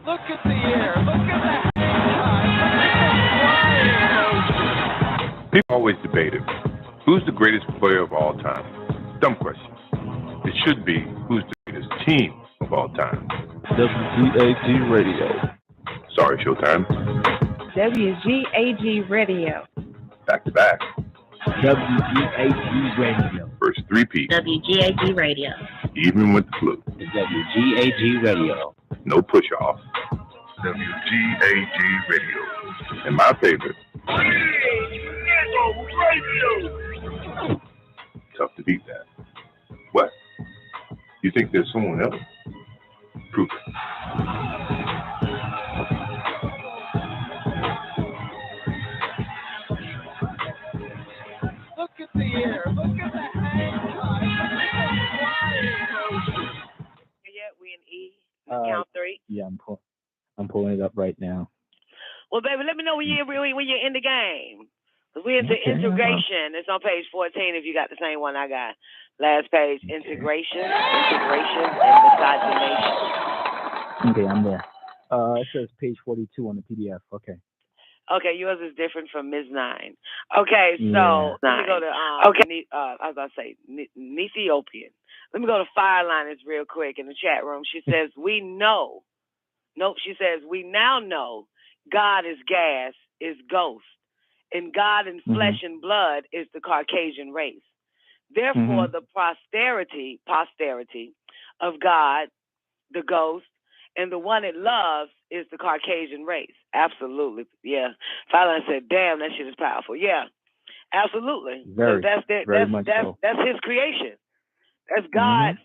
Look at the air. Look at the hang time. People always debate it. Who's the greatest player of all time? Dumb question. It should be, who's the greatest team of all time? WGAG Radio. Sorry, Showtime. WGAG Radio. Back to back. WGAG Radio. First three-peat. WGAG Radio. Even with the flu. WGAG Radio. No push-off. WGAG Radio. And my favorite. Radio. Tough to beat that. What? You think there's someone else? Prove it. Look at the air. Look at the hang time. Yeah, we in E. Count three. Yeah, I'm pulling it up right now. Well, baby, let me know when you're in the game. Cause we're into integration. It's on page 14 if you got the same one I got. Last page, integration, and miscegenation. Okay, I'm there. It says page 42 on the PDF. Okay. Okay, yours is different from Ms. 9. Okay, so let me go to I was about to say Ethiopian. Let me go to Fireliners real quick in the chat room. She says we know. Nope, she says we now know God is gas, is ghost, and God in flesh and blood is the Caucasian race. Therefore, the posterity of God, the ghost, and the one it loves is the Caucasian race. Absolutely. Yeah. Fallon said, damn, that shit is powerful. Yeah. Absolutely. That's his creation. That's God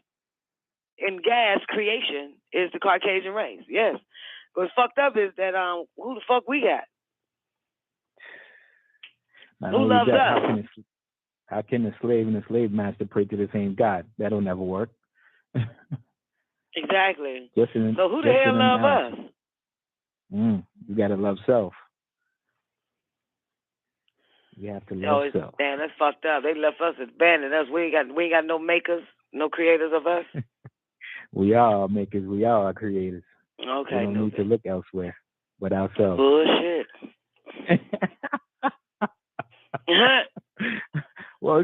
in gas creation is the Caucasian race. Yes. What's fucked up is that who the fuck we got? Who loves us? How can the slave and the slave master pray to the same God? That'll never work. Exactly. So who the hell love us? You gotta love self. You have to love self. Damn, that's fucked up. They left us, abandoned us. We ain't got no makers, no creators of us. We are our makers. We are our creators. Okay. We don't need to look elsewhere but ourselves. Bullshit. Well,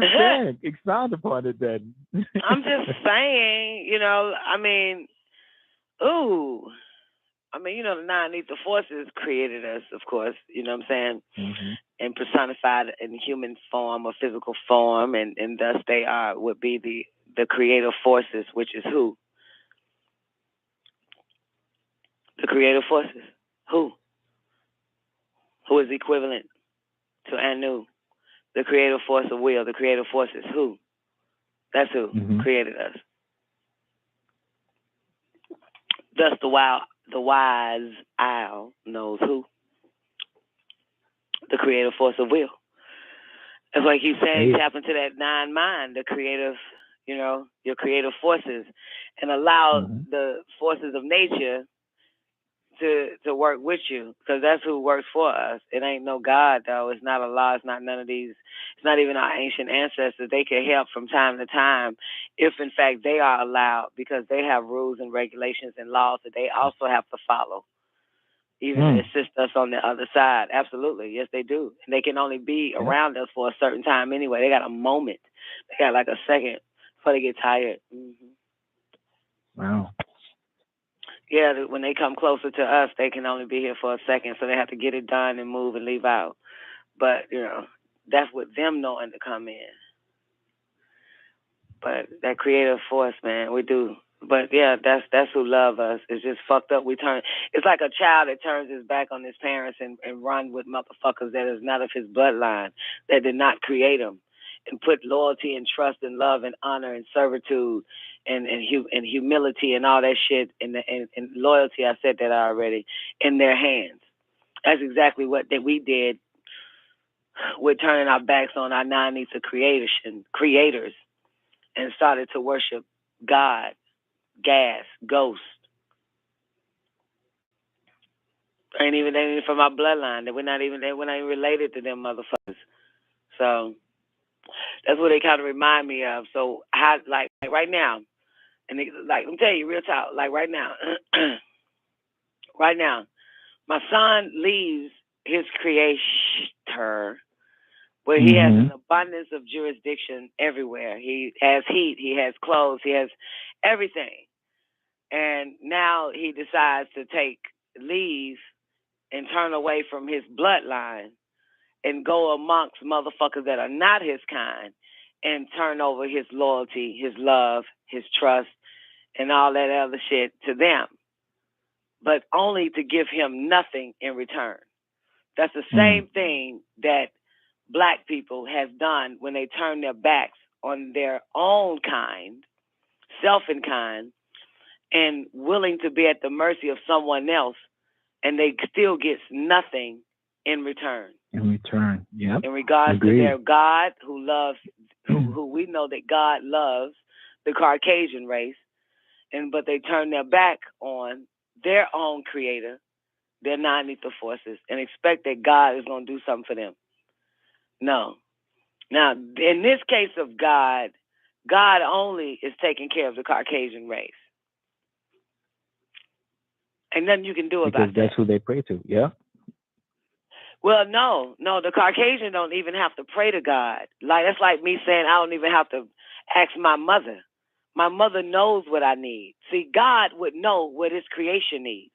expound upon it then. I'm just saying, the nine lethal forces created us, of course, you know what I'm saying, and personified in human form or physical form, and thus they would be the creative forces, which is who? The creative forces. Who? Who is equivalent to Anu? The creative force of will, the creative force is who? That's who created us. Thus the wise owl knows who? The creative force of will. That's why I keep saying tap into that nine mind, the creative, your creative forces, and allow the forces of nature to work with you, because that's who works for us. It ain't no God, though. It's not Allah. It's not none of these. It's not even our ancient ancestors. They can help from time to time if, in fact, they are allowed, because they have rules and regulations and laws that they also have to follow, even to assist us on the other side. Absolutely. Yes, they do. And they can only be around us for a certain time anyway. They got a moment. They got like a second before they get tired. Wow. Yeah, when they come closer to us, they can only be here for a second, so they have to get it done and move and leave out. But, that's with them knowing to come in. But that creative force, man, we do. But, yeah, that's who love us. It's just fucked up. It's like a child that turns his back on his parents and run with motherfuckers that is not of his bloodline, that did not create him, and put loyalty and trust and love and honor and servitude and humility and all that shit and loyalty, I said that already, in their hands. That's exactly what that we did with turning our backs on our non-lethal creators and started to worship God, gas, ghost. Ain't even from our bloodline. We're not even related to them motherfuckers. So that's what they kind of remind me of. So how, like right now, and like I'm telling you real talk, like right now, right now. My son leaves his creator where he has an abundance of jurisdiction everywhere. He has heat, he has clothes, he has everything. And now he decides to leave and turn away from his bloodline and go amongst motherfuckers that are not his kind and turn over his loyalty, his love, his trust, and all that other shit to them, but only to give him nothing in return. That's the same thing that Black people have done when they turn their backs on their own kind, self and kind, and willing to be at the mercy of someone else, and they still get nothing in return. Yep. In regards to their God, who we know that God loves the Caucasian race, but they turn their back on their own creator, their non-lethal forces, and expect that God is going to do something for them. No. Now, in this case of God, God only is taking care of the Caucasian race. Ain't nothing you can do about that. Because that's who they pray to, yeah? Well, no, the Caucasian don't even have to pray to God. Like, that's like me saying I don't even have to ask my mother. My mother knows what I need. See, God would know what his creation needs.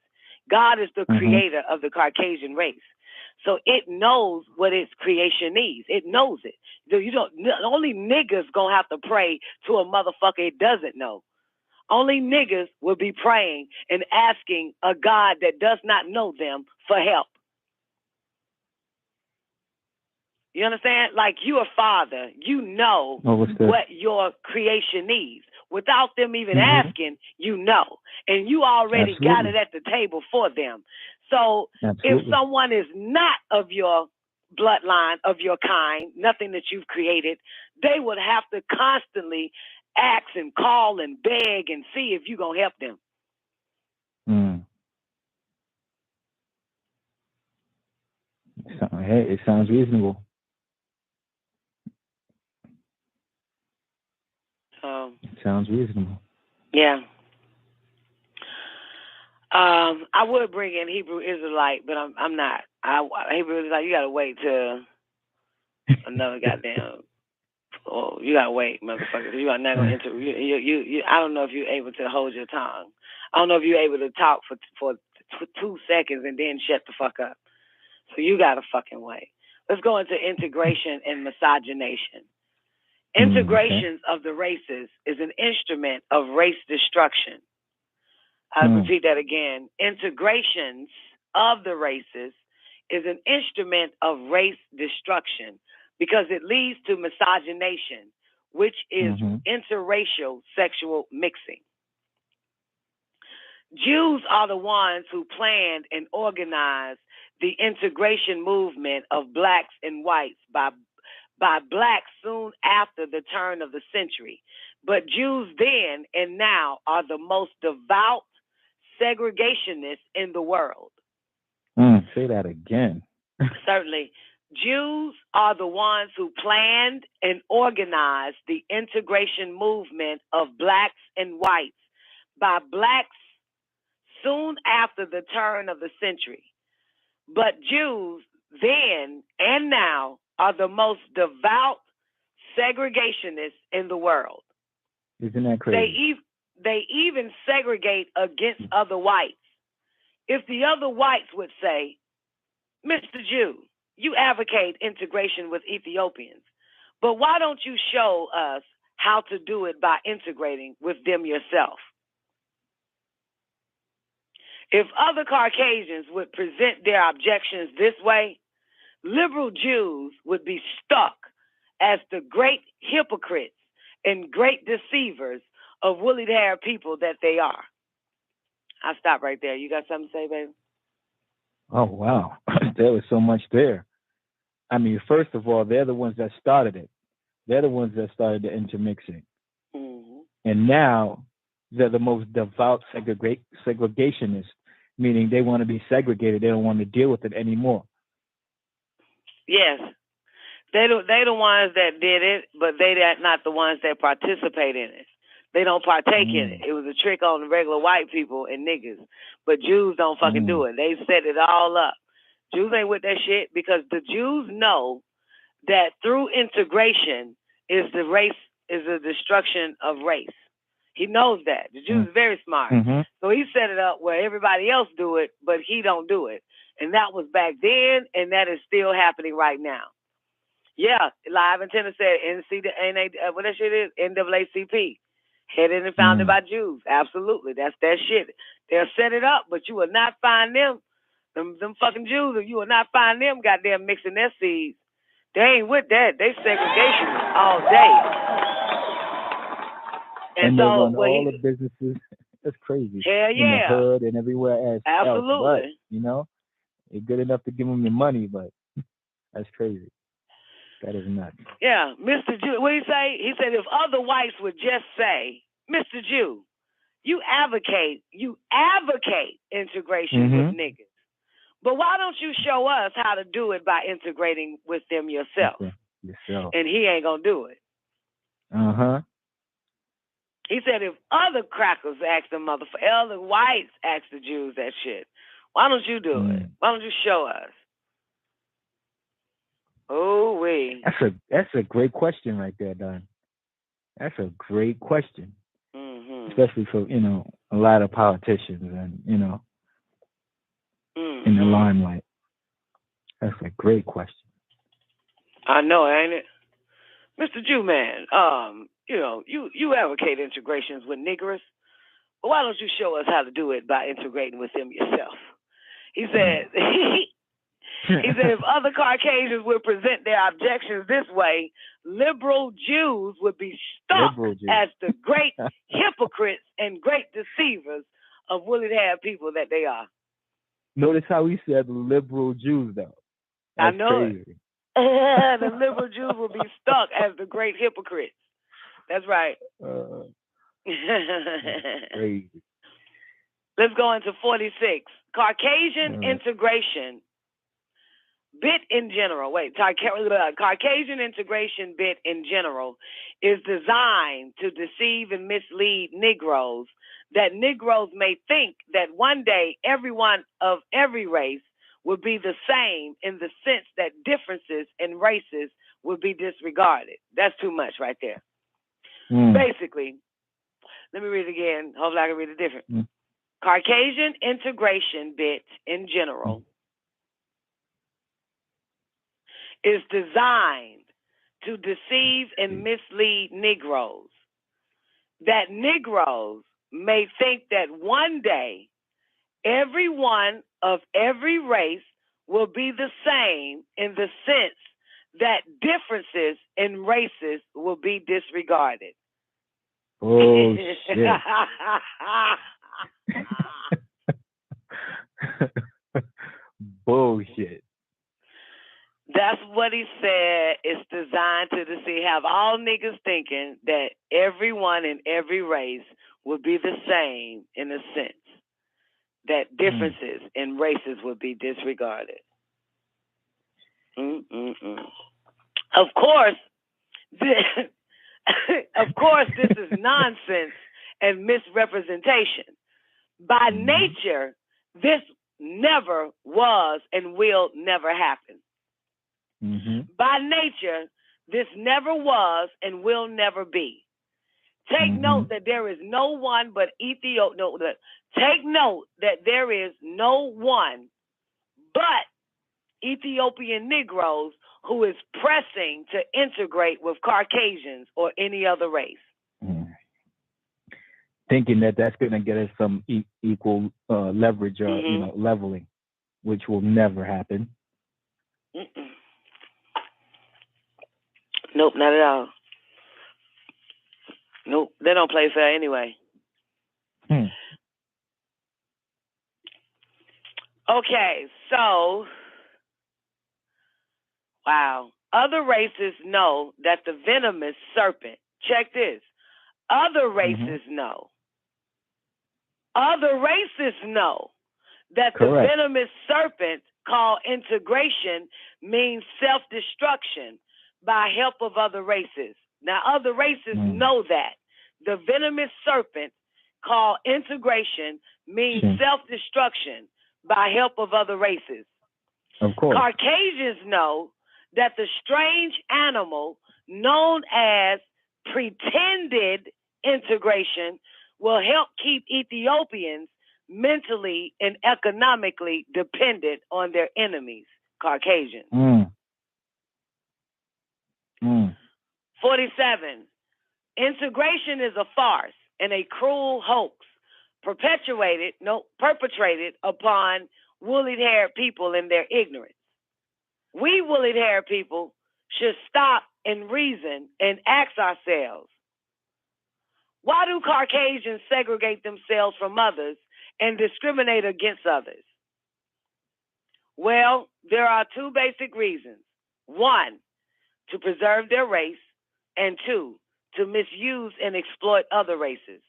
God is the creator of the Caucasian race. So it knows what its creation needs. It knows it. Only niggas gonna have to pray to a motherfucker it doesn't know. Only niggas will be praying and asking a God that does not know them for help. You understand? Like, you a father, you know what your creation needs. Without them even asking, you know. And you already got it at the table for them. So if someone is not of your bloodline, of your kind, nothing that you've created, they would have to constantly ask and call and beg and see if you're going to help them. Hey, it sounds reasonable. It sounds reasonable. Yeah. I would bring in Hebrew Israelite, but I'm not. Hebrew Israelite, you gotta wait till another goddamn. Oh, you gotta wait, motherfucker. You are not gonna enter. You. I don't know if you're able to hold your tongue. I don't know if you're able to talk for 2 seconds and then shut the fuck up. So you gotta fucking wait. Let's go into integration and miscegenation. Integrations of the races is an instrument of race destruction. I'll repeat that again. Integrations of the races is an instrument of race destruction because it leads to miscegenation, which is interracial sexual mixing. Jews are the ones who planned and organized the integration movement of blacks and whites by blacks soon after the turn of the century. But Jews then and now are the most devout segregationists in the world. Say that again. Certainly. Jews are the ones who planned and organized the integration movement of blacks and whites by blacks soon after the turn of the century. But Jews then and now are the most devout segregationists in the world. Isn't that crazy? They even segregate against other whites. If the other whites would say, Mr. Jew, you advocate integration with Ethiopians, but why don't you show us how to do it by integrating with them yourself? If other Caucasians would present their objections this way, liberal Jews would be stuck as the great hypocrites and great deceivers of woolly hair people that they are. I'll stop right there. You got something to say, baby? Oh, wow. There was so much there. I mean, first of all, they're the ones that started it. They're the ones that started the intermixing. And now they're the most devout segregationists, meaning they want to be segregated. They don't want to deal with it anymore. Yes. They the ones that did it, but they're not the ones that participate in it. They don't partake in it. It was a trick on the regular white people and niggas. But Jews don't fucking do it. They set it all up. Jews ain't with that shit because the Jews know that through integration is the destruction of race. He knows that. The Jews is very smart. So he set it up where everybody else do it, but he don't do it. And that was back then, and that is still happening right now. Yeah, Live Antenna said what that shit is? NAACP. Headed and founded by Jews. Absolutely. That's that shit. They'll set it up, but you will not find them fucking Jews, you will not find them goddamn mixing their seeds. They ain't with that. They segregationists all day. And they so run all the businesses. That's crazy. Hell yeah. In the hood and everywhere else. Absolutely. But, you know, they're good enough to give them the money, but that's crazy. That is nuts. Yeah, Mr. Jew. What did he say? He said if other whites would just say, Mr. Jew, you advocate integration with niggas. But why don't you show us how to do it by integrating with them yourself? And he ain't gonna do it. He said if other crackers ask the other whites ask the Jews that shit, why don't you do it? Why don't you show us? Oh wait. That's a great question right there, Don. That's a great question. Especially for, you know, a lot of politicians and, you know, in the limelight. That's a great question. I know, ain't it? Mr. Jew Man, you know, you advocate integrations with niggers, but why don't you show us how to do it by integrating with them yourself? He said he said if other Caucasians would present their objections this way, liberal Jews would be stuck as the great hypocrites and great deceivers of woolly-haired people that they are. Notice how he said liberal Jews, though. That's I know crazy. it. The liberal Jews will be stuck as the great hypocrites. That's right. That's crazy. Let's go into 46. Caucasian integration bit in general. Caucasian integration bit in general is designed to deceive and mislead Negroes, that Negroes may think that one day everyone of every race would be the same in the sense that differences in races would be disregarded. That's too much right there. Basically, let me read it again. Hopefully I can read it different. Caucasian integration bit in general is designed to deceive and mislead Negroes, that Negroes may think that one day everyone of every race will be the same in the sense that differences in races will be disregarded. Oh, shit. Bullshit. That's what he said. It's designed to have all niggas thinking that everyone in every race will be the same in a sense that differences in races would be disregarded. Of course, this is nonsense and misrepresentation. By nature, this never was and will never happen. By nature, this never was and will never be. Take note that there is no one but take note that there is no one but Ethiopian Negroes who is pressing to integrate with Caucasians or any other race. Thinking that that's going to get us some equal leverage or you know, leveling, which will never happen. Nope, not at all. Nope, they don't play fair anyway. Okay, so, wow. Other races know that the venomous serpent, check this, other races know. Other races know that the venomous serpent called integration means self-destruction by help of other races. Now, other races know that. the venomous serpent called integration means self-destruction by help of other races. Of course. Caucasians know that the strange animal known as pretended integration will help keep Ethiopians mentally and economically dependent on their enemies, Caucasians. 47. Integration is a farce and a cruel hoax perpetrated upon woolly-haired people in their ignorance. We woolly-haired people should stop and reason and ask ourselves, why do Caucasians segregate themselves from others and discriminate against others? Well, there are two basic reasons. One, to preserve their race, and two, to misuse and exploit other races.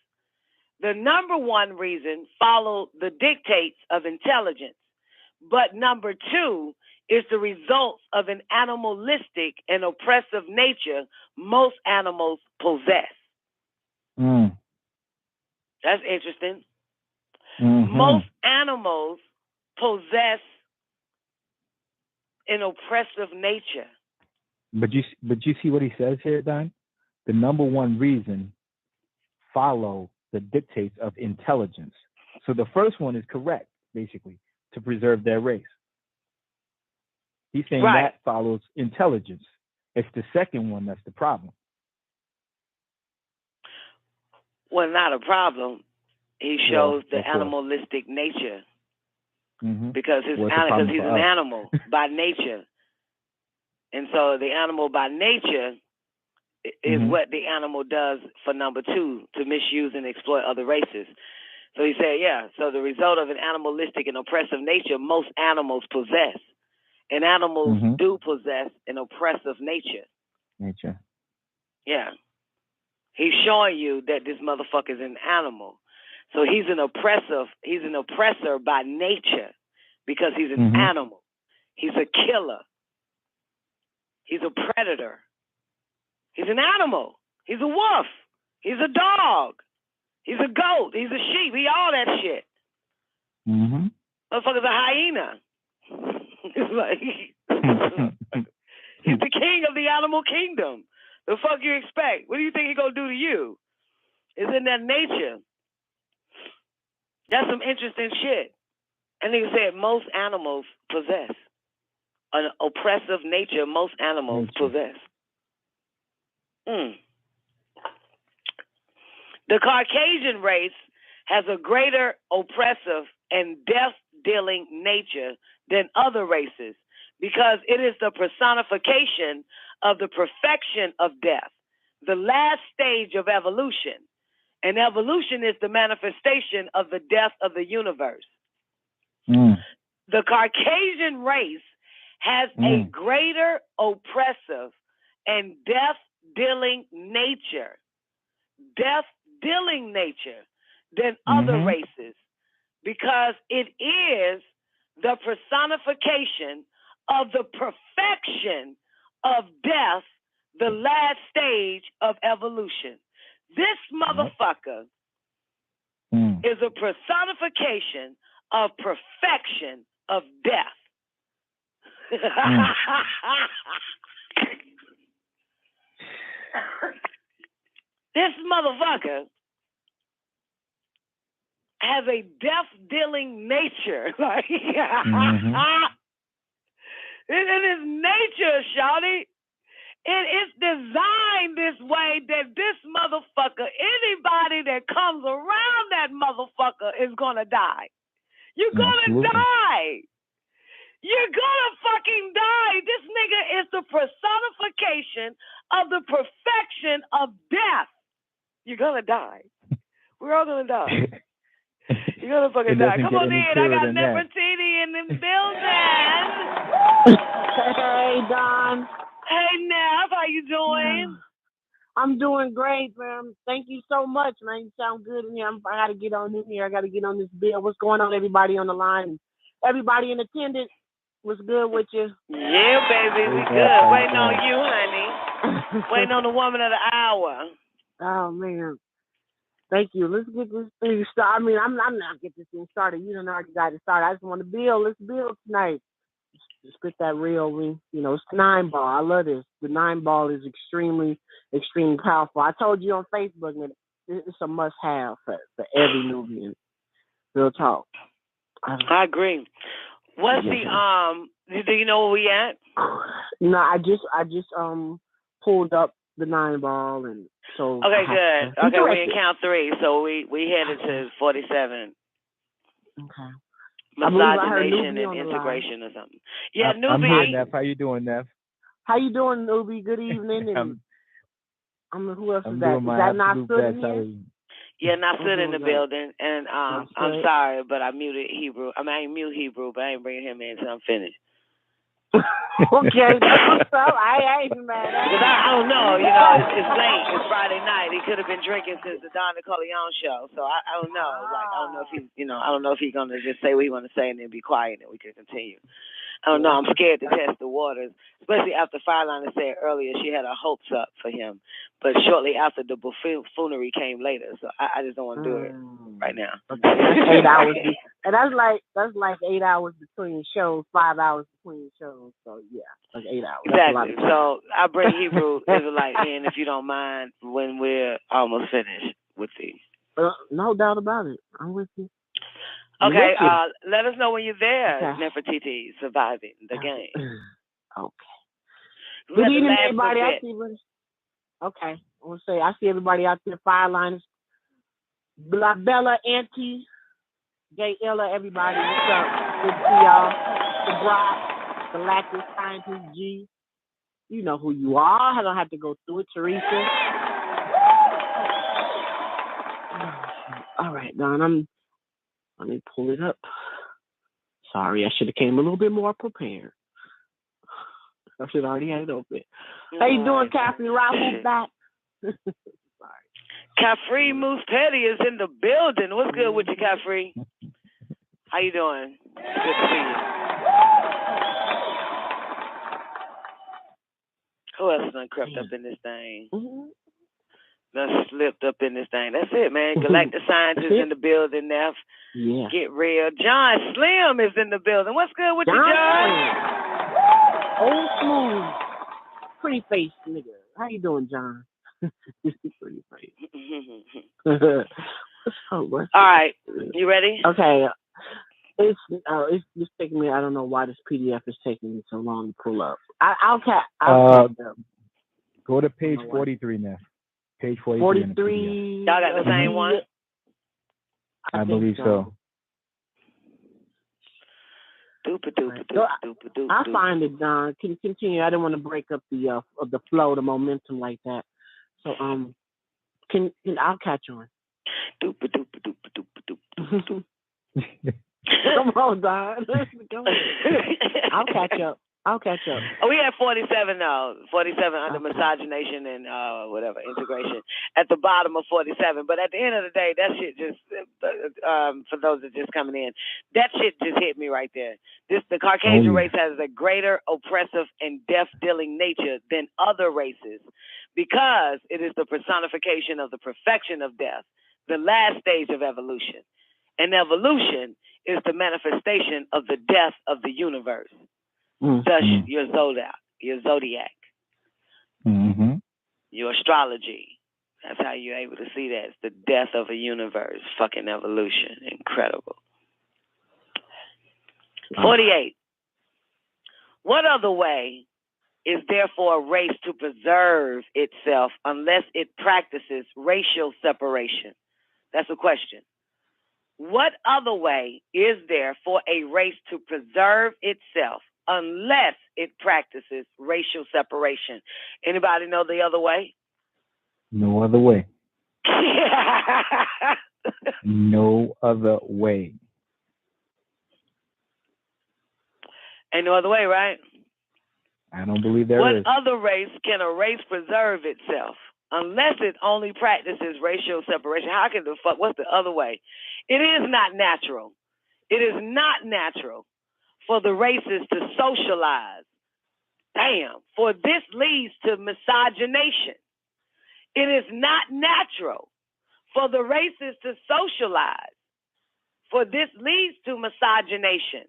The number one reason follow the dictates of intelligence, but number two is the results of an animalistic and oppressive nature most animals possess. That's interesting. Most animals possess an oppressive nature. But you see what he says here, Don? The number one reason follow the dictates of intelligence. So the first one is correct, basically, to preserve their race. He's saying that follows intelligence. It's the second one that's the problem. Well, not a problem. He shows the animalistic nature because he's an animal by nature. And so the animal by nature is what the animal does for number two, to misuse and exploit other races. So he said, so the result of an animalistic and oppressive nature most animals possess. And animals do possess an oppressive nature. Yeah. He's showing you that this motherfucker is an animal. So he's an oppressor by nature because he's an animal. He's a killer. He's a predator. He's an animal. He's a wolf. He's a dog. He's a goat. He's a sheep. He all that shit. Motherfucker's a hyena. He's the king of the animal kingdom. The fuck you expect? What do you think he gonna do to you? It's in that nature. That's some interesting shit. And he said most animals possess an oppressive nature. Most animals possess. The Caucasian race has a greater oppressive and death-dealing nature than other races because it is the personification of the perfection of death, the last stage of evolution. And evolution is the manifestation of the death of the universe. The Caucasian race has a greater oppressive and death-dealing nature than other races because it is the personification of the perfection of death, the last stage of evolution. This motherfucker is a personification of perfection of death. This motherfucker has a death-dealing nature. In his nature, shawty, it is designed this way that this motherfucker, anybody that comes around that motherfucker is gonna die. You're gonna die. You're gonna fucking die. This nigga is the personification of the perfection of death. You're gonna die. We're all gonna die. You're gonna fucking die. Come on in. I got Nefertiti in the building. Hey, Don. Hey, Neff. How you doing? I'm doing great, man. Thank you so much, man. You sound good in here. I got to get on in here. I got to get on this bill. What's going on, everybody on the line? Everybody in attendance, what's good with you? Yeah, baby. We good. Waiting on you, honey. Waiting on the woman of the hour. Oh, man. Thank you. Let's get this thing started. I mean, I'm not get this thing started. You done already got it started. I just want to build. Let's build tonight. Spit that real ring. You know, it's the 9-ball. I love this. The 9-ball is extremely, extremely powerful. I told you on Facebook that it's a must-have for every Nubian. Real talk. I agree. What's do you know where we at? No, I just pulled up the 9-ball, and so. Okay, good. Okay, we're in count 3, so we headed to 47. Okay. Miscegenation and integration or something. Yeah, Newbie. I'm here, Neff. How you doing, Neff? How you doing, Newbie? Good evening. And who else is that? Doing my absolute best. Yeah, Nasud in the building, and I'm sorry, but I muted Hebrew. I ain't mute Hebrew, but I ain't bringing him in until I'm finished. Okay, that's what's up. I ain't mad at Because I don't know, you know, it's late. It's Friday night. He could have been drinking since the Don Nicoleone show, so I don't know. Like, I don't know if he, I don't know if he's gonna just say what he want to say and then be quiet and we can continue. I don't know. I'm scared to test the waters, especially after Fireliner said earlier she had her hopes up for him, but shortly after the buffoonery came later. So I just don't want to do it right now. Okay. That's 8 hours, and that's like 8 hours between shows, 5 hours between shows. So yeah, like 8 hours. Exactly. So I bring Hebrew Israelite in if you don't mind when we're almost finished with these. No doubt about it. I'm with you. Okay, let us know when you're there, Nefertiti, surviving the game. Okay. Good evening, everybody. Okay. I want to say, I see everybody out there, Fireliners. Bella, Auntie, Gay Ella, everybody. What's up? Good to see y'all. The Brock, Galactic Scientist G. You know who you are. I don't have to go through it. Teresa. All right, Don, let me pull it up. Sorry, I should have came a little bit more prepared. I should have already had it open. How you doing, Caffrey? Rahul back. Sorry. Caffrey Moose Petty is in the building. What's good with you, Caffrey? How you doing? Good to see you. Who else done crept up in this thing? Done slipped up in this thing. That's it, man. Galactic Scientist in the building, Neff. Yeah. Get real. John Slim is in the building. What's good with you, John? Old smooth. Pretty face nigga. How you doing, John? Pretty face. All right. You ready? Okay. It's just taking me. I don't know why this PDF is taking me so long to pull up. I'll go to page 43 now. Page 43. Y'all got the same one? I believe so. I'll find it, Don. Can continue. I didn't want to break up the flow, the momentum like that. So can I'll catch on. Come on, Don. I'll catch up. Oh, we had 47 now. 47 under miscegenation and whatever integration at the bottom of 47. But at the end of the day, that shit just for those that just coming in, that shit just hit me right there. The Caucasian race has a greater oppressive and death-dealing nature than other races because it is the personification of the perfection of death, the last stage of evolution. And evolution is the manifestation of the death of the universe. Thus, your zodiac, your astrology. That's how you're able to see that. It's the death of a universe. Fucking evolution. Incredible. 48. What other way is there for a race to preserve itself unless it practices racial separation? That's a question. What other way is there for a race to preserve itself unless it practices racial separation? Anybody know the other way? No other way. No other way. Ain't no other way, right? I don't believe there is. What other race can a race preserve itself unless it only practices racial separation? How can what's the other way? It is not natural. It is not natural for the races to socialize. Damn, for this leads to miscegenation. It is not natural for the races to socialize, for this leads to miscegenation.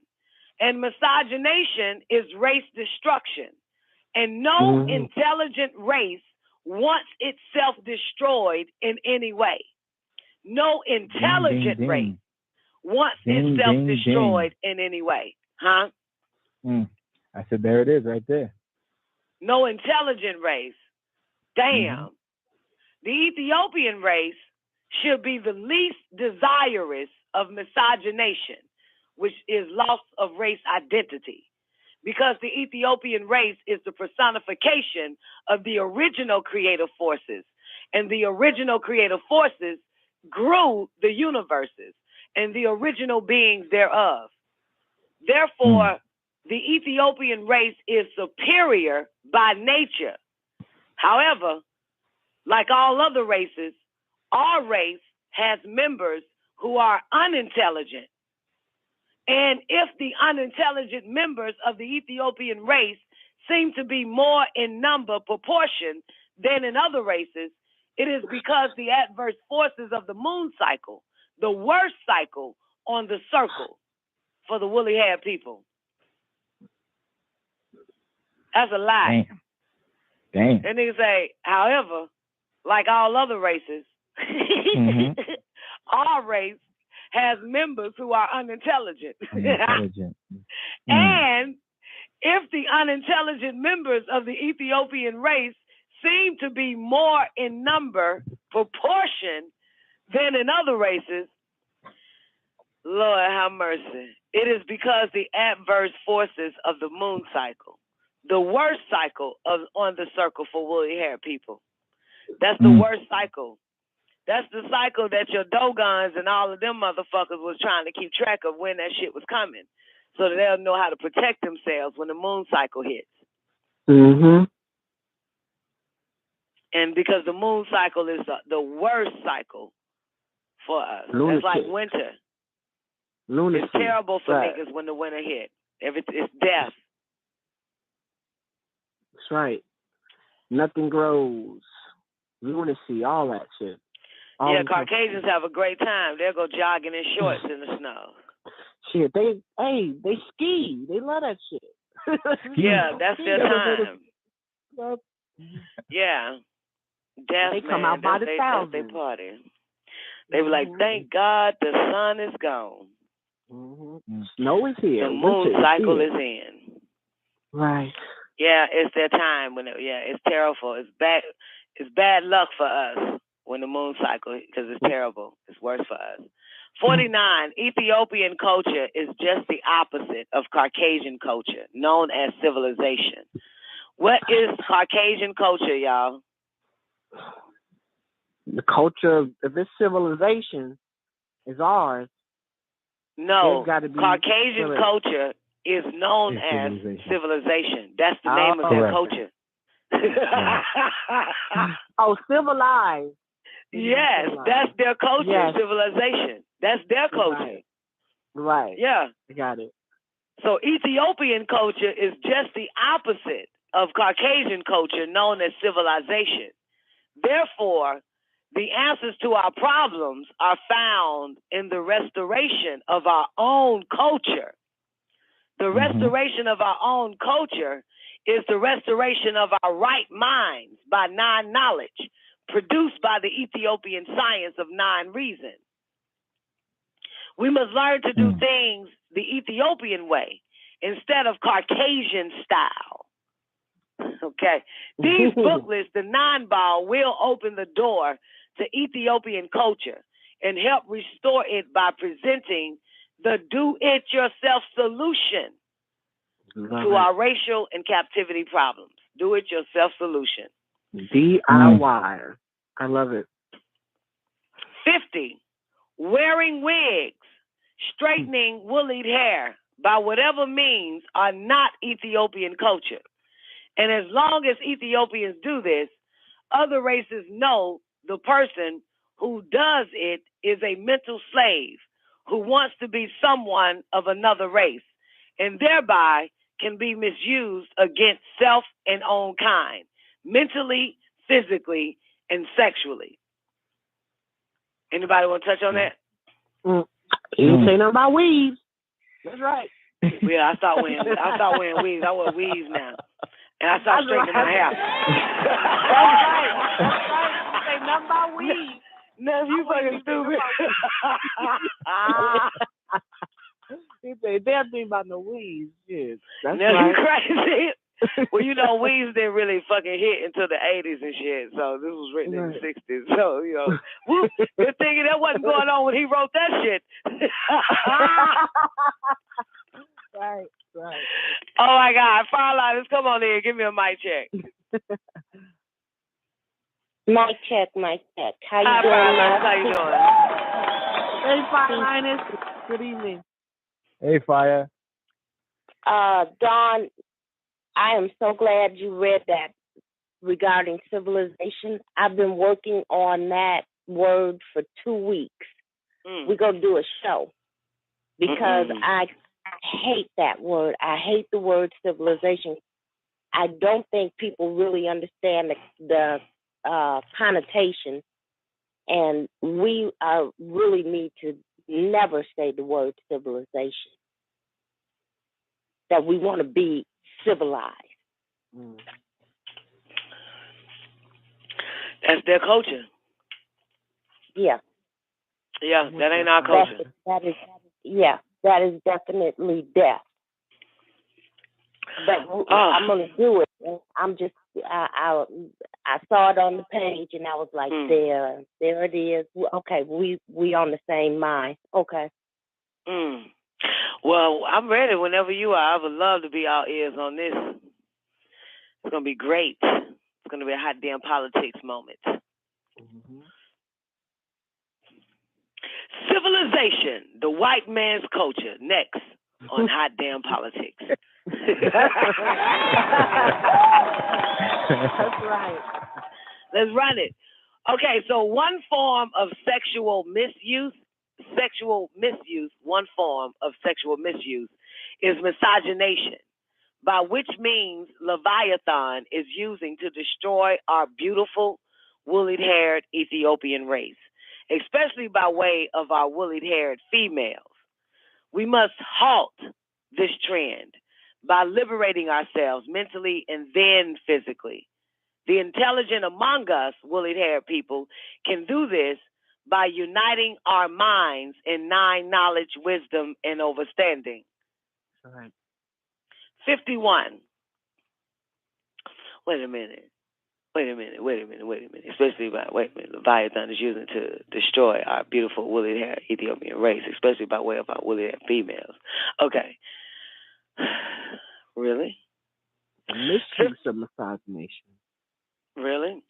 And miscegenation is race destruction. And no intelligent race wants itself destroyed in any way. No intelligent race wants itself destroyed in any way. Huh? I said, there it is right there. No intelligent race. Damn. The Ethiopian race should be the least desirous of miscegenation, which is loss of race identity, because the Ethiopian race is the personification of the original creative forces, and the original creative forces grew the universes and the original beings thereof. Therefore, the Ethiopian race is superior by nature. However, like all other races, our race has members who are unintelligent. And if the unintelligent members of the Ethiopian race seem to be more in number proportion than in other races, it is because the adverse forces of the moon cycle, the worst cycle on the circle for the woolly-haired people. That's a lie. Damn. And niggas say, however, like all other races, our race has members who are unintelligent. And if the unintelligent members of the Ethiopian race seem to be more in number proportion than in other races, Lord have mercy. It is because the adverse forces of the moon cycle, the worst cycle on the circle for woolly-haired people. That's the worst cycle. That's the cycle that your Dogons and all of them motherfuckers was trying to keep track of when that shit was coming, so that they'll know how to protect themselves when the moon cycle hits. And because the moon cycle is the worst cycle for us. It's like winter. It's terrible for niggas when the winter hit. It's death. That's right. Nothing grows. Lunacy, all that shit. Yeah, Caucasians have a great time. They'll go jogging in shorts in the snow. Shit, they ski. They love that shit. Yeah, that's their time. Yeah. Death, they come out by the thousands. They party. They were like, thank God the sun is gone. Snow is here. The moon cycle is in. Right. Yeah, it's their time. It's terrible. It's bad luck for us when the moon cycle, because it's terrible. It's worse for us. 49, Ethiopian culture is just the opposite of Caucasian culture, known as civilization. What is Caucasian culture, y'all? The culture of this civilization is ours. No, Caucasian culture is known as civilization. That's the name of their culture. Civilized. Yes, that's their culture, civilization. That's their culture. Right. Yeah. I got it. So Ethiopian culture is just the opposite of Caucasian culture, known as civilization. Therefore, the answers to our problems are found in the restoration of our own culture. The restoration of our own culture is the restoration of our right minds by non-knowledge, produced by the Ethiopian science of non-reason. We must learn to do things the Ethiopian way instead of Caucasian style. Okay. These booklets, the non-ball, will open the door to Ethiopian culture and help restore it by presenting the do-it-yourself solution to our racial and captivity problems. Do-it-yourself solution. DIY. I love it. 50, wearing wigs, straightening woollied hair by whatever means are not Ethiopian culture. And as long as Ethiopians do this, other races know the person who does it is a mental slave who wants to be someone of another race, and thereby can be misused against self and own kind, mentally, physically, and sexually. Anybody want to touch on that? You didn't say nothing about weaves. That's right. Yeah, I start wearing weaves. I wear weaves now. And I start straightening my hair. That's right. You say nothing about weaves. No, you fucking stupid. He said, damn thing about no weaves. Shit. That's now right. You crazy. Well, you know, weaves didn't really fucking hit until the 80s and shit. So this was written in the 60s. So, you know, good thing that wasn't going on when he wrote that shit. Right. Oh, my God. Firelighters, come on in. Give me a mic check. Mic check. How you doing, Hey, Firelighters. Good evening. Hey, Fire. Dawn, I am so glad you read that regarding civilization. I've been working on that word for 2 weeks. We're going to do a show because I hate that word. I hate the word civilization. I don't think people really understand the connotation, and we really need to never say the word civilization. That we want to be civilized. That's their culture. Yeah. Yeah, that ain't our culture. That is definitely death. But I'm gonna do it. I'm just I saw it on the page and I was like, there it is. Okay, we on the same mind. Okay. Well, I'm ready whenever you are. I would love to be all ears on this. It's gonna be great. It's gonna be a hot damn politics moment. Civilization, the white man's culture. Next on Hot Damn Politics. That's right. Let's run it. Okay, so one form of sexual misuse, one form of sexual misuse is miscegenation, by which means Leviathan is using to destroy our beautiful, woolly-haired Ethiopian race, especially by way of our woolly-haired females. We must halt this trend by liberating ourselves mentally and then physically. The intelligent among us, woolly-haired people, can do this by uniting our minds in 9 knowledge, wisdom, and understanding. All right. 51. Wait a minute. Especially by Leviathan is using to destroy our beautiful woolly-haired Ethiopian race, especially by way of our woolly-haired females. Okay. Really? Misuse of miscegenation. Really?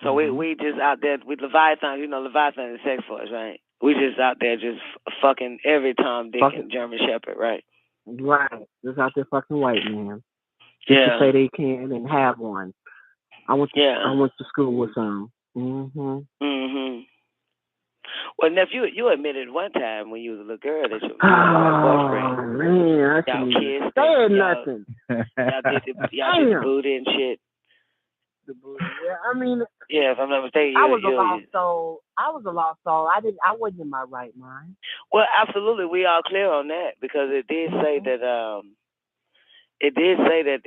So we just out there with Leviathan. You know, Leviathan is sex for us, right? We just out there just fucking every Tom, Dick, and German Shepherd, right? Right. Just out there fucking white man. Just to say they can and have one. I went to school with some. Well, nephew, you admitted one time when you was a little girl that you boyfriend. Man, I y'all said nothing. Y'all did the booty and shit. The booty. Yeah, I mean. Yeah, if I'm not mistaken, I was a lost soul. I I wasn't in my right mind. Well, absolutely, we all clear on that because it did say that. It did say that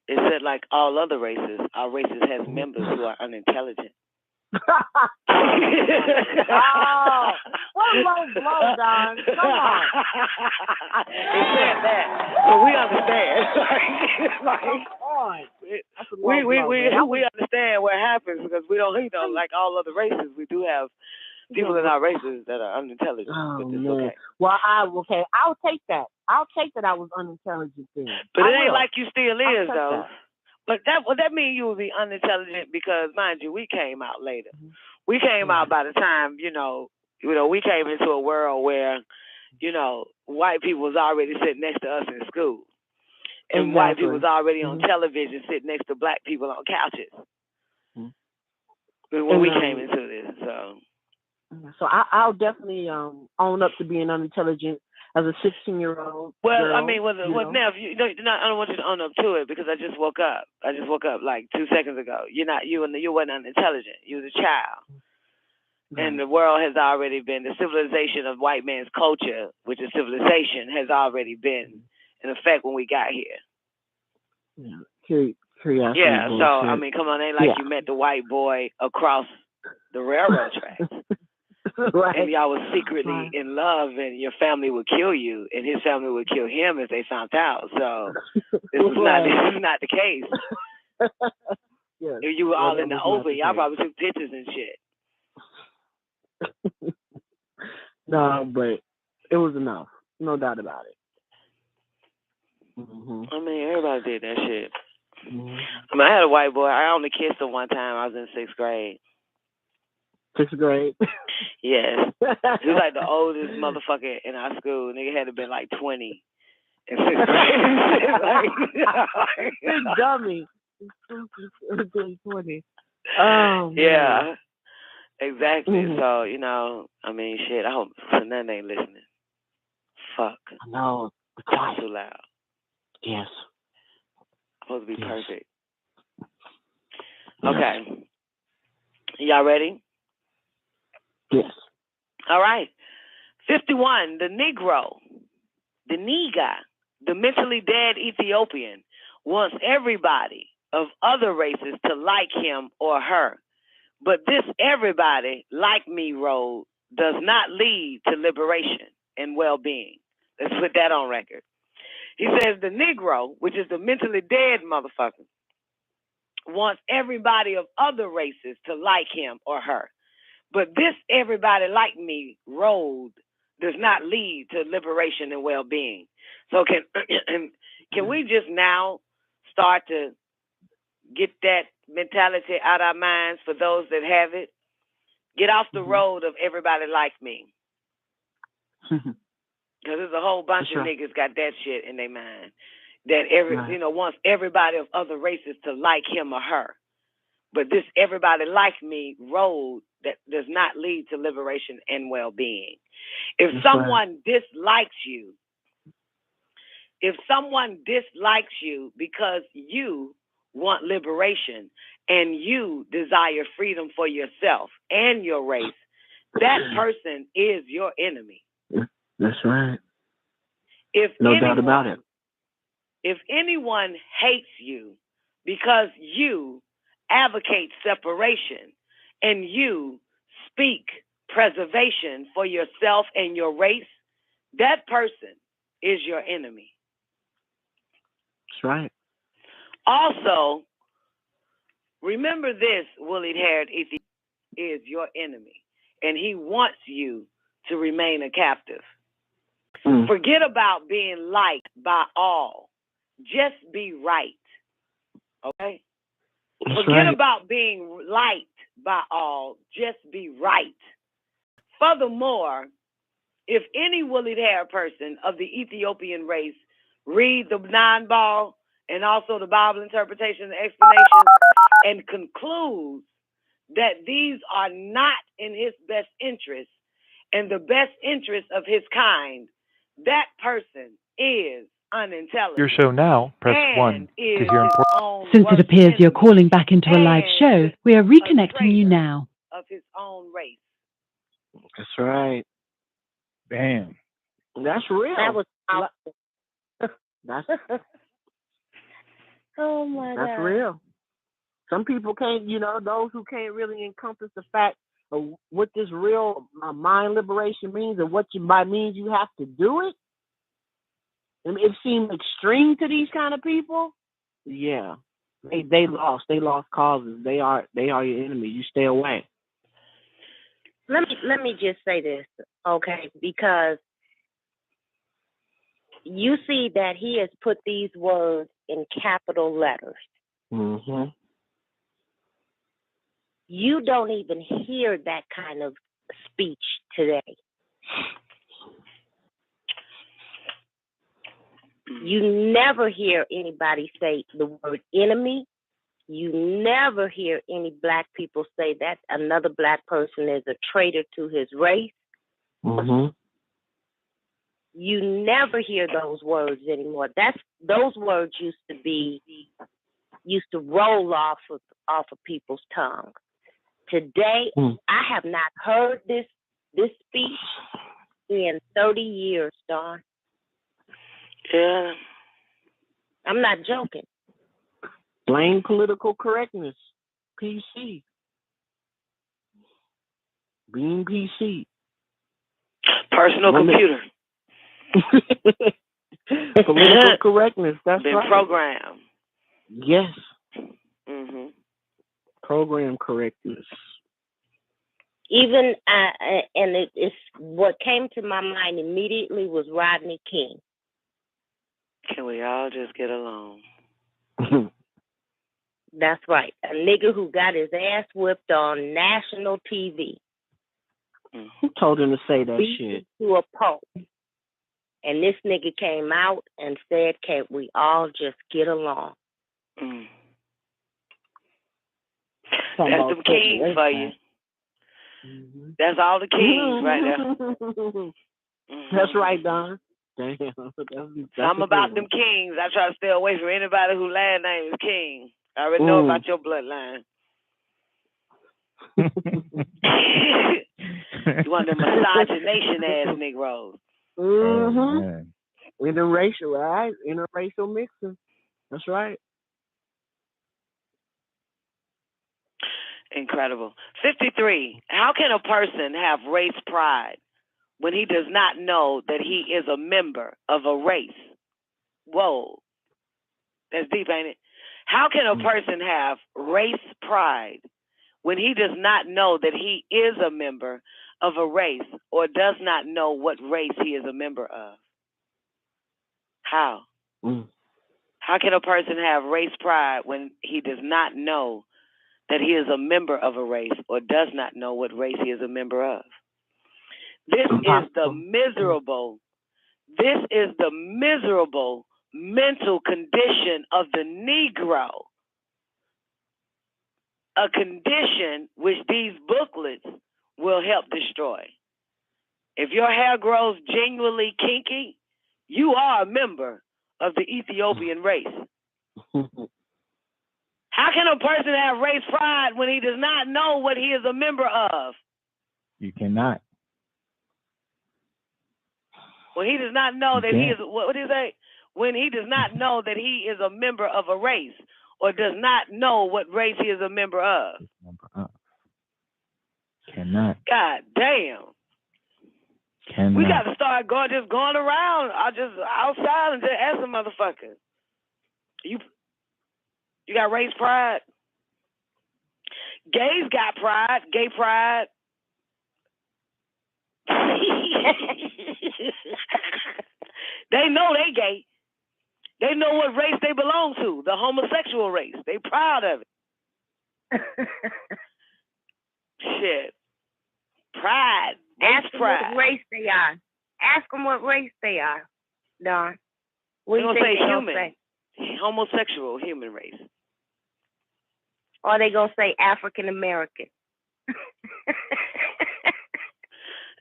it said like all other races, our races has members who are unintelligent. Oh, what a low blow, Don. Come on. It said that, so we understand. We understand what happens because we don't, like all other races, we do have people in our races that are unintelligent. Oh, man. Okay. Well, I'll take that. I'll take that I was unintelligent then. But it ain't like you still is, though. But that means you will be unintelligent because, mind you, we came out later. We came out by the time, we came into a world where, white people was already sitting next to us in school. And white people was already on television sitting next to black people on couches. When we came into this, so. So I'll definitely own up to being unintelligent as a 16-year-old. Well, girl, I mean, Nev, I don't want you to own up to it because I just woke up. Like 2 seconds ago. You weren't unintelligent. You was a child. Mm-hmm. And the world has already been, the civilization of white man's culture, which is civilization, has already been in effect when we got here. Yeah. Curiosity. Yeah, so, I mean, come on, ain't like you met the white boy across the railroad tracks. Right. And y'all was secretly in love, and your family would kill you, and his family would kill him if they found out. So this is not the case. Yeah, if you were all in the open, y'all probably took pictures and shit. No, but it was enough, no doubt about it. Mm-hmm. I mean, everybody did that shit. Mm-hmm. I mean, I had a white boy. I only kissed him one time. I was in 6th grade. 6th grade? Yes. He was like the oldest motherfucker in our school. Nigga had to been like 20 in 6th grade. Big dummy. 20. Oh, yeah. Man. Exactly. Mm-hmm. So, I mean, shit, I hope none ain't listening. Fuck. I know. It's too loud. Yes. Supposed to be perfect. Okay. Y'all ready? Yes. All right. 51, the Negro, the Niga, the mentally dead Ethiopian, wants everybody of other races to like him or her. But this everybody like me road does not lead to liberation and well-being. Let's put that on record. He says the Negro, which is the mentally dead motherfucker, wants everybody of other races to like him or her. But this everybody like me road does not lead to liberation and well-being. So can we just now start to get that mentality out our minds for those that have it? Get off the road of everybody like me. Because there's a whole bunch of niggas got that shit in their mind. That wants everybody of other races to like him or her. But this everybody like me road that does not lead to liberation and well-being. If someone dislikes you, because you want liberation and you desire freedom for yourself and your race, that person is your enemy. That's right. No doubt about it. If anyone hates you because you advocate separation and you speak preservation for yourself and your race, that person is your enemy. That's right. Also, remember this, woolly-haired Ethiopia is your enemy, and he wants you to remain a captive. Forget about being liked by all. Just be right. Okay? Forget about being liked by all. Just be right. Furthermore, if any woolly-haired person of the Ethiopian race read the 9-ball and also the Bible interpretation and explanation and concludes that these are not in his best interest and the best interest of his kind, that person is unintelligent. Your show now, press 1 to hear important. Since it appears you're calling back into a live show, we are reconnecting you now. Of his own race. That's right. Bam. That's real. That was That's oh my God. That's real. Some people can't, those who can't really encompass the fact of what this real mind liberation means and what by means you have to do it. And it seems extreme to these kind of people. Yeah, they lost causes. They are your enemy. You stay away. Let me just say this, okay? Because you see that he has put these words in capital letters. Mm-hmm. You don't even hear that kind of speech today. You never hear anybody say the word enemy You never hear any black people say that another black person is a traitor to his race. Mm-hmm. You never hear those words anymore. Those words used to roll off of people's tongues. Today, I have not heard this speech in 30 years, Don. Yeah. I'm not joking. Blame political correctness. PC. Being PC. Personal computer. Political correctness. That's been right. programmed. Yes. Mm-hmm. Program correctness. Even and it's what came to my mind immediately was Rodney King. Can we all just get along? That's right. A nigga who got his ass whipped on national TV. Who told him to say that shit? To a pope. And this nigga came out and said, "Can't we all just get along?" That's them kings for you. Mm-hmm. That's all the kings right there. Mm-hmm. That's right, Don. Damn. I'm about them kings. I try to stay away from anybody whose last name is King. I already know about your bloodline. You want them misogynation ass Negroes. Mm-hmm. Interracial, right? Interracial mixing. That's right. Incredible. 53. How can a person have race pride when he does not know that he is a member of a race? Whoa. That's deep, ain't it? How can a person have race pride when he does not know that he is a member of a race or does not know what race he is a member of? How? How can a person have race pride when he does not know that he is a member of a race or does not know what race he is a member of? This is the miserable mental condition of the Negro, a condition which these booklets will help destroy. If your hair grows genuinely kinky, you are a member of the Ethiopian race. How can a person have race pride when he does not know what he is a member of? You cannot. When he does not know that he is, what do you say? When he does not know that he is a member of a race or does not know what race he is a member of. Cannot. God damn. Cannot. We got to start going around, outside and just ask a motherfucker. You got race pride? Gays got pride. Gay pride. They know they gay. They know what race they belong to, the homosexual race. They proud of it. Shit. Pride. Ask them pride. what race they are. Ask them what race they are, Don. They're going to say human. Homosexual human race. Or they going to say African American.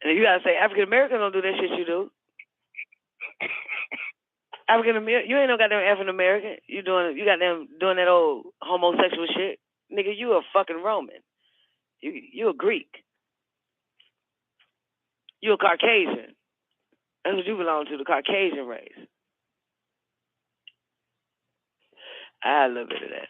And you got to say African American don't do that shit you do. African American, you ain't no goddamn African American. You got them doing that old homosexual shit. Nigga, you a fucking Roman. You a Greek. You a Caucasian. That's what you belong to, the Caucasian race. I love it of that.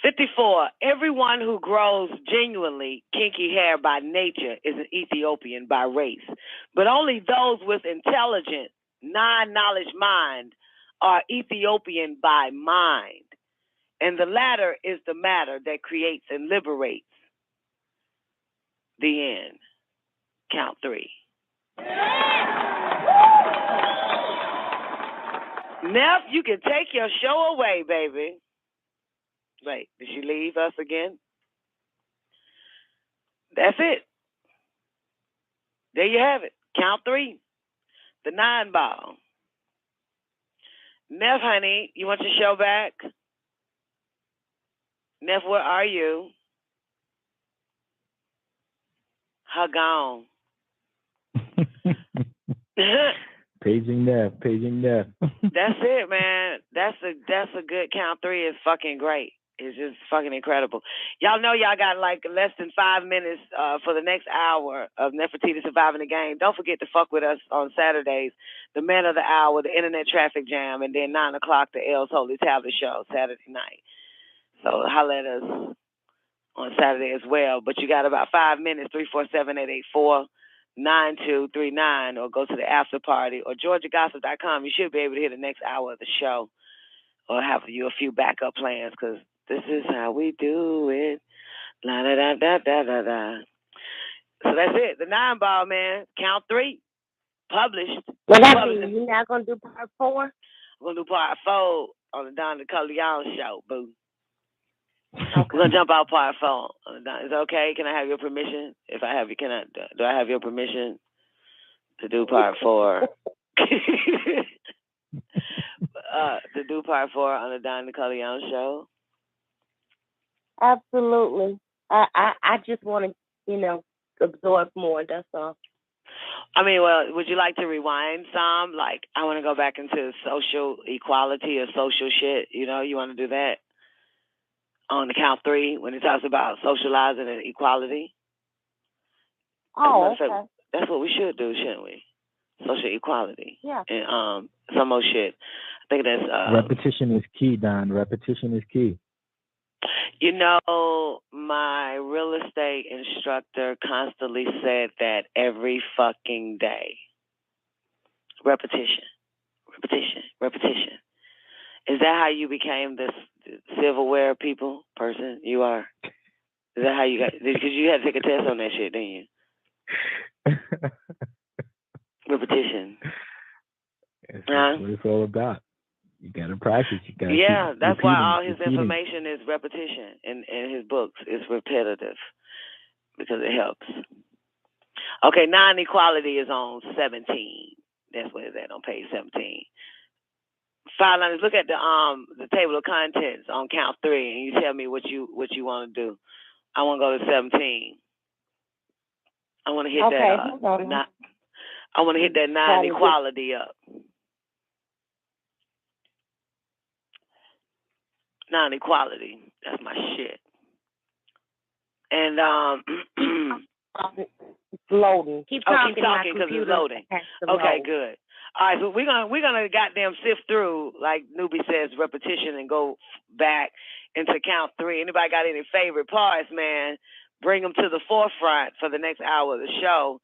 54. Everyone who grows genuinely kinky hair by nature is an Ethiopian by race, but only those with intelligent, non-knowledge mind are Ethiopian by mind, and the latter is the matter that creates and liberates. The end. Count 3. Neff, you can take your show away, baby. Wait, did she leave us again? That's it. There you have it. Count 3. The 9 ball. Neff, honey, you want your show back? Neff, where are you? Hug on. Paging Neff. That's it, man. That's a good count. 3 is fucking great. It's just fucking incredible. Y'all know y'all got like less than 5 minutes for the next hour of Nefertiti Surviving the Game. Don't forget to fuck with us on Saturdays, the Man of the Hour, the Internet Traffic Jam, and then 9 o'clock, the L's Holy Tablet Show, Saturday night. So holler at us on Saturday as well. But you got about 5 minutes, 347-884-9239, or go to the after party or GeorgiaGossip.com. You should be able to hear the next hour of the show or have you a few backup plans, because this is how we do it. La da da da da da da. So that's it. The 9-ball, man. Count 3. Published. What that mean? You're not gonna do part 4? I'm gonna do part 4 on the Don Nicoleone show, boo. Okay. We're gonna jump out part 4 on the Don. Is it okay? Can I have your permission? If I have you, do I have your permission to do part 4? To do part 4 on the Don Nicoleone show? Absolutely. I just want to, absorb more. That's all. I mean, well, would you like to rewind some? Like, I want to go back into social equality or social shit. You want to do that on the count 3 when it talks about socializing and equality? Oh, okay. That's what we should do, shouldn't we? Social equality. Yeah. And some more shit. I think that's repetition is key, Don. Repetition is key. My real estate instructor constantly said that every fucking day. Repetition. Is that how you became this silverware person you are? Is that how you got? Because you had to take a test on that shit, didn't you? Repetition. That's what it's all about. You gotta practice. That's why all his information is repetition in his books. It's repetitive because it helps. Okay, non-equality is on 17. That's what it's at on page 17. File liners, look at the table of contents on count 3, and you tell me what you want to do. I want to go to 17. I want to hit that. I want to hit that non-equality up. Non-equality. That's my shit. And it's loading. Keep talking because it's loading. Okay, good. All right, so we're gonna goddamn sift through, like Newbie says, repetition and go back into count 3. Anybody got any favorite parts, man? Bring them to the forefront for the next hour of the show,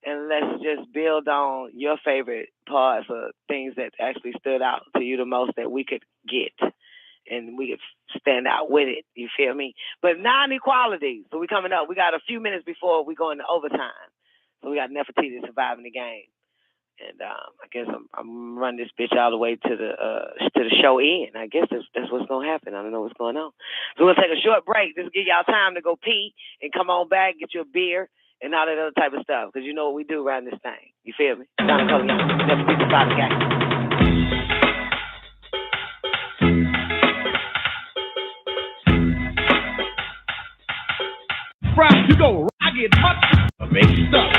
and let's just build on your favorite parts or things that actually stood out to you the most that we could get. And we could stand out with it, you feel me? But non-equality. So we coming up. We got a few minutes before we go into overtime. So we got Nefertiti Surviving the Game. And I guess I'm running this bitch all the way to the show end. I guess that's what's going to happen. I don't know what's going on. So we're going to take a short break. Just give y'all time to go pee and come on back, get you a beer and all that other type of stuff. Because you know what we do around this thing. You feel me? Don Nicoleone, Nefertiti Surviving the Game. You go rocket, amazing stuff.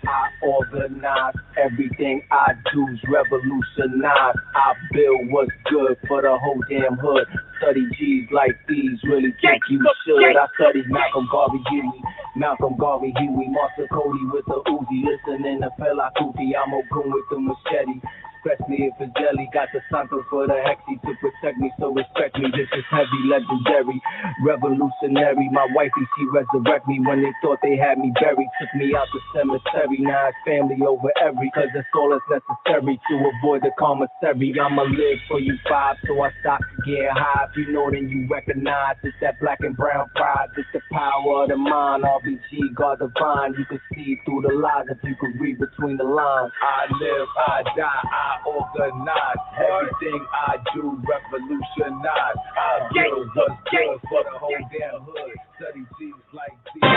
I organize everything I do's revolutionize. I build what's good for the whole damn hood. Study G's like these, really think you should. I studied Malcolm Garvey, Huey, Martha Cody with the Uzi. Listening to Fela Kuti, I'm a goon with the machete. Especially if it's jelly, got the Santo for the hexy to protect me, so respect me. This is heavy, legendary, revolutionary. My wifey, she resurrect me when they thought they had me buried. Took me out the cemetery, now it's family over every. Cause that's all that's necessary to avoid the commissary. I'ma live for you 5, so I stop to get high. If you know, then you recognize it's that black and brown pride. It's the power of the mind, RBG, God divine. You can see through the lies if you can read between the lines. I live, I die, I organize everything I do, revolutionize. I build what's good for the whole damn hood. Study G's like Sorry,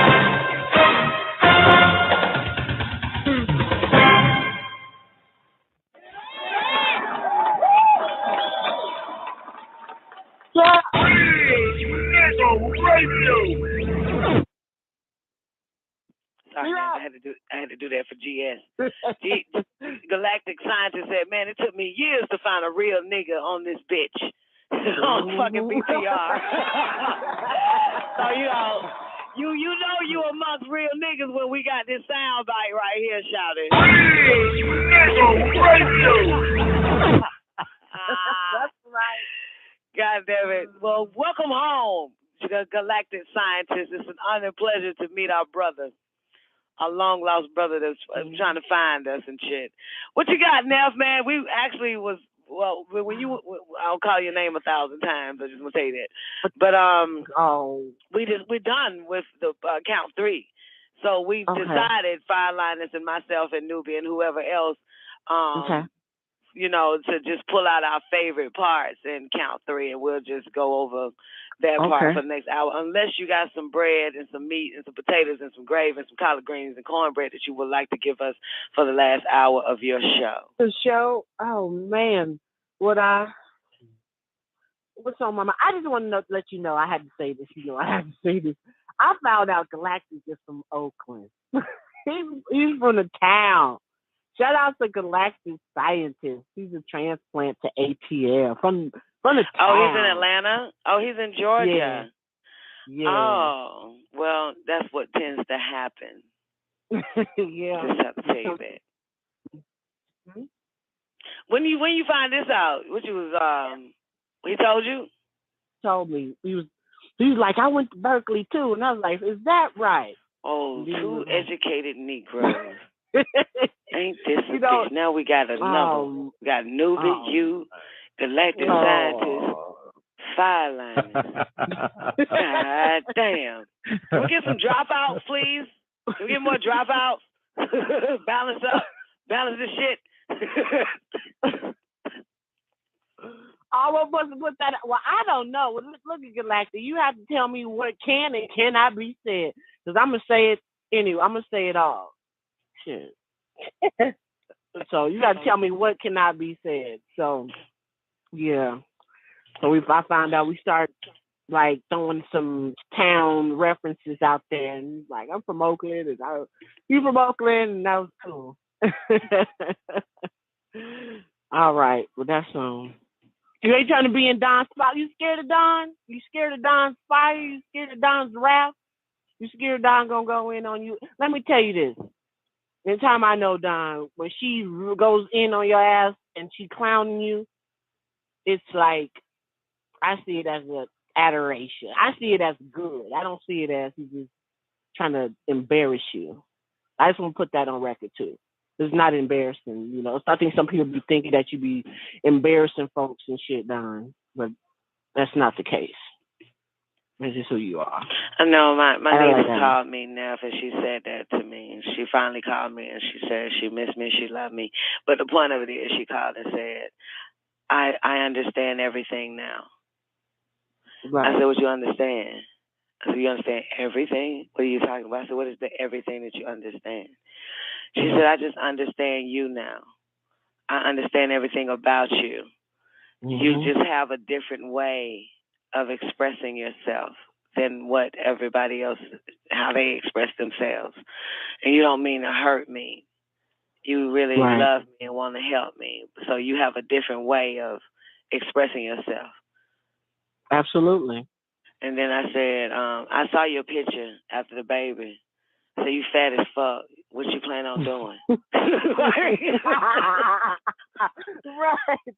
I had to do that for GS. Galactic Scientist said, "Man, it took me years to find a real nigga on this bitch on fucking BTR." So you know you amongst real niggas when we got this sound bite right here shouting. That's right. God damn it. Well, welcome home, Galactic Scientist. It's an honor and pleasure to meet our brother. A long lost brother that's trying to find us and shit. What you got, Neff, man? We actually was, well, when you, I'll call your name 1,000 times. I just want to say that. But we're done with the count 3. So we've decided, Fireliners and myself and Newbie and whoever else, you know, to just pull out our favorite parts and count 3, and we'll just go over that part for the next hour. Unless you got some bread and some meat and some potatoes and some gravy and some collard greens and cornbread that you would like to give us for the last hour of your show. The show? Oh, man. What's on my mind? I just want to let you know, I had to say this. You know, I had to say this. I found out Galactic is from Oakland. He's from the town. Shout out to Galactic Scientist. He's a transplant to ATL from the town. Oh, he's in Atlanta? Oh, he's in Georgia. Yeah. Oh, well, that's what tends to happen. Yeah. Just have to tell you that. When you find this out, what you was he told you? Told me. He was like, I went to Berkeley too, and I was like, is that right? Oh, 2 educated Negroes. Ain't this a bitch? Now we got a number. We got Newbie, you, Galactic Scientist, Fireliners. God damn. Can we get some dropouts, please? Can we get more dropouts? Balance this shit. All of us put that. Well, I don't know. Look at Galactic. You have to tell me what can and cannot be said, because I'm gonna say it anyway. I'm gonna say it all. Shit. So you gotta tell me what cannot be said. So yeah. So I found out, we start like throwing some town references out there, and he's like, I'm from Oakland, and you from Oakland, and that was cool. All right, well that's you ain't trying to be in Don's spot. You scared of Don? You scared of Don's fire? You scared of Don's wrath? You scared Don gonna go in on you? Let me tell you this. In time I know Don, when she goes in on your ass and she clowning you, it's like, I see it as an adoration. I see it as good. I don't see it as he's just trying to embarrass you. I just want to put that on record too. It's not embarrassing, you know. I think some people be thinking that you be embarrassing folks and shit, Don, but that's not the case. This is who you are. I know my niece called me, Neff, and she said that to me. She finally called me and she said she missed me, she loved me. But the point of it is, she called and said, I understand everything now. Right. I said, what you understand? I said, you understand everything? What are you talking about? I said, what is the everything that you understand? She said, I just understand you now. I understand everything about you. Mm-hmm. You just have a different way of expressing yourself than what everybody else, how they express themselves. And you don't mean to hurt me. You really love me and want to help me. So you have a different way of expressing yourself. Absolutely. And then I said, I saw your picture after the baby. So you fat as fuck. What you plan on doing? Right.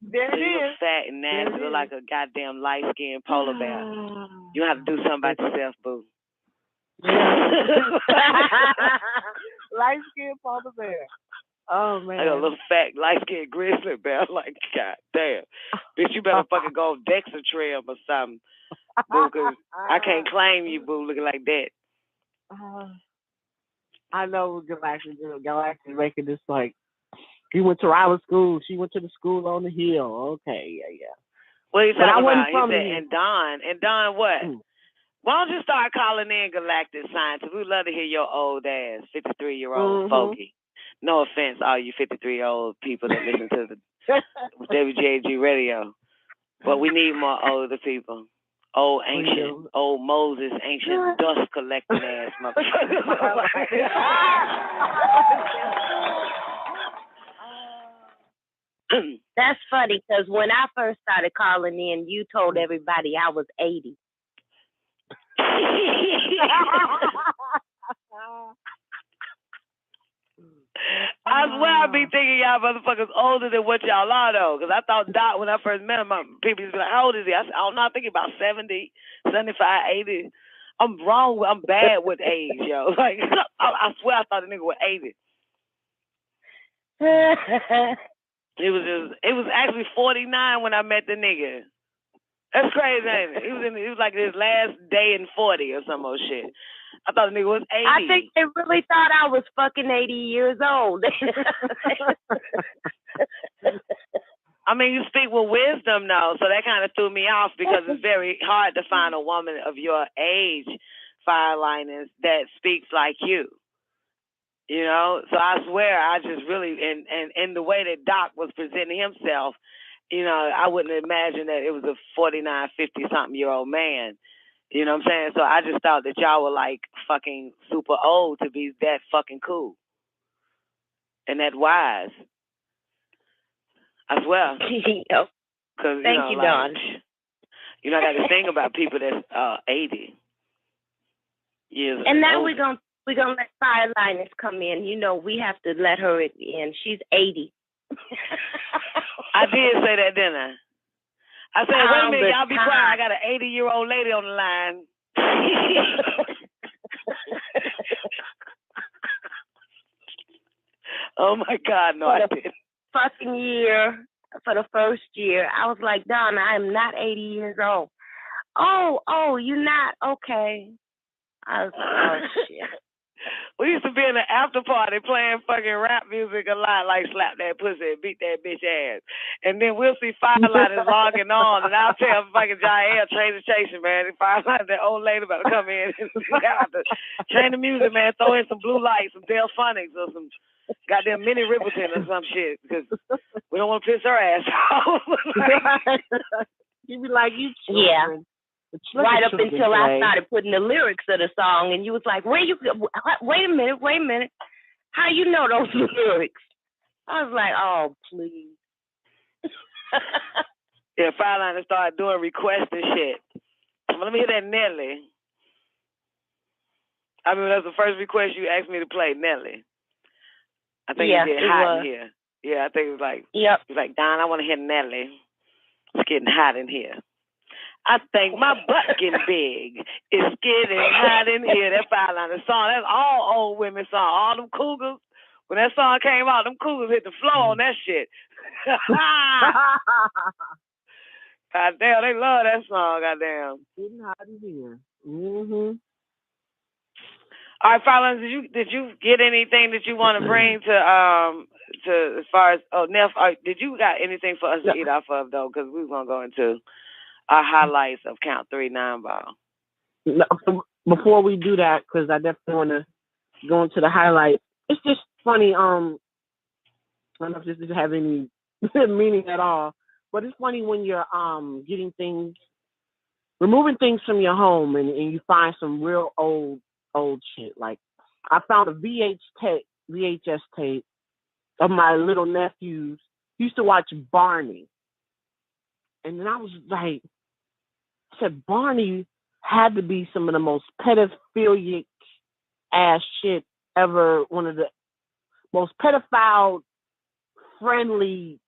There so it you is. Look fat and nasty, look like a goddamn light-skinned polar bear. You have to do something about yourself, boo. Light-skinned polar bear. Oh, man. Like a little fat, light-skinned grizzly bear. I'm like, God damn. Bitch, you better fucking go on Dexatrim or something, boo, because I can't claim you, boo, looking like that. I know Galactic making this like, he went to rival school. She went to the school on the hill. Okay, yeah. What are you talking about? He said, and Don what? Why don't you start calling in Galactic Scientists? We'd love to hear your old ass, 53-year-old fogey. No offense, all you 53-year-old people that listen to the WGAG Radio. But we need more older people. Old ancient, old Moses, ancient dust collecting ass motherfuckers. That's funny because when I first started calling in, you told everybody I was 80. I swear I be thinking y'all motherfuckers older than what y'all are though, because I thought Doc, when I first met him, people used to be like, how old is he? I said, I'm not thinking about 70, 75, 80. I'm wrong. I'm bad with age, yo. Like, I swear I thought the nigga was 80. It was actually 49 when I met the nigga. That's crazy, ain't it? He was like his last day in 40 or some old shit. I thought the nigga was 80. I think they really thought I was fucking 80 years old. I mean, you speak with wisdom, though, so that kind of threw me off because it's very hard to find a woman of your age, Fireliners, that speaks like you. You know? So I swear, I just really, and the way that Doc was presenting himself, you know, I wouldn't imagine that it was a 49, 50-something-year-old man. You know what I'm saying? So I just thought that y'all were like fucking super old to be that fucking cool. And that wise. I swear. Thank you, Don. You know, I got to think about people that's 80 years old. And now we're gonna let Fireliners come in. You know, we have to let her in. She's 80. I did say that, didn't I? I said, wait a minute, y'all be quiet. I got an 80-year-old lady on the line. Oh, my God, no, I didn't. Fucking year, for the first year, I was like, Don, I am not 80 years old. Oh, you're not? Okay. I was like, oh, shit. We used to be in the after party playing fucking rap music a lot, like slap that pussy and beat that bitch ass. And then we'll see Fireliners logging on, and I'll tell fucking C.I.A. train the station, man. Fireliners, that old lady about to come in and train the music, man. Throw in some blue lights, some Delphonics, or some goddamn Minnie Riperton or some shit, because we don't want to piss her ass off. You be like, you children. Yeah. Right up until I started putting the lyrics of the song, and you was like, wait a minute. How you know those lyrics? I was like, oh, please. Yeah, Fireliners started doing requests and shit. Let me hear that Nelly. I mean, that's the first request you asked me to play, Nelly. I think it get hot in here. Yeah, I think it was like, yep. It was like, Don, I want to hear Nelly. It's getting hot in here. I think my butt getting big. It's getting hot in here. That Fireliners song, that's all old women song. All them cougars. When that song came out, them cougars hit the floor on that shit. Goddamn, they love that song, goddamn. Getting hot in here. Mm-hmm. All right, Fireliners, did you get anything that you want to bring to as far as Neff? Did you got anything for us to eat off of though? Because we were gonna go into our highlights of Count 3 9-ball. No, before we do that, because I definitely want to go into the highlights. It's just funny. I don't know if this doesn't have any meaning at all, but it's funny when you're removing things from your home, and you find some real old shit. Like I found a VHS tape of my little nephews. Used to watch Barney, and then I was like, I said Barney had to be some of the most pedophilic ass shit ever. One of the most pedophile friendly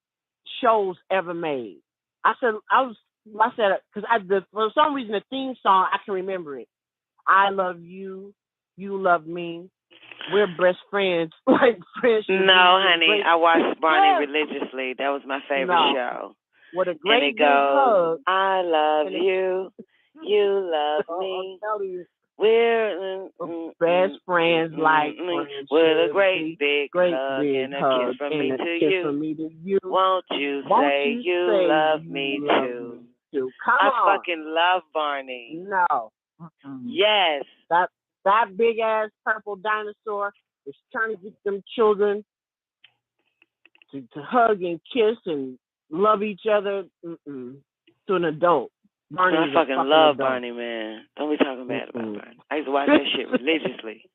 shows ever made. I said because for some reason the theme song I can remember it. I love you, you love me. We're best friends. Like friends. No, honey, I watched Barney religiously. That was my favorite show. What a great and it goes, hug. I love you, you love me. We're best friends like with a great big hug and a kiss from me to you. Won't you say you love me too? I fucking love Barney. No. Yes. That big ass purple dinosaur is trying to get them children to hug and kiss and love each other to an adult. Barney, I fucking love adult. Barney, man. Don't be talking bad about Barney. I used to watch that shit religiously.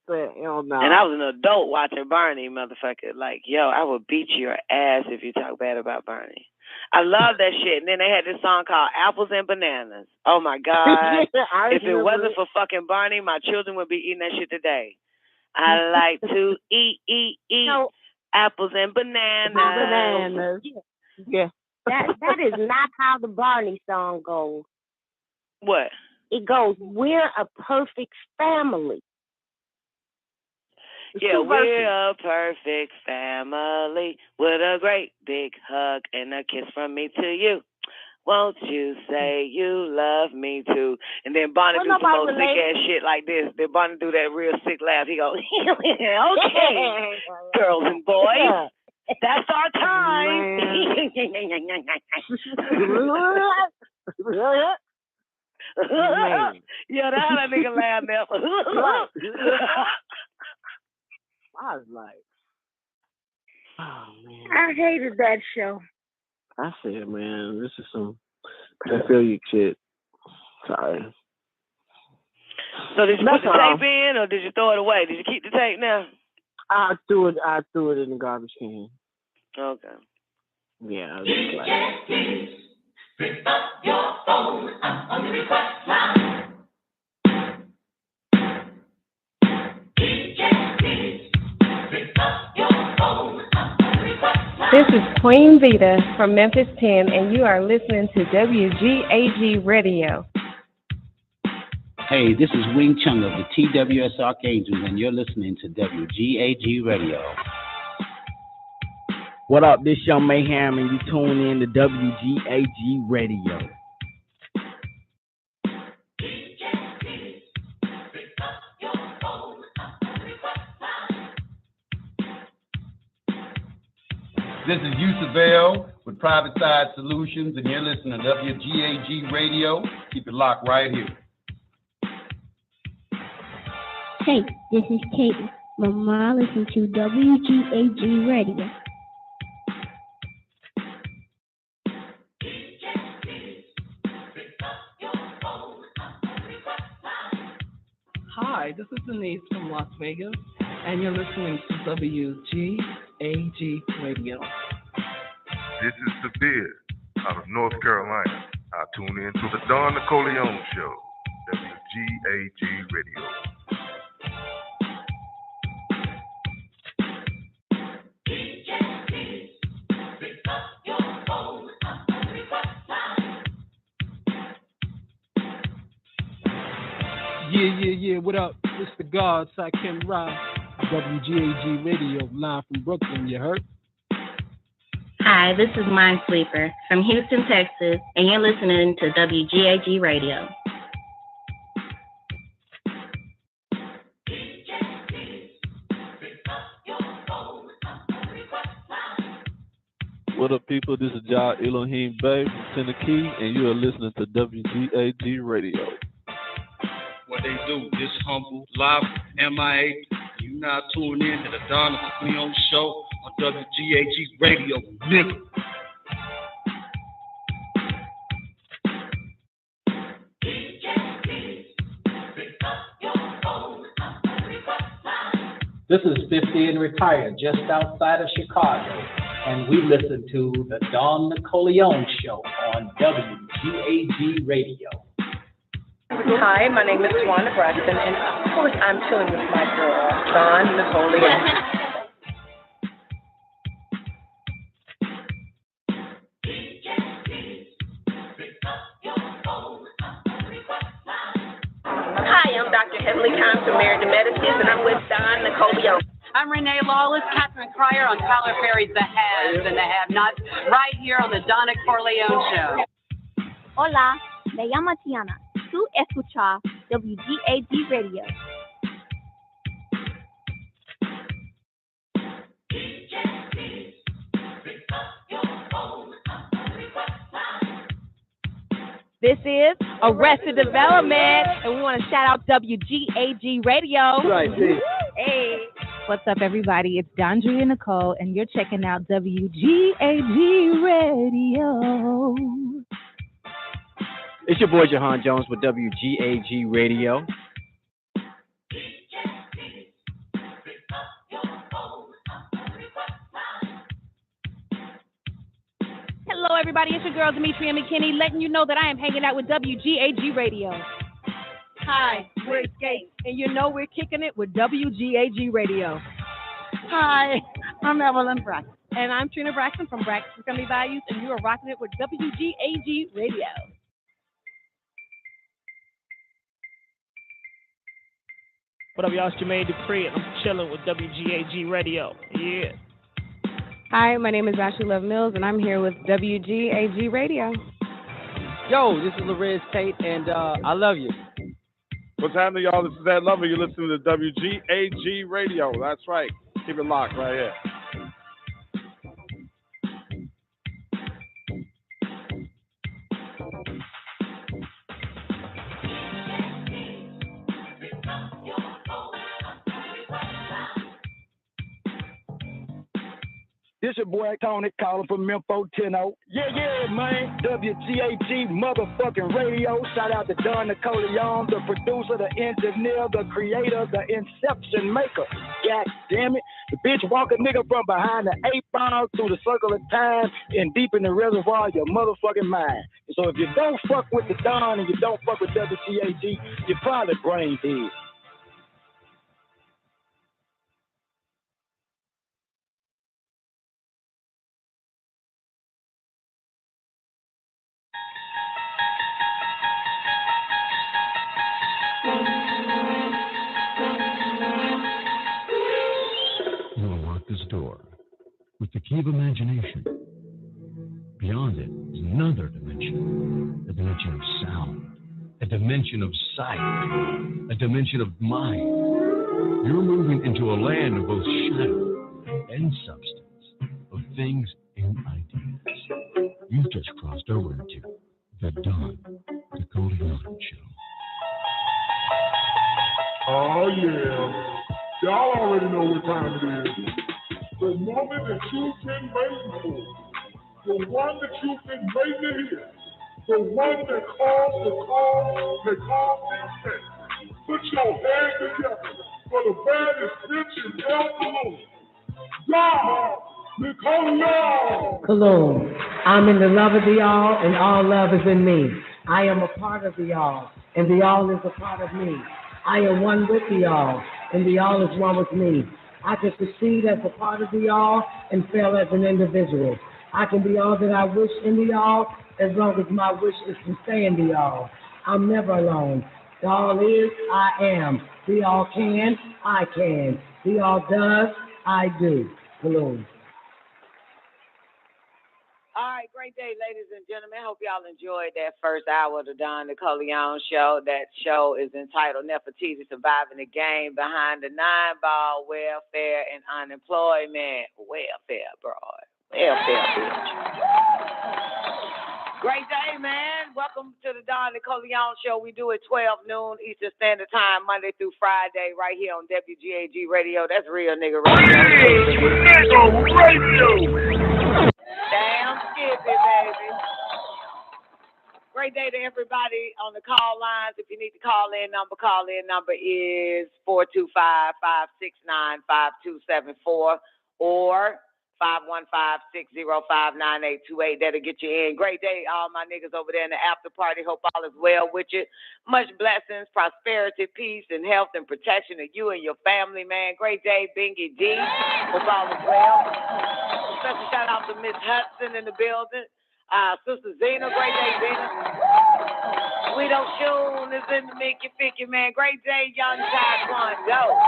Hell no. And I was an adult watching Barney, motherfucker. Like, yo, I would beat your ass if you talk bad about Barney. I love that shit. And then they had this song called Apples and Bananas. Oh, my God. If it wasn't for fucking Barney, my children would be eating that shit today. I like to eat no. Apples and bananas. Yeah. That is not how the Barney song goes. What? It goes, we're a perfect family. Yeah, we're a perfect family with a great big hug and a kiss from me to you. Won't you say you love me too? And then Bonnie do some old sick ass shit like this. Then Bonnie do that real sick laugh. He goes, okay, girls and boys, that's our time. Yeah, that's how that nigga laugh now. I was like, oh man. I hated that show. I said, man, this is some pedophilia shit. Sorry. So did you put the tape in, or did you throw it away? Did you keep the tape now? I threw it in the garbage can. Okay. Yeah, I was just like. Pick up your phone on the request line. This is Queen Vita from Memphis 10, and you are listening to WGAG Radio. Hey, this is Wing Chung of the TWS Archangels, and you're listening to WGAG Radio. What up, this Young Mayhem, and you tune in to WGAG Radio. This is Yusuf Bell with Private Side Solutions, and you're listening to WGAG Radio. Keep it locked right here. Hey, this is Katie. Mama, listen to WGAG Radio. Hi, this is Denise from Las Vegas, and you're listening to WGAG Radio. This is Severe out of North Carolina. I tune in to the Don Nicoleone Show, WGAG Radio. Yeah, what up? It's the Gods, I Can Ride. WGAG Radio, live from Brooklyn, you heard? Hi, this is Minesweeper from Houston, Texas, and you're listening to WGAG Radio. What up, people? This is Ja Elohim Bay from Tennessee, and you are listening to WGAG Radio. What they do, this humble, live, MIA. You now tune in to the Don Nicoleone Show on WGAG Radio, nigga. This is 50 and retired, just outside of Chicago, and we listen to the Don Nicoleone Show on WGAG Radio. Hi, my name is Tawanda Braxton, and of course I'm chilling with my girl, Don Nicoleone. Hi, I'm Dr. Heavenly Times from Married to Medicine, and I'm with Don Nicoleone. I'm Renee Lawless, Catherine Cryer on Tyler Perry's The Haves and the Have-Nots, right here on the Don Nicoleone Show. Hola, me llamo Tiana. Tú escuchas WGAG Radio. This is Arrested Development, and we want to shout out WGAG Radio. Right, hey. What's up, everybody? It's Dondria Nicole, and you're checking out WGAG Radio. It's your boy Jahan Jones with WGAG Radio. Hello, everybody. It's your girl, Demetria McKinney, letting you know that I am hanging out with WGAG Radio. Hi, we're Escape, and you know we're kicking it with WGAG Radio. Hi, I'm Evelyn Braxton. And I'm Trina Braxton from Braxton Family Values, and you are rocking it with WGAG Radio. What up, y'all? It's Jermaine Dupree, and I'm chilling with WGAG Radio. Yeah. Hi, my name is Ashley Love Mills, and I'm here with WGAG Radio. Yo, this is Lorez Tate, and I love you. What's happening, y'all? This is Ed Lover. You're listening to WGAG Radio. That's right. Keep it locked right here. This your boy Tony calling from Memphis, Teno. Yeah, man. WGAG motherfucking radio. Shout out to Don Nicoleone, the producer, the engineer, the creator, the inception maker. God damn it. The bitch walk a nigga from behind the 8-ball through the circle of time and deep in the reservoir of your motherfucking mind. And so if you don't fuck with the Don and you don't fuck with WGAG, you're probably brain dead. With the key of imagination. Beyond it is another dimension, a dimension of sound, a dimension of sight, a dimension of mind. You're moving into a land of both shadow and substance, of things and ideas. You've just crossed over into the Don Nicoleone Show. Oh, yeah. Y'all already know what time it is. The moment that you've been waiting for, the one that you've been waiting to hear, the one that calls the call, that calls the effect. Put your hands together for the baddest bitch in El Cologne. God, Nicoleone! Hello, I'm in the love of the all, and all love is in me. I am a part of the all, and the all is a part of me. I am one with the all, and the all is one with me. I can succeed as a part of the all and fail as an individual. I can be all that I wish in the all as long as my wish is to stay in the all. I'm never alone. The all is, I am. The all can, I can. The all does, I do. Hello. All right, great day, ladies and gentlemen. Hope y'all enjoyed that first hour of the Don Nicoleone Show. That show is entitled Nefertiti, Surviving the Game Behind the 9-Ball Welfare and Unemployment. Welfare, bro. Welfare, bitch. Great day, man. Welcome to the Don Nicoleone Show. We do it 12 noon Eastern Standard Time, Monday through Friday, right here on WGAG Radio. That's real nigga radio. Damn skippy, baby. Great day to everybody on the call lines. If you need to call in number is 425-569-5274 or 515-605-9828. That'll get you in. Great day, all my niggas over there in the after party. Hope all is well with you. Much blessings, prosperity, peace, and health and protection to you and your family, man. Great day, Bingy D. Hope all is well. Special shout out to Miss Hudson in the building. Sister Zena, great day, Zena. Sweeto Shoon is in the Mickey Ficky, man. Great day, Young Taekwondo.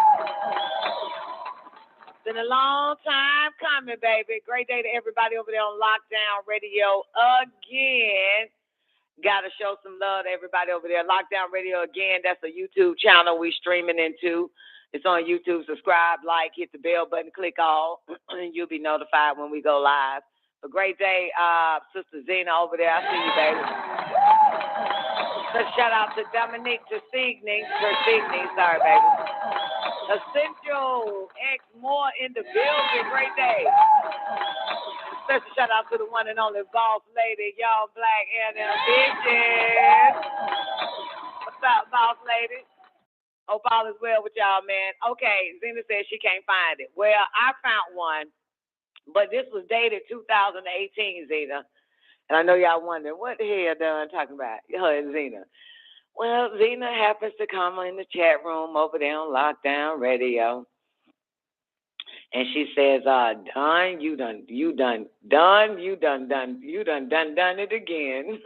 Been a long time coming, baby. Great day to everybody over there on Lockdown Radio again. Got to show some love to everybody over there. Lockdown Radio again. That's a YouTube channel we streaming into. It's on YouTube. Subscribe, like, hit the bell button, click all, and you'll be notified when we go live. A great day, Sister Zena over there. I see you, baby. So shout out to Dominique Tersigny. Sorry, baby. Essential X More in the building. Great day. Special shout out to the one and only boss lady, y'all black and bitches. What's up, boss lady? Hope all is well with y'all, man. Okay, Zena says she can't find it. Well, I found one, but this was dated 2018, Zena. And I know y'all wondering, what the hell Dunn talking about? Her and Zena. Well, Zena happens to come in the chat room over there on Lockdown Radio. And she says, Don, you done it again.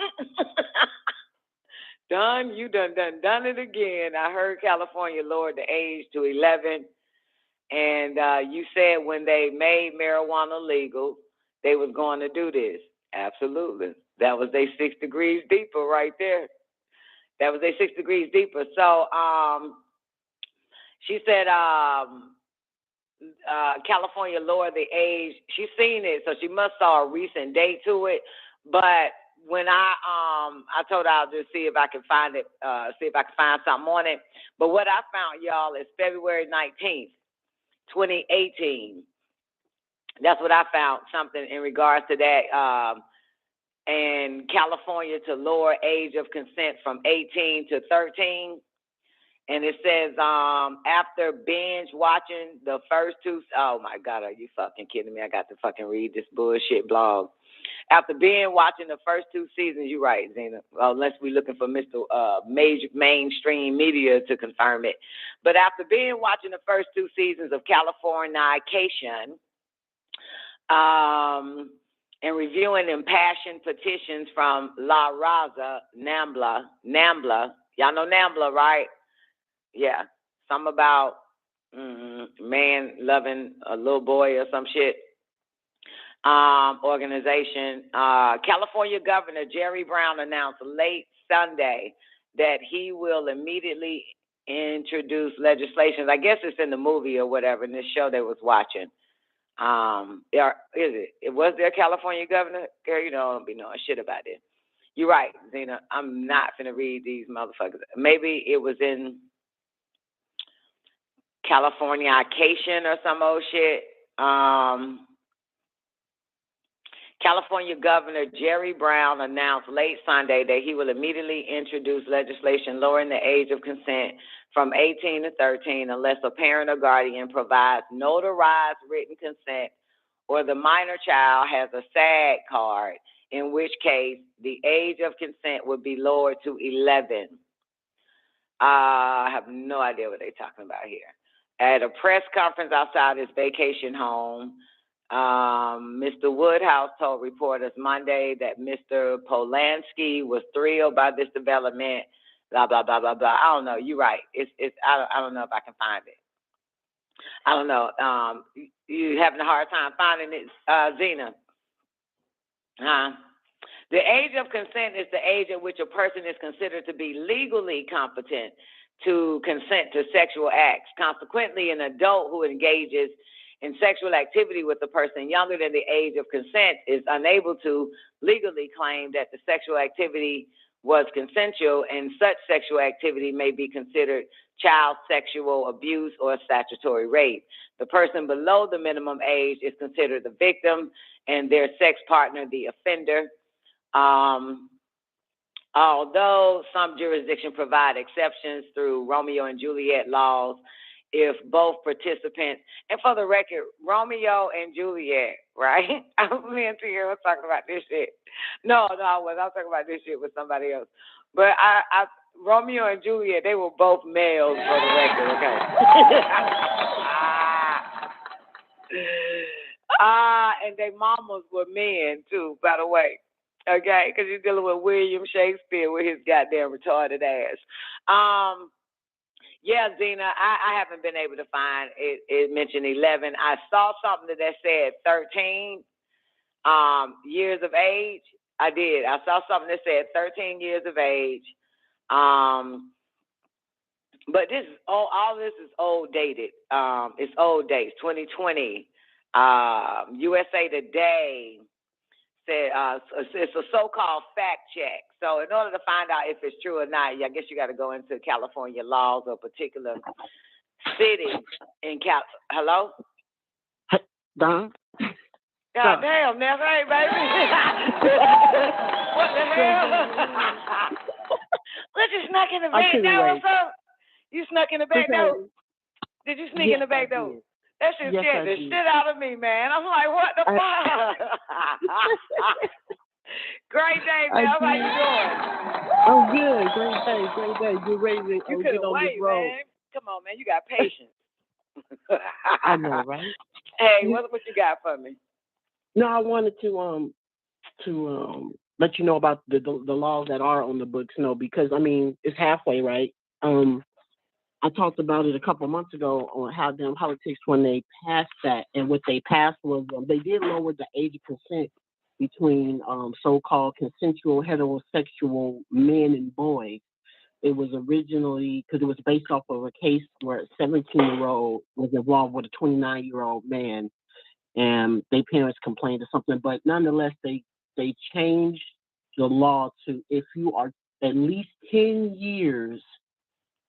Don, you done it again. I heard California lowered the age to 11. And you said when they made marijuana legal, they was going to do this. Absolutely. That was they 6 degrees deeper right there. That was they 6 degrees deeper. So she said California lowered the age. She's seen it, so she must saw a recent date to it. But when I told her I'll just see if I can find it, see if I can find something on it. But what I found, y'all, is February 19th, 2018. That's what I found, something in regards to that. And California to lower age of consent from 18 to 13. And it says, after binge watching the first two, oh my God, are you fucking kidding me? I got to fucking read this bullshit blog. After binge watching the first two seasons, you're right, Zena, unless we're looking for Mr. Major mainstream media to confirm it. But after binge watching the first two seasons of Californication, and reviewing impassioned petitions from La Raza, NAMBLA. Y'all know NAMBLA, right? Yeah. Something about man loving a little boy or some shit. Organization. California Governor Jerry Brown announced late Sunday that he will immediately introduce legislation. I guess it's in the movie or whatever, in this show they was watching. Was there a California governor? Girl, you know I don't be knowing shit about it. You're right, Zena. I'm not finna read these motherfuckers. Maybe it was in Californication or some old shit. California Governor Jerry Brown announced late Sunday that he will immediately introduce legislation lowering the age of consent from 18 to 13 unless a parent or guardian provides notarized written consent or the minor child has a SAG card, in which case the age of consent would be lowered to 11. I have no idea what they're talking about here. At a press conference outside his vacation home, Mr. Woodhouse told reporters Monday that Mr. Polanski was thrilled by this development. Blah blah blah blah blah. I don't know. You're right. I don't know if I can find it. I don't know. You having a hard time finding it, Zena? The age of consent is the age at which a person is considered to be legally competent to consent to sexual acts. Consequently, an adult who engages in sexual activity with a person younger than the age of consent is unable to legally claim that the sexual activity was consensual, and such sexual activity may be considered child sexual abuse or statutory rape. The person below the minimum age is considered the victim and their sex partner the offender. Although some jurisdictions provide exceptions through Romeo and Juliet laws, if both participants, and for the record, Romeo and Juliet, right? I was me and Tia was talking about this shit. No, I was talking about this shit with somebody else. But Romeo and Juliet, they were both males for the record, okay? And their mamas were men too, by the way. Okay, because you're dealing with William Shakespeare with his goddamn retarded ass. Yeah, Zena, I haven't been able to find it. It mentioned 11. I saw something that said 13 years of age. I did. I saw something that said 13 years of age. But this is all this is old dated. It's old dates, 2020. USA Today said it's a so-called fact check. So in order to find out if it's true or not, I guess you got to go into California laws or particular city in Hello? Don? God damn, Ness, hey, baby. What the hell? Look, you snuck in the back door or something? You snuck in the back door? Did you sneak in the back door? That shit scared the shit out of me, man. I'm like, what the fuck? Great day, man. How you doing? I'm good. Great day. Good ready to get on this road. Man. Come on, man. You got patience. I know, right? Hey, what you got for me? No, I wanted to let you know about the laws that are on the books. No, because I mean it's halfway, right? I talked about it a couple months ago on how them politics when they passed that, and what they passed was they did lower the age of consent between so-called consensual heterosexual men and boys. It was originally because it was based off of a case where a 17-year-old was involved with a 29-year-old man, and their parents complained or something. But nonetheless, they changed the law to if you are at least 10 years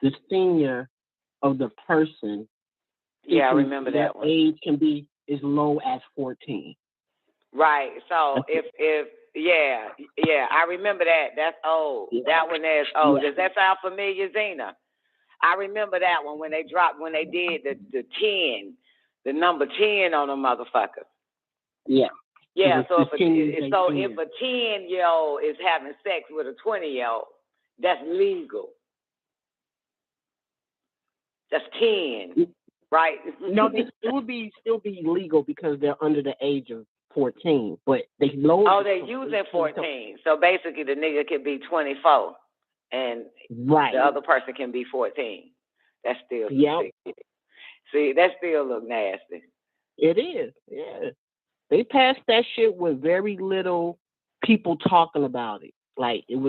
the senior of the person. Yeah, I remember that one. Age can be as low as 14. Right. So if I remember that. That's old. Yeah. That one is old. Yeah. Does that sound familiar, Zena? I remember that one when they did the 10, the number 10 on a motherfucker. Yeah. Yeah. So if a 10-year-old is having sex with a 20-year-old, that's legal. That's 10, right? No, it would still be legal because they're under the age of 14, but they lowered. Oh, they're using 14. So basically, the nigga can be 24, and the other person can be 14. That's still sick. See, that still look nasty. It is. Yeah, they passed that shit with very little people talking about it. Like it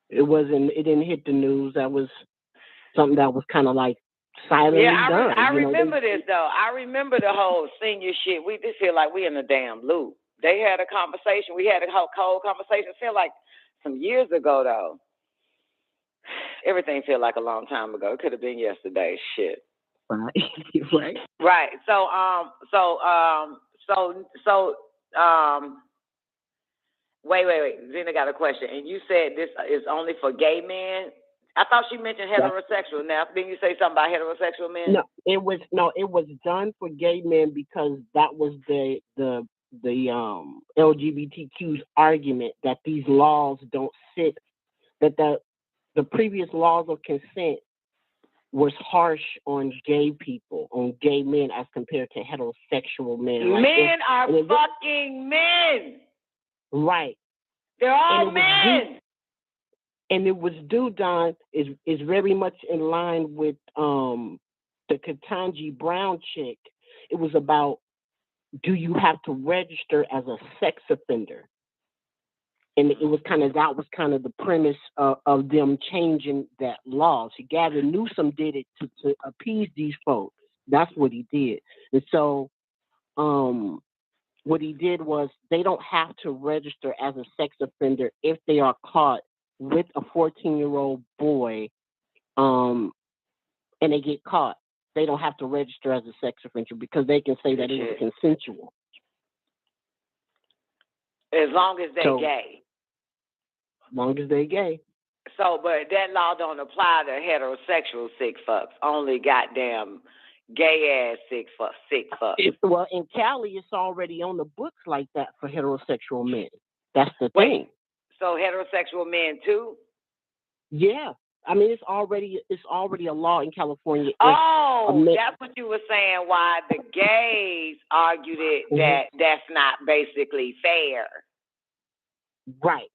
didn't hit the news. That was something that was kind of like silently done. I remember this though. I remember the whole senior shit. We just feel like we in a damn loop. They had a conversation. We had a whole conversation. Feel like some years ago though. Everything feel like a long time ago. It could have been yesterday. Shit. Right. Right. So wait. Zena got a question. And you said this is only for gay men? I thought she mentioned heterosexual. Now, didn't you say something about heterosexual men? No, it was done for gay men because that was the LGBTQ's argument that these laws don't sit, that the previous laws of consent was harsh on gay people, on gay men as compared to heterosexual men. Men are fucking men. Right. They're all men. And it was due, Don, is very much in line with the Ketanji Brown chick. It was about, do you have to register as a sex offender? And that was kind of the premise of them changing that law. So Gavin Newsom did it to appease these folks. That's what he did. And so what he did was they don't have to register as a sex offender if they are caught with a 14-year-old boy, and they get caught. They don't have to register as a sex offender because they can say that it was consensual. As long as they're gay. As long as they're gay. So, but that law don't apply to heterosexual sick fucks. Only goddamn gay ass sick fucks. Well, in Cali, it's already on the books like that for heterosexual men. That's the thing. So heterosexual men too? Yeah. I mean, it's already a law in California. That's what you were saying. Why the gays argued it that's not basically fair. Right.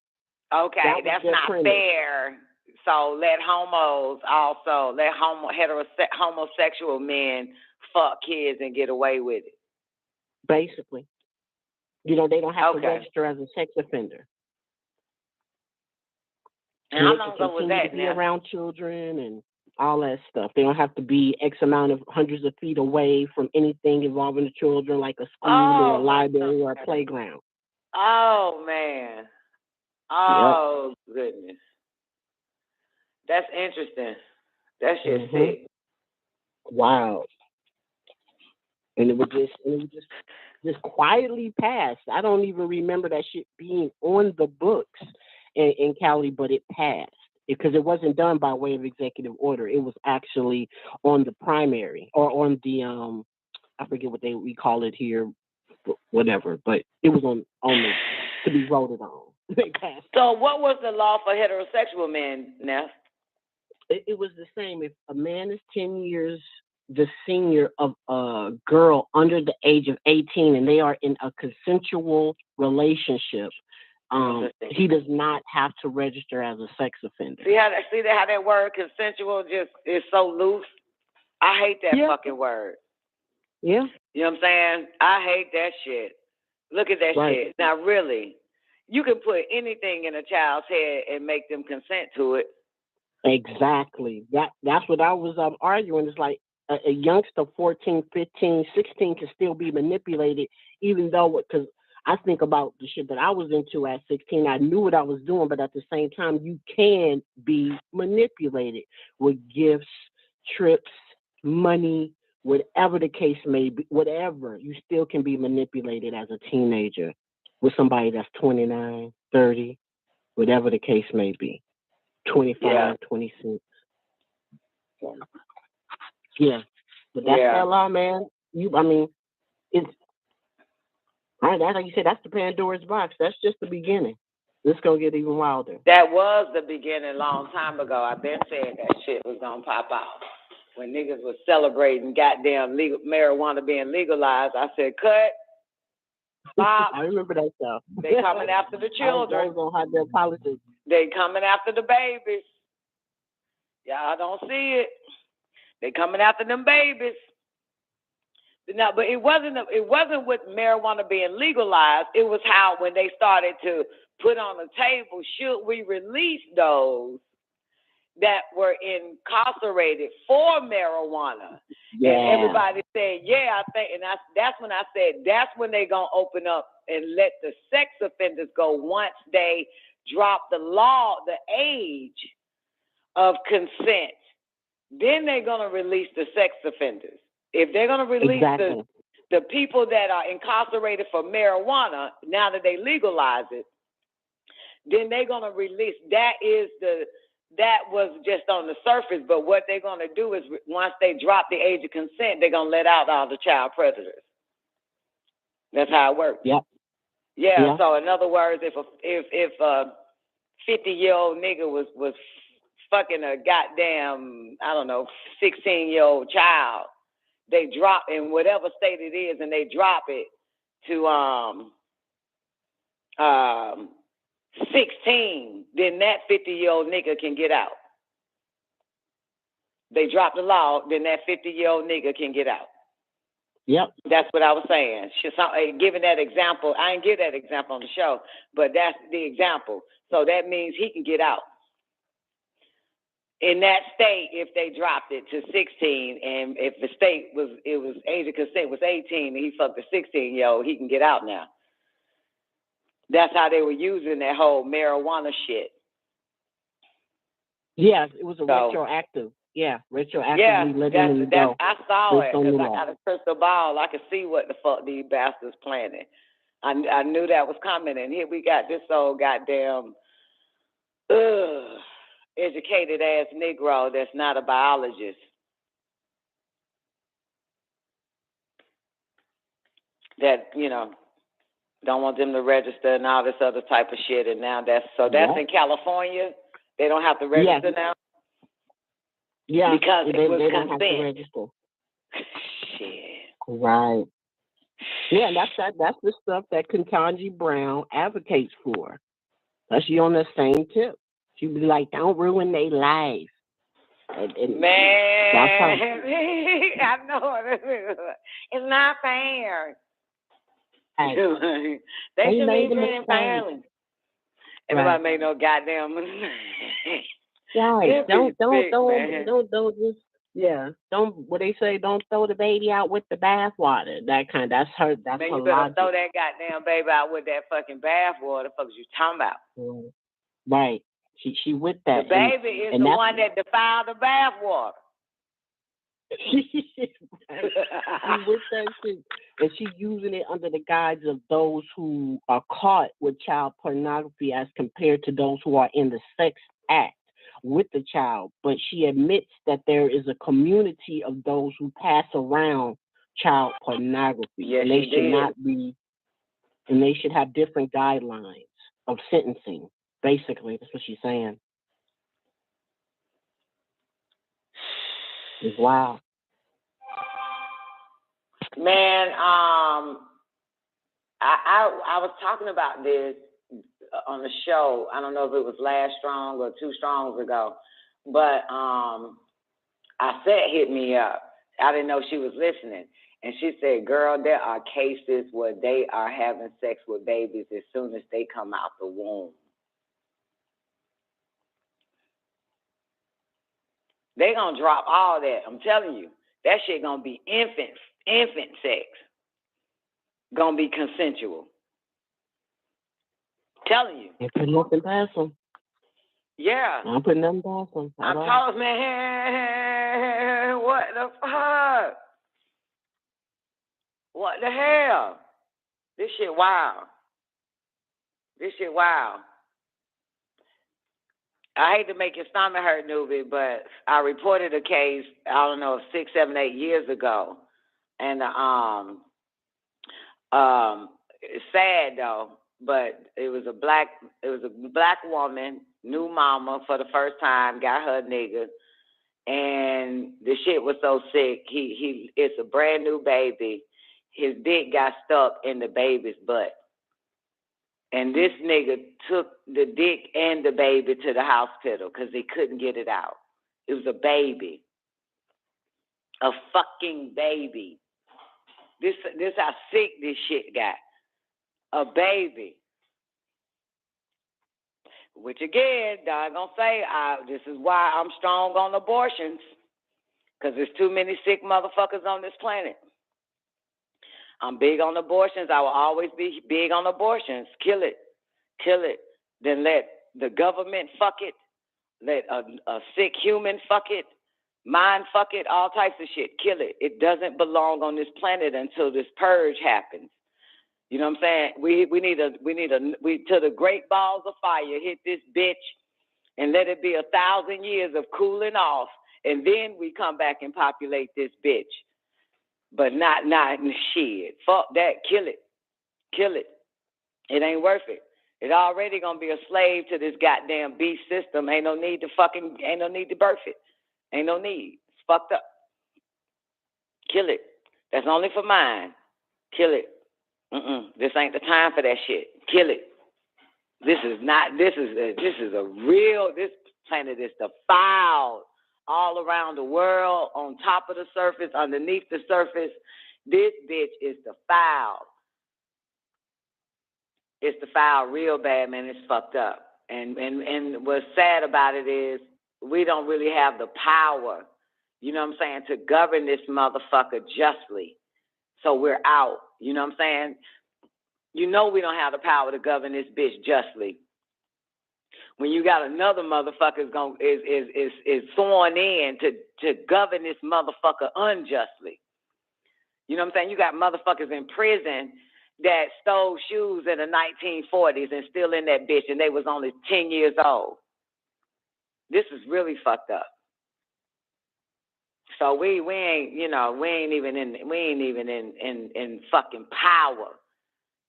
Okay, that's not fair. So let homosexual men fuck kids and get away with it. Basically, they don't have to register as a sex offender. And how long ago was that? To be around children and all that stuff. They don't have to be X amount of hundreds of feet away from anything involving the children, like a school or a library or a playground. Oh man. Oh goodness. That's interesting. That shit's sick. Wow. And it was just quietly passed. I don't even remember that shit being on the books in Cali, but it passed because it wasn't done by way of executive order. It was actually on the primary or on the I forget what we call it here, whatever. But it was on the to be voted on. They passed. So what was the law for heterosexual men, Neff? It was the same. If a man is 10 years the senior of a girl under the age of 18 and they are in a consensual relationship, he does not have to register as a sex offender. See how that word consensual just is so loose? I hate that fucking word. Yeah. You know what I'm saying? I hate that shit. Look at that shit. Now really, you can put anything in a child's head and make them consent to it. Exactly. That's what I was arguing. It's like a youngster, 14, 15, 16 can still be manipulated, even though, because I think about the shit that I was into at 16. I knew what I was doing, but at the same time, you can be manipulated with gifts, trips, money, whatever the case may be, whatever. You still can be manipulated as a teenager with somebody that's 29, 30, whatever the case may be, 25, 26. Yeah, but that's that law, man. It's all right. That's like you said. That's the Pandora's box. That's just the beginning. It's gonna get even wilder. That was the beginning a long time ago. I've been saying that shit was gonna pop out when niggas was celebrating goddamn legal marijuana being legalized. I said, cut. Stop. I remember that stuff. They coming after the children. I was on hot their politics. They coming after the babies. Y'all don't see it. They coming after them babies. No, but it wasn't with marijuana being legalized. It was how when they started to put on the table, should we release those that were incarcerated for marijuana? Yeah. And everybody said, I think, and that's when I said that's when they gonna open up and let the sex offenders go once they drop the law, the age of consent. Then they're going to release the sex offenders. If they're going to release the people that are incarcerated for marijuana, now that they legalize it, then they're going to release. That was just on the surface, but what they're going to do is once they drop the age of consent, they're going to let out all the child predators. That's how it works. Yep. Yeah. So in other words, if a 50-year-old nigga was fucking a goddamn, 16-year-old child, they drop in whatever state it is, and they drop it to 16, then that 50-year-old nigga can get out. They drop the law, then that 50-year-old nigga can get out. Yep. That's what I was saying. Giving that example, I didn't give that example on the show, but that's the example. So that means he can get out. In that state, if they dropped it to 16, and if the state was age of consent was 18, and he fucked a 16-year-old, he can get out now. That's how they were using that whole marijuana shit. Yeah, it was retroactive. Yeah, retroactively letting them go. I saw it because I got a crystal ball. I could see what the fuck these bastards planning. I knew that was coming, and here we got this old goddamn educated ass Negro that's not a biologist. That, don't want them to register and all this other type of shit. And now that's in California. They don't have to register now? Yeah. Because it was they don't have to register. Shit. Right. Yeah, that's the stuff that Ketanji Brown advocates for. That's you on the same tip. She'd be like, don't ruin their life. Man, I know it's not fair. They should be doing fairly. Everybody made no goddamn. Right. Don't just Yeah, don't. What they say, don't throw the baby out with the bathwater. That's her. That's Man, her you better logic. throw that goddamn baby out with that fucking bathwater. Fuck you talking about? Right. She with that. The baby is the one that defiled the bathwater. She with that shit, and she's using it under the guise of those who are caught with child pornography as compared to those who are in the sex act with the child. But she admits that there is a community of those who pass around child pornography. Yes, and they she should did. not be, and they should have different guidelines of sentencing. Basically, that's what she's saying. It's wild. Man, I was talking about this on the show. I don't know if it was last strong or 2 strongs ago, but I said, hit me up. I didn't know she was listening. And she said, girl, there are cases where they are having sex with babies as soon as they come out the womb. They gonna drop all that. I'm telling you. That shit gonna be infant sex. Gonna be consensual. Telling you. Ain't putting nothing past them. Yeah. I'm putting nothing past them. I'm told, man, what the fuck? What the hell? This shit wild. I hate to make your stomach hurt, newbie, but I reported a case, I don't know, 6, 7, 8 years ago. And it's sad though, but it was a black woman, new mama for the first time, got her nigga, and the shit was so sick. It's a brand new baby. His dick got stuck in the baby's butt. And this nigga took the dick and the baby to the hospital because they couldn't get it out. It was a baby. A fucking baby. This how sick this shit got. A baby. Which again, I'm gonna say, this is why I'm strong on abortions. Because there's too many sick motherfuckers on this planet. I'm big on abortions. I will always be big on abortions. Kill it. Then let the government fuck it. Let a sick human fuck it. Mind fuck it. All types of shit. Kill it. It doesn't belong on this planet until this purge happens. You know what I'm saying? We need to the great balls of fire, hit this bitch and let it be 1,000 years of cooling off, and then we come back and populate this bitch. But not shit. Fuck that. Kill it. It ain't worth it. It already gonna be a slave to this goddamn beast system. Ain't no need to birth it. Ain't no need. It's fucked up. Kill it. That's only for mine. Kill it. This ain't the time for that shit. Kill it. This planet is defiled all around the world, on top of the surface, underneath the surface. This bitch is defiled. It's defiled real bad, man. It's fucked up. And what's sad about it is we don't really have the power, you know what I'm saying, to govern this motherfucker justly. So we're out. You know what I'm saying? You know we don't have the power to govern this bitch justly. When you got another motherfucker is sworn in to govern this motherfucker unjustly. You know what I'm saying? You got motherfuckers in prison that stole shoes in the 1940s and still in that bitch, and they was only 10 years old. This is really fucked up. So we ain't even in fucking power.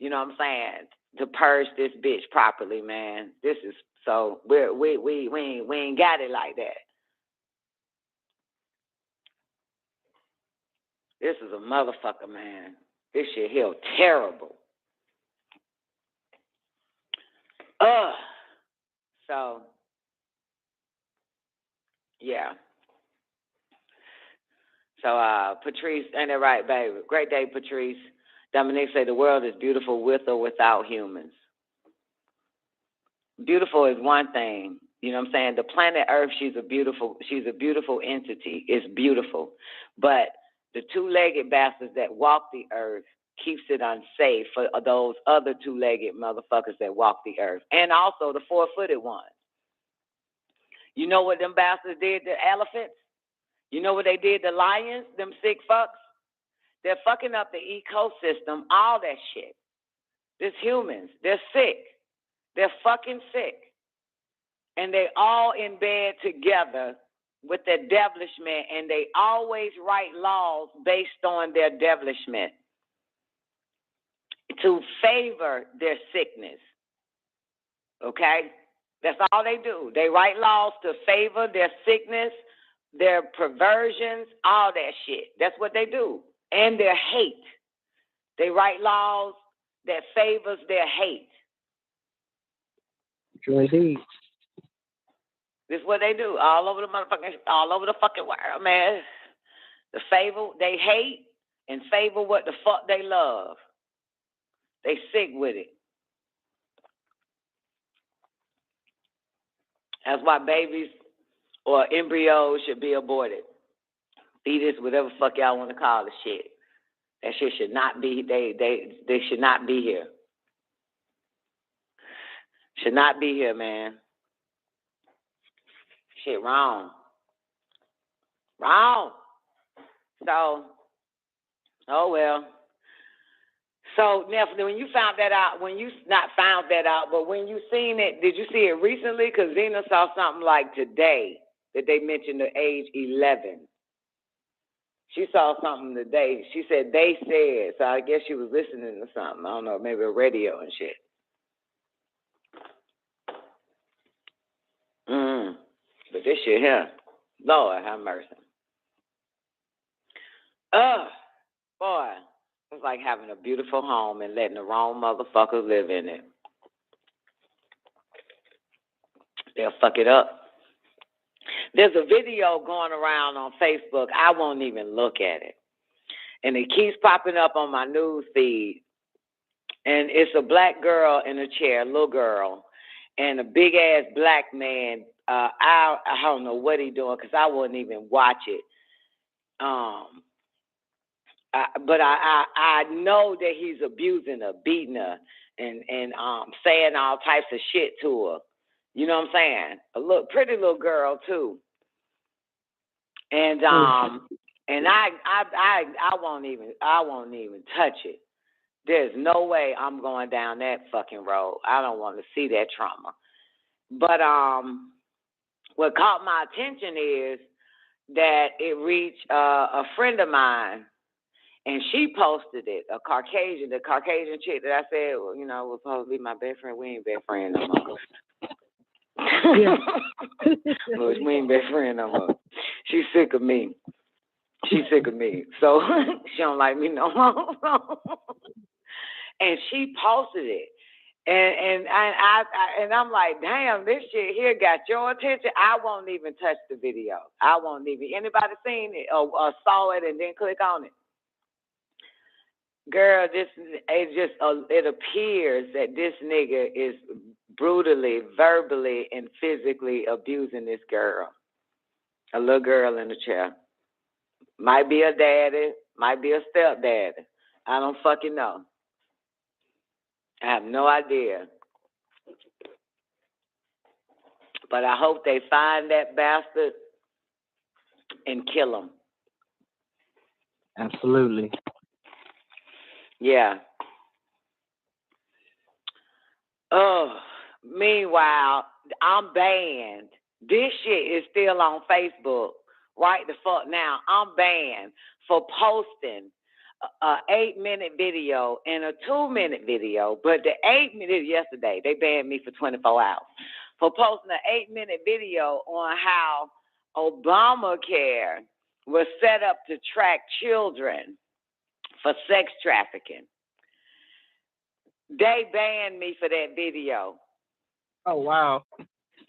You know what I'm saying? To purge this bitch properly, man. This is so we ain't got it like that. This is a motherfucker, man. This shit here terrible. So yeah. So Patrice, ain't that right, baby? Great day, Patrice. Dominique say the world is beautiful with or without humans. Beautiful is one thing. You know what I'm saying? The planet Earth, she's a beautiful entity. It's beautiful. But the two-legged bastards that walk the earth keeps it unsafe for those other two-legged motherfuckers that walk the earth. And also the four-footed ones. You know what them bastards did to elephants? You know what they did to lions, them sick fucks? They're fucking up the ecosystem, all that shit. There's humans. They're sick. They're fucking sick. And they all in bed together with their devilishment, and they always write laws based on their devilishment to favor their sickness. Okay? That's all they do. They write laws to favor their sickness, their perversions, all that shit. That's what they do. And their hate. They write laws that favors their hate. True indeed. This is what they do all over the fucking world, man. They hate and favor what the fuck they love. They sick with it. That's why babies or embryos should be aborted. Fetus, whatever fuck y'all want to call the shit. That shit should not be. They should not be here. Should not be here, man. Shit wrong. Wrong. So, oh well. So, Neff, when you found that out, but when you seen it, did you see it recently? Because Zena saw something like today that they mentioned the age 11. She saw something today. She said they said, so I guess she was listening to something. I don't know, maybe a radio and shit. But this shit here, Lord have mercy. Boy, it's like having a beautiful home and letting the wrong motherfuckers live in it. They'll fuck it up. There's a video going around on Facebook. I won't even look at it. And it keeps popping up on my news feed. And it's a black girl in a chair, little girl, and a big-ass black man. I don't know what he's doing because I wouldn't even watch it. But I know that he's abusing her, beating her, and saying all types of shit to her. You know what I'm saying? A pretty little girl too. And and I won't even touch it. There's no way I'm going down that fucking road. I don't want to see that trauma. But what caught my attention is that it reached a friend of mine, and she posted it. The Caucasian chick that I said, well, was supposed to be my best friend. We ain't best friend no more. Yeah. Look, we ain't best friend no more. She's sick of me. So she don't like me no more. And she posted it. And I'm like, damn, this shit here got your attention. I won't even touch the video. I won't even. Anybody seen it or saw it and then click on it? Girl, it appears that this nigga is brutally, verbally, and physically abusing this girl. A little girl in the chair. Might be a daddy, might be a stepdaddy. I don't fucking know. I have no idea. But I hope they find that bastard and kill him. Absolutely. Yeah. Meanwhile, I'm banned. This shit is still on Facebook right the fuck now. I'm banned for posting a 8-minute video and a 2-minute video, but the 8-minute yesterday, they banned me for 24 hours for posting an 8-minute video on how Obamacare was set up to track children for sex trafficking. They banned me for that video. Oh, wow.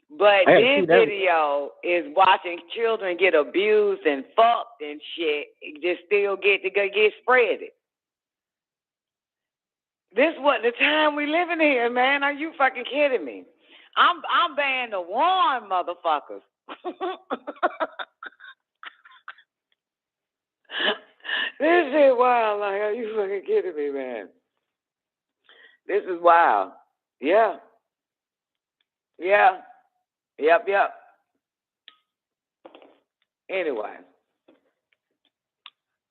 But this video is watching children get abused and fucked and shit, just still get spreaded. This what the time we living here, man. Are you fucking kidding me? I'm being the warn, motherfuckers. This shit wild. Like, are you fucking kidding me, man? This is wild. Yeah. Yeah. Yep. Anyway.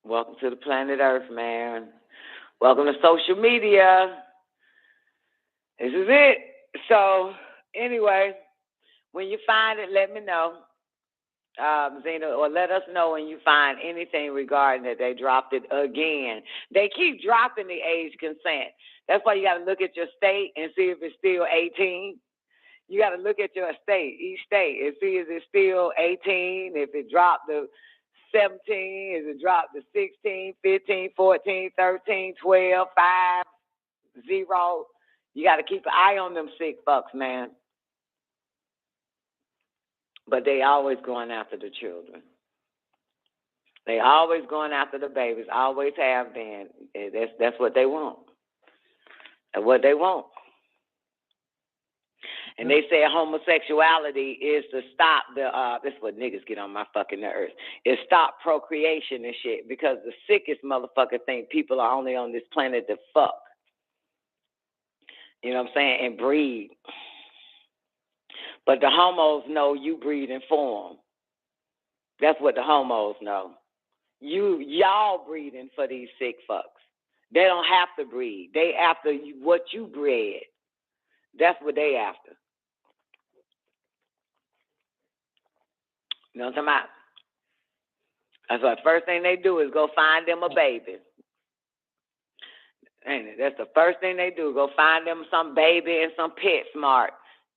Welcome to the planet Earth, man. Welcome to social media. This is it. So, anyway, when you find it, let me know. Zena, or let us know when you find anything regarding that they dropped it again. They keep dropping the age consent. That's why you got to look at your state and see if it's still 18. You got to look at your state, each state, and see if it's still 18. If it dropped to 17, if it dropped to 16, 15, 14, 13, 12, 5, 0. You got to keep an eye on them sick fucks, man. But they always going after the children. They always going after the babies. Always have been. That's what they want. That's what they want. And they say homosexuality is to stop this is what niggas get on my fucking nerves. Is stop procreation and shit. Because the sickest motherfucker think people are only on this planet to fuck. You know what I'm saying? And breed. But the homos know you breeding for them. That's what the homos know. Y'all breeding for these sick fucks. They don't have to breed. They after what you bred. That's what they after. You know what I'm talking about? That's what the first thing they do is go find them a baby. Ain't it? That's the first thing they do. Go find them some baby in some PetSmart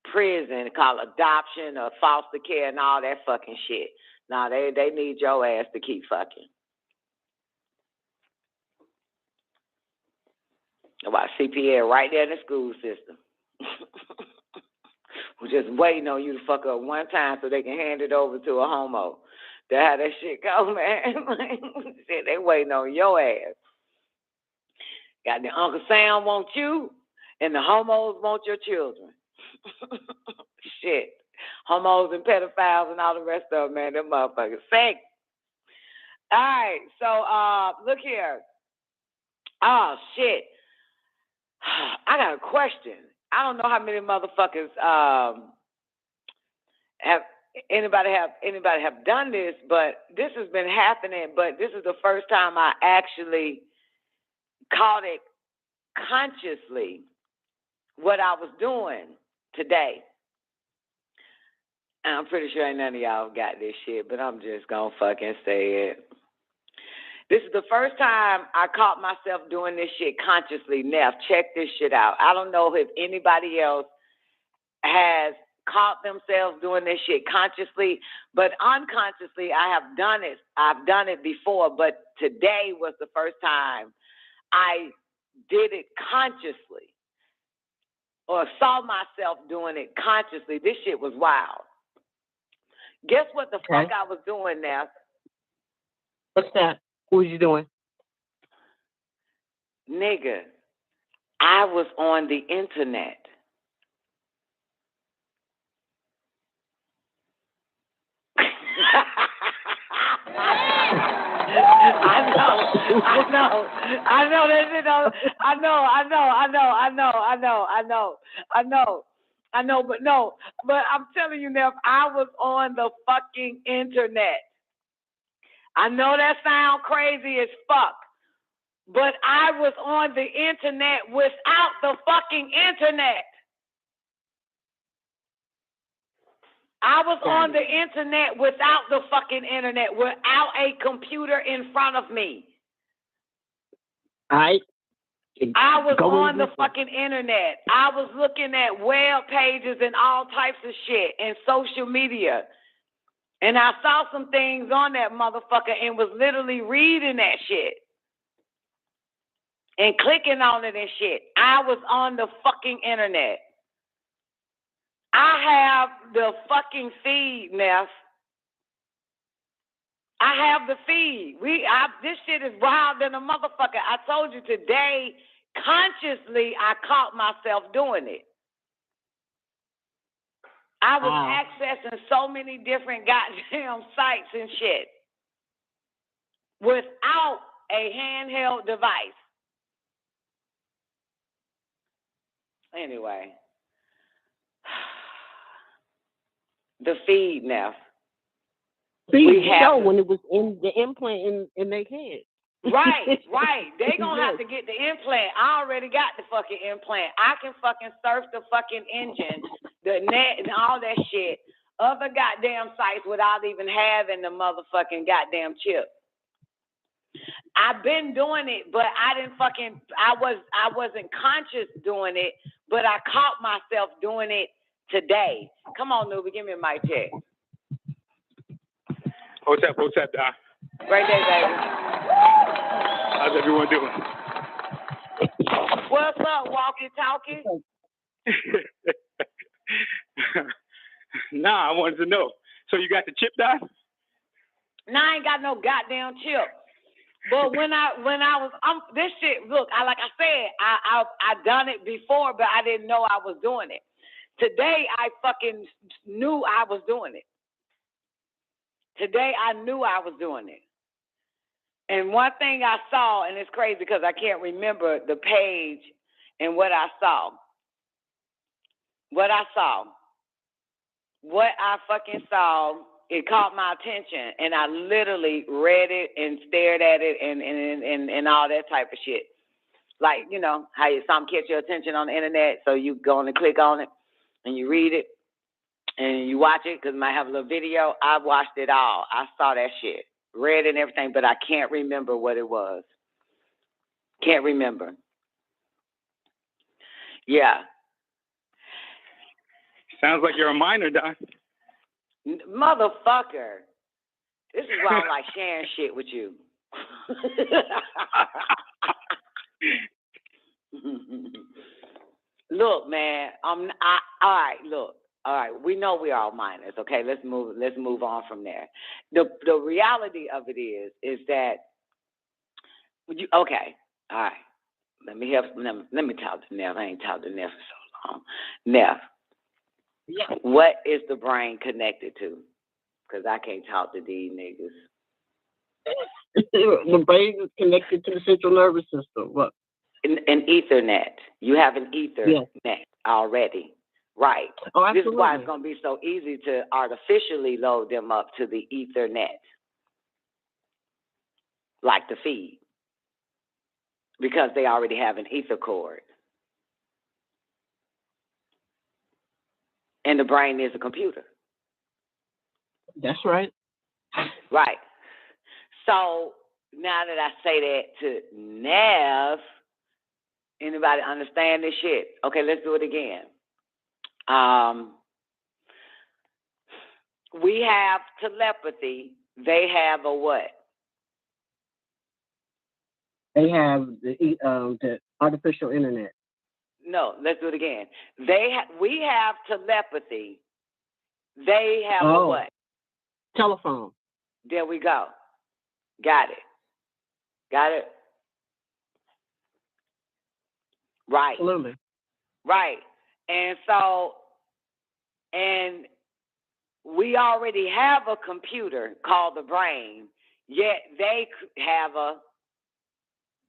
prison called adoption or foster care and all that fucking shit. Now they need your ass to keep fucking. About C.I.A. right there in the school system. We're just waiting on you to fuck up one time so they can hand it over to a homo. That's how that shit go, man. Shit, they waiting on your ass. Got the Uncle Sam want you, and the homos want your children. Shit. Homos and pedophiles and all the rest of them, man, them motherfuckers. Fake. All right, so look here. Oh, shit. I got a question. I don't know how many motherfuckers have done this, but this has been happening, but this is the first time I actually caught it consciously what I was doing today. And I'm pretty sure ain't none of y'all got this shit, but I'm just gonna fucking say it. This is the first time I caught myself doing this shit consciously. Neff, check this shit out. I don't know if anybody else has caught themselves doing this shit consciously, but unconsciously I have done it. I've done it before, but today was the first time I did it consciously or saw myself doing it consciously. This shit was wild. Guess what the fuck I was doing now? What's that? What was you doing? Nigga, I was on the internet. I know, but I'm telling you now, I was on the fucking internet. I know that sounds crazy as fuck, but I was on the internet without the fucking internet. I was on the internet without the fucking internet, without a computer in front of me. I was on the fucking internet. I was looking at web pages and all types of shit and social media. And I saw some things on that motherfucker and was literally reading that shit. And clicking on it and shit. I was on the fucking internet. I have the fucking feed, Neff. I have the feed. This shit is wild than a motherfucker. I told you today, consciously, I caught myself doing it. I was accessing so many different goddamn sites and shit without a handheld device. Anyway, the feed now. See, show when it was in the implant in their head. Right. They gonna have to get the implant. I already got the fucking implant. I can fucking surf the fucking engine, the net, and all that shit. Other goddamn sites without even having the motherfucking goddamn chip. I've been doing it, but I wasn't conscious doing it, but I caught myself doing it today. Come on, Nubi, give me a mic check. What's up, Doc? Great day, baby. How's everyone doing? What's up, walkie-talkie? Nah, I wanted to know. So you got the chip, Doc? Nah, I ain't got no goddamn chip. But when I was this shit, look, like I said, I done it before, but I didn't know I was doing it. Today I fucking knew I was doing it. Today I knew I was doing it. And one thing I saw, and it's crazy because I can't remember the page and what I saw. What I fucking saw, it caught my attention, and I literally read it and stared at it and all that type of shit. Like, you know, how something catch your attention on the internet, so you go and click on it, and you read it, and you watch it, because it might have a little video. I watched it all. I saw that shit, read it and everything, but I can't remember what it was. Can't remember. Yeah. Sounds like you're a minor, Doc. Motherfucker. This is why I like sharing shit with you. Look, man, all right, we know we're all minors, okay? Let's move on from there. The reality of it is that okay, all right. Let me talk to Neff. I ain't talked to Neff for so long. Neff. Yeah. What is the brain connected to? Because I can't talk to these niggas. The brain is connected to the central nervous system. What? An Ethernet. You have an Ethernet already. Right. Oh, absolutely. This is why it's going to be so easy to artificially load them up to the Ethernet. Like the feed. Because they already have an ether cord. And the brain is a computer. That's right. Right. So now that I say that to Nev, anybody understand this shit? Okay, let's do it again. We have telepathy. They have a what? They have the artificial internet. No, let's do it again. We have telepathy. They have a what? Telephone. There we go. Got it. Right. Absolutely. Right. And so, and we already have a computer called the brain, yet they have a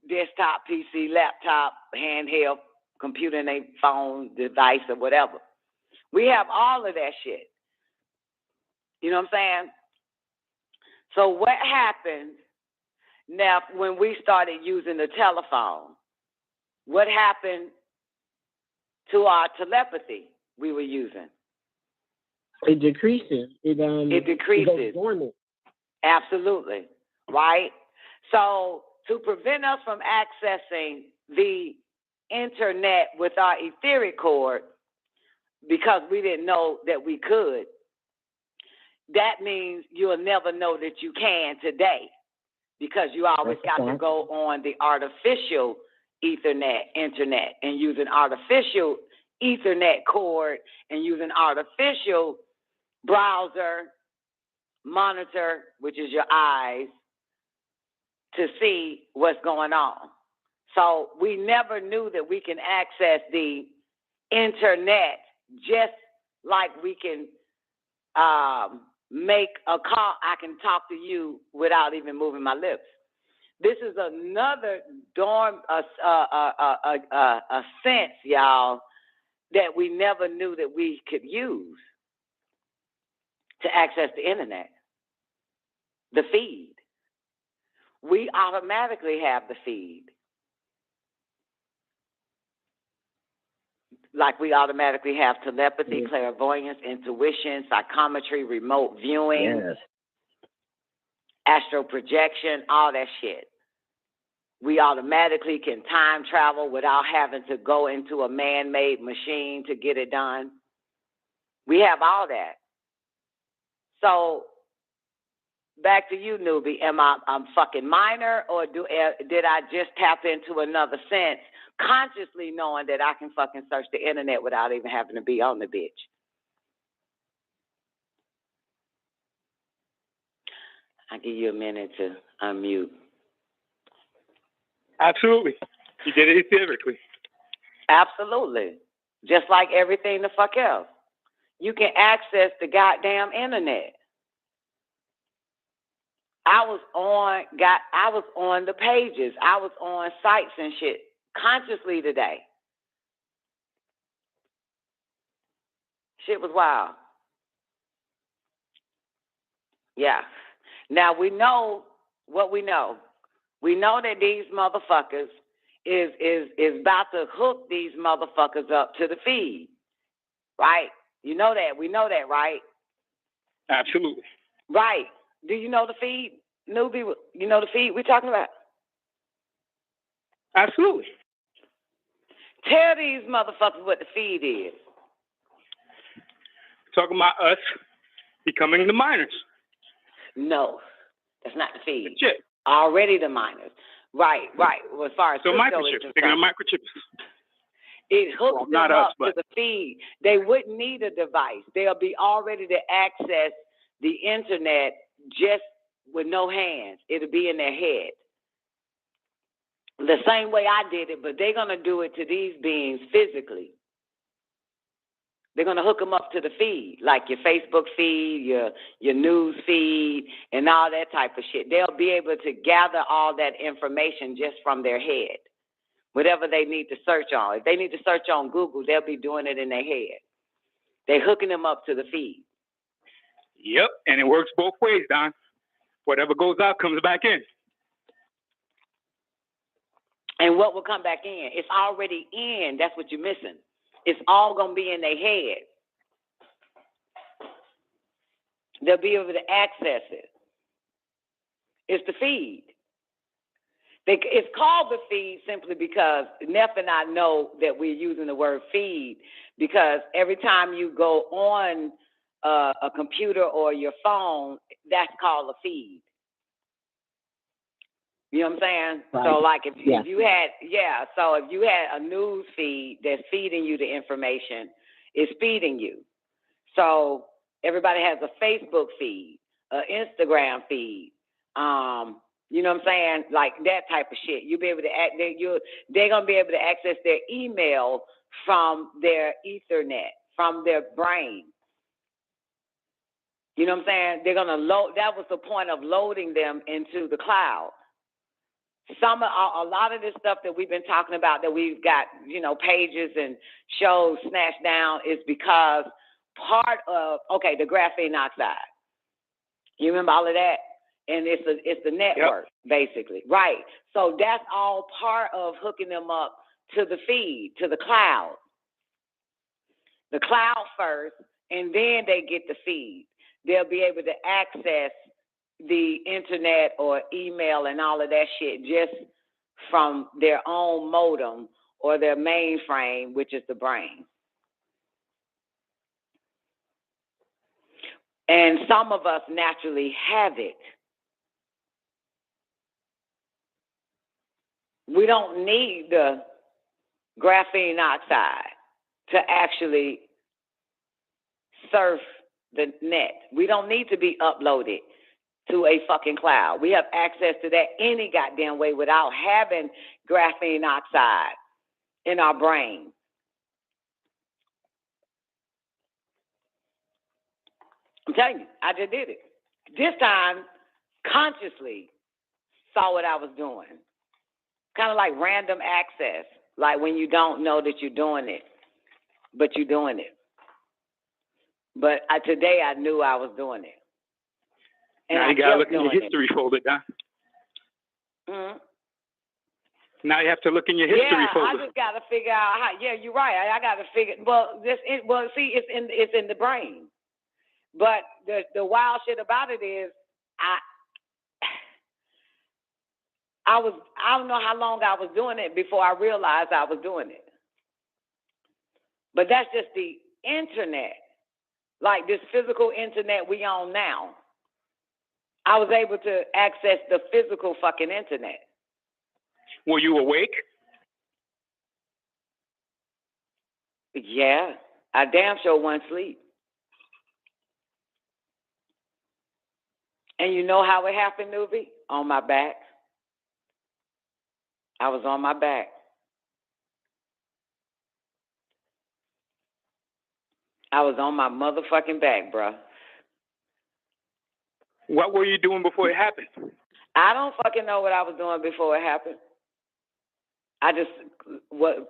desktop, PC, laptop, handheld computer, and a phone device or whatever. We have all of that shit. You know what I'm saying? So what happened now when we started using the telephone? What happened to our telepathy we were using? It decreases. It decreases. It goes dormant. Absolutely. Right? So to prevent us from accessing the internet with our etheric cord, because we didn't know that we could, that means you'll never know that you can today, because you always got to go on the artificial internet, and use an artificial Ethernet cord, and use an artificial browser monitor, which is your eyes, to see what's going on. So we never knew that we can access the internet just like we can make a call. I can talk to you without even moving my lips. This is another a sense, y'all, that we never knew that we could use to access the internet. The feed. We automatically have the feed. Like we automatically have telepathy, clairvoyance, intuition, psychometry, remote viewing, astral projection, all that shit. We automatically can time travel without having to go into a man-made machine to get it done. We have all that. So, back to you, newbie. Am I fucking minor, or did I just tap into another sense, consciously knowing that I can fucking search the internet without even having to be on the bitch? I'll give you a minute to unmute. Absolutely. You did it theoretically. Absolutely. Just like everything the fuck else. You can access the goddamn internet. I was on the pages. I was on sites and shit consciously today. Shit was wild. Yeah. Now we know what we know. We know that these motherfuckers is about to hook these motherfuckers up to the feed. Right? You know that. We know that, right? Absolutely. Right. Do you know the feed, newbie? You know the feed we're talking about? Absolutely. Tell these motherfuckers what the feed is. Talking about us becoming the miners. No, that's not the feed. Legit. Already the miners. Right. Well, as far as so microchips, they're gonna microchips. It hooks them not up us, but to the feed. They wouldn't need a device. They'll be all ready to access the internet just with no hands. It'll be in their head. The same way I did it, but they're going to do it to these beings physically. They're going to hook them up to the feed, like your Facebook feed, your news feed, and all that type of shit. They'll be able to gather all that information just from their head, whatever they need to search on. If they need to search on Google, they'll be doing it in their head. They're hooking them up to the feed. Yep, and it works both ways, Don. Whatever goes out comes back in. And what will come back in? It's already in. That's what you're missing. It's all going to be in their head. They'll be able to access it. It's the feed. It's called the feed simply because Neff and I know that we're using the word feed because every time you go on a computer or your phone, that's called a feed. You know what I'm saying? Right. So like if you had a news feed that's feeding you the information, it's feeding you. So everybody has a Facebook feed, an Instagram feed, you know what I'm saying? Like that type of shit. You'll be able to they're gonna be able to access their email from their Ethernet, from their brain. You know what I'm saying? They're gonna load. That was the point of loading them into the cloud. A lot of this stuff that we've been talking about that we've got, pages and shows snatched down is because part of the graphene oxide. You remember all of that? And it's the network, basically. Right. So that's all part of hooking them up to the feed, to the cloud. The cloud first, and then they get the feed. They'll be able to access the internet or email and all of that shit just from their own modem or their mainframe, which is the brain. And some of us naturally have it. We don't need the graphene oxide to actually surf the net. We don't need to be uploaded to a fucking cloud. We have access to that any goddamn way without having graphene oxide in our brain. I'm telling you, I just did it. This time, consciously saw what I was doing. Kind of like random access, like when you don't know that you're doing it, but you're doing it. But today I knew I was doing it. And now you got to look in your history folder, Don. Mm-hmm. Now you have to look in your history folder. I just got to figure out how. Yeah, you're right. I got to figure. See, it's in the brain. But the wild shit about it is, I don't know how long I was doing it before I realized I was doing it. But that's just the internet, like this physical internet we on now. I was able to access the physical fucking internet. Were you awake? Yeah, I damn sure wasn't asleep. And you know how it happened, Nuvi? On my back. I was on my back. I was on my motherfucking back, bro. What were you doing before it happened? I don't fucking know what I was doing before it happened. I just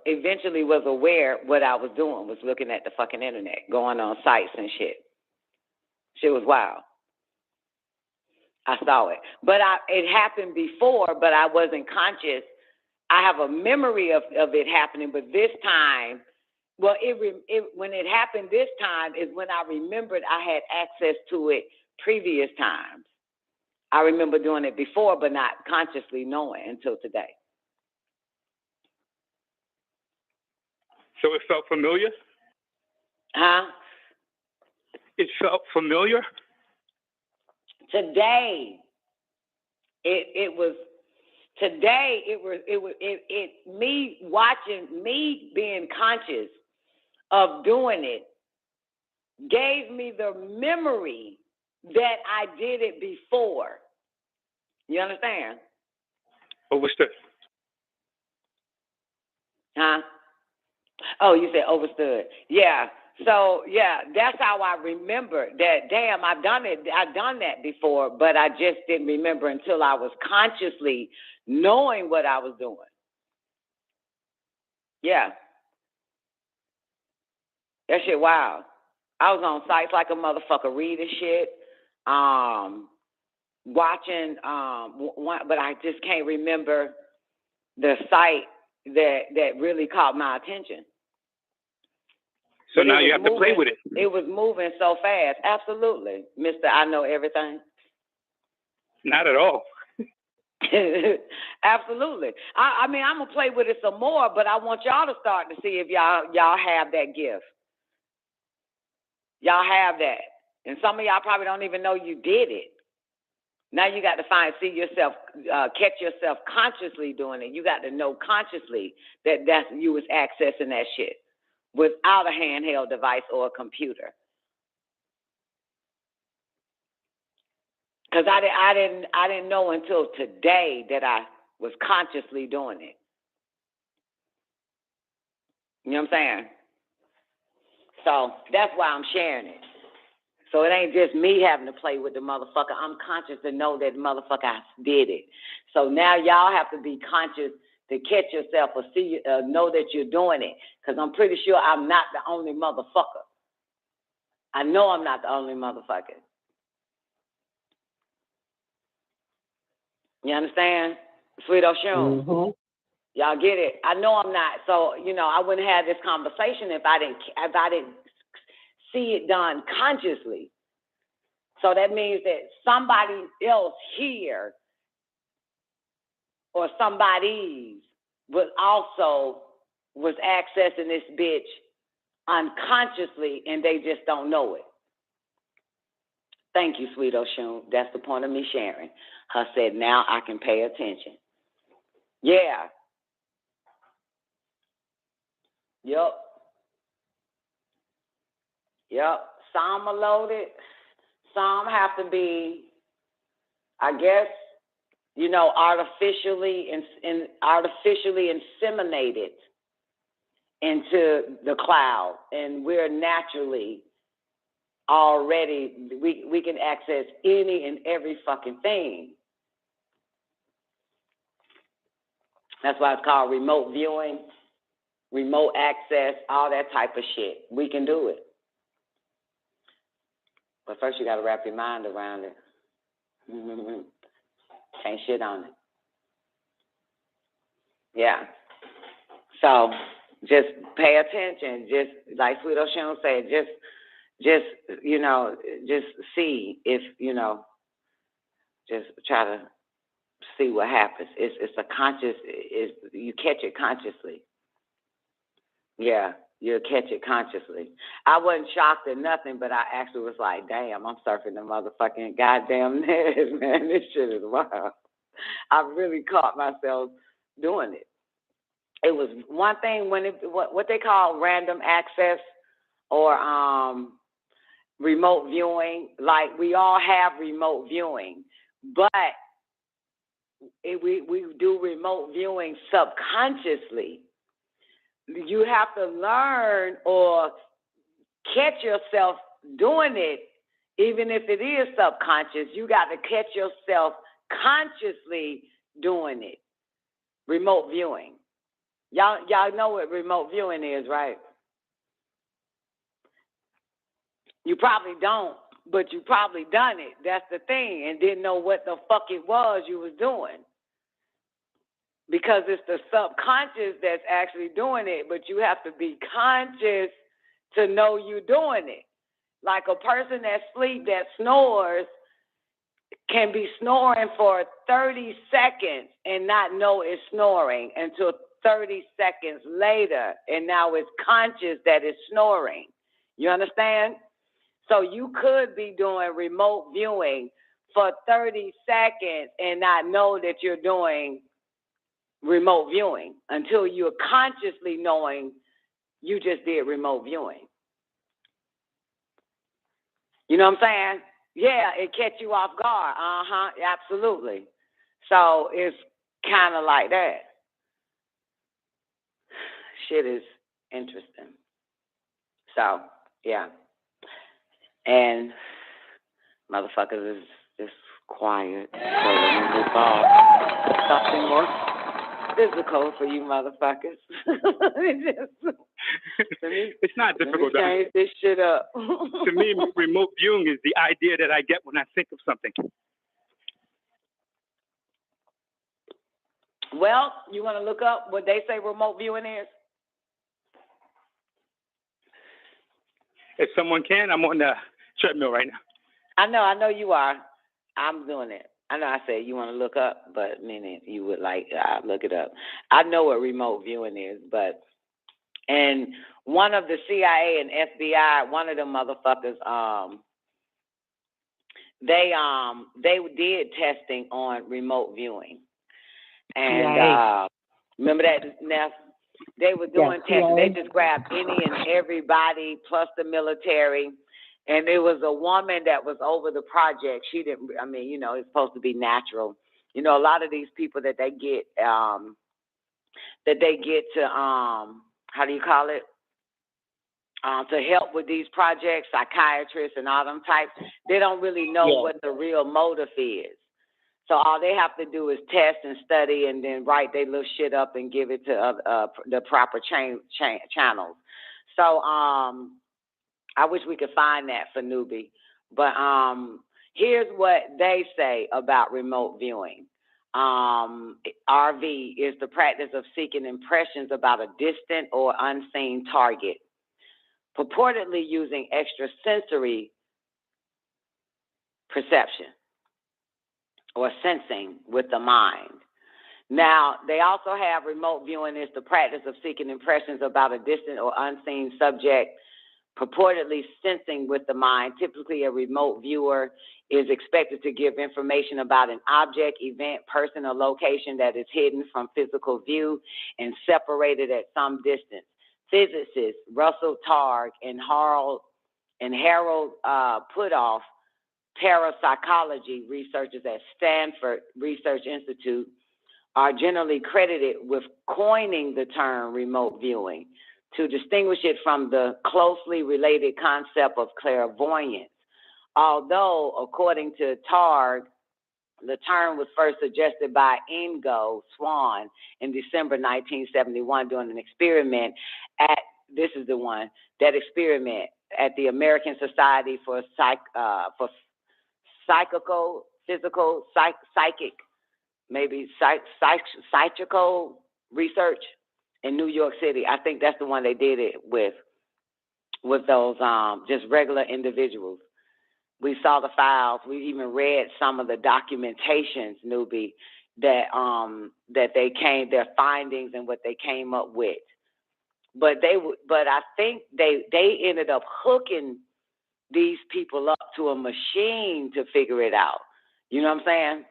eventually was aware what I was doing, was looking at the fucking internet, going on sites and shit. Shit was wild. I saw it. But it happened before, but I wasn't conscious. I have a memory of it happening, but this time, well, when it happened this time is when I remembered I had access to it previous times. I remember doing it before, but not consciously knowing until today. So it felt familiar? Huh? It felt familiar? Today, me being conscious of doing it gave me the memory that I did it before. You understand? Overstood. Huh? Oh, you said overstood. Yeah. So, yeah, that's how I remember that, damn, I've done that before, but I just didn't remember until I was consciously knowing what I was doing. Yeah. That shit wild. I was on sites like a motherfucker reading shit, watching, but I just can't remember the site that really caught my attention. So now you have to play with it. It was moving so fast. Absolutely. Mr. I know everything. Not at all. Absolutely. I mean, I'm going to play with it some more, but I want y'all to start to see if y'all have that gift. Y'all have that. And some of y'all probably don't even know you did it. Now you got to catch yourself consciously doing it. You got to know consciously that you was accessing that shit without a handheld device or a computer. Because I didn't know until today that I was consciously doing it. You know what I'm saying? So that's why I'm sharing it. So it ain't just me having to play with the motherfucker. I'm conscious to know that motherfucker I did it. So now y'all have to be conscious to catch yourself or know that you're doing it. Because I'm pretty sure I'm not the only motherfucker. I know I'm not the only motherfucker. You understand? Sweet Oshun. Mm-hmm. Y'all get it? I know I'm not. So, I wouldn't have this conversation if I didn't see it done consciously. So that means that somebody else here or somebody's was accessing this bitch unconsciously and they just don't know it. Thank you, Sweet Oshun. That's the point of me sharing. Her said, now I can pay attention. Yeah. Yep. Some are loaded. Some have to be, I guess, artificially inseminated into the cloud, and we're naturally already, we can access any and every fucking thing. That's why it's called remote viewing, remote access, all that type of shit. We can do it. But first you got to wrap your mind around it. Can't shit on it. Yeah. So just pay attention. Just like Sweet Ocean said, just see if, just try to see what happens. It's a conscious, you catch it consciously. Yeah, you'll catch it consciously. I wasn't shocked or nothing, but I actually was like, damn, I'm surfing the motherfucking goddamn net, man. This shit is wild. I really caught myself doing it. It was one thing when what they call random access or remote viewing. Like, we all have remote viewing, but we do remote viewing subconsciously. You have to learn or catch yourself doing it, even if it is subconscious. You got to catch yourself consciously doing it. Remote viewing. Y'all know what remote viewing is, right? You probably don't, but you probably done it. That's the thing, and didn't know what the fuck it was you was doing. Because it's the subconscious that's actually doing it, but you have to be conscious to know you're doing it. Like a person that sleeps, that snores, can be snoring for 30 seconds and not know it's snoring until 30 seconds later, and now it's conscious that it's snoring. You understand? So you could be doing remote viewing for 30 seconds and not know that you're doing remote viewing until you're consciously knowing you just did remote viewing. You know what I'm saying? Yeah, it catch you off guard. Absolutely. So it's kind of like that. Shit is interesting. So, yeah. And motherfuckers is just quiet. So let me move on. Something more physical for you motherfuckers. It's not difficult. Change this shit up. To me, remote viewing is the idea that I get when I think of something. Well, you want to look up what they say remote viewing is? If someone can, I'm on the treadmill right now. I know you are. I'm doing it. I know I said you want to look up, but meaning you would like, look it up. I know what remote viewing is, and one of the CIA and FBI, one of them motherfuckers, they did testing on remote viewing. And remember that, Neff? They were doing testing. They just grabbed any and everybody plus the military. And there was a woman that was over the project. She didn't, it's supposed to be natural. A lot of these people that they get to, how do you call it? To help with these projects, psychiatrists and all them types, they don't really know what the real motive is. So all they have to do is test and study and then write their little shit up and give it to the proper channels. So I wish we could find that for newbie. But here's what they say about remote viewing. RV is the practice of seeking impressions about a distant or unseen target, purportedly using extrasensory perception or sensing with the mind. Now, they also have remote viewing is the practice of seeking impressions about a distant or unseen subject, purportedly sensing with the mind. Typically, a remote viewer is expected to give information about an object, event, person, or location that is hidden from physical view and separated at some distance. Physicists Russell Targ and Harold Putoff, parapsychology researchers at Stanford Research Institute, are generally credited with coining the term remote viewing. to distinguish it from the closely related concept of clairvoyance. Although, according to Targ, the term was first suggested by Ingo Swann in December 1971 during an experiment at, this is the one, that experiment at the American Society for Psychical, psychical research in New York City. I think that's the one they did it with those just regular individuals. We saw the files. We even read some of the documentations, newbie, that their findings and what they came up with. But I think they ended up hooking these people up to a machine to figure it out. You know what I'm saying?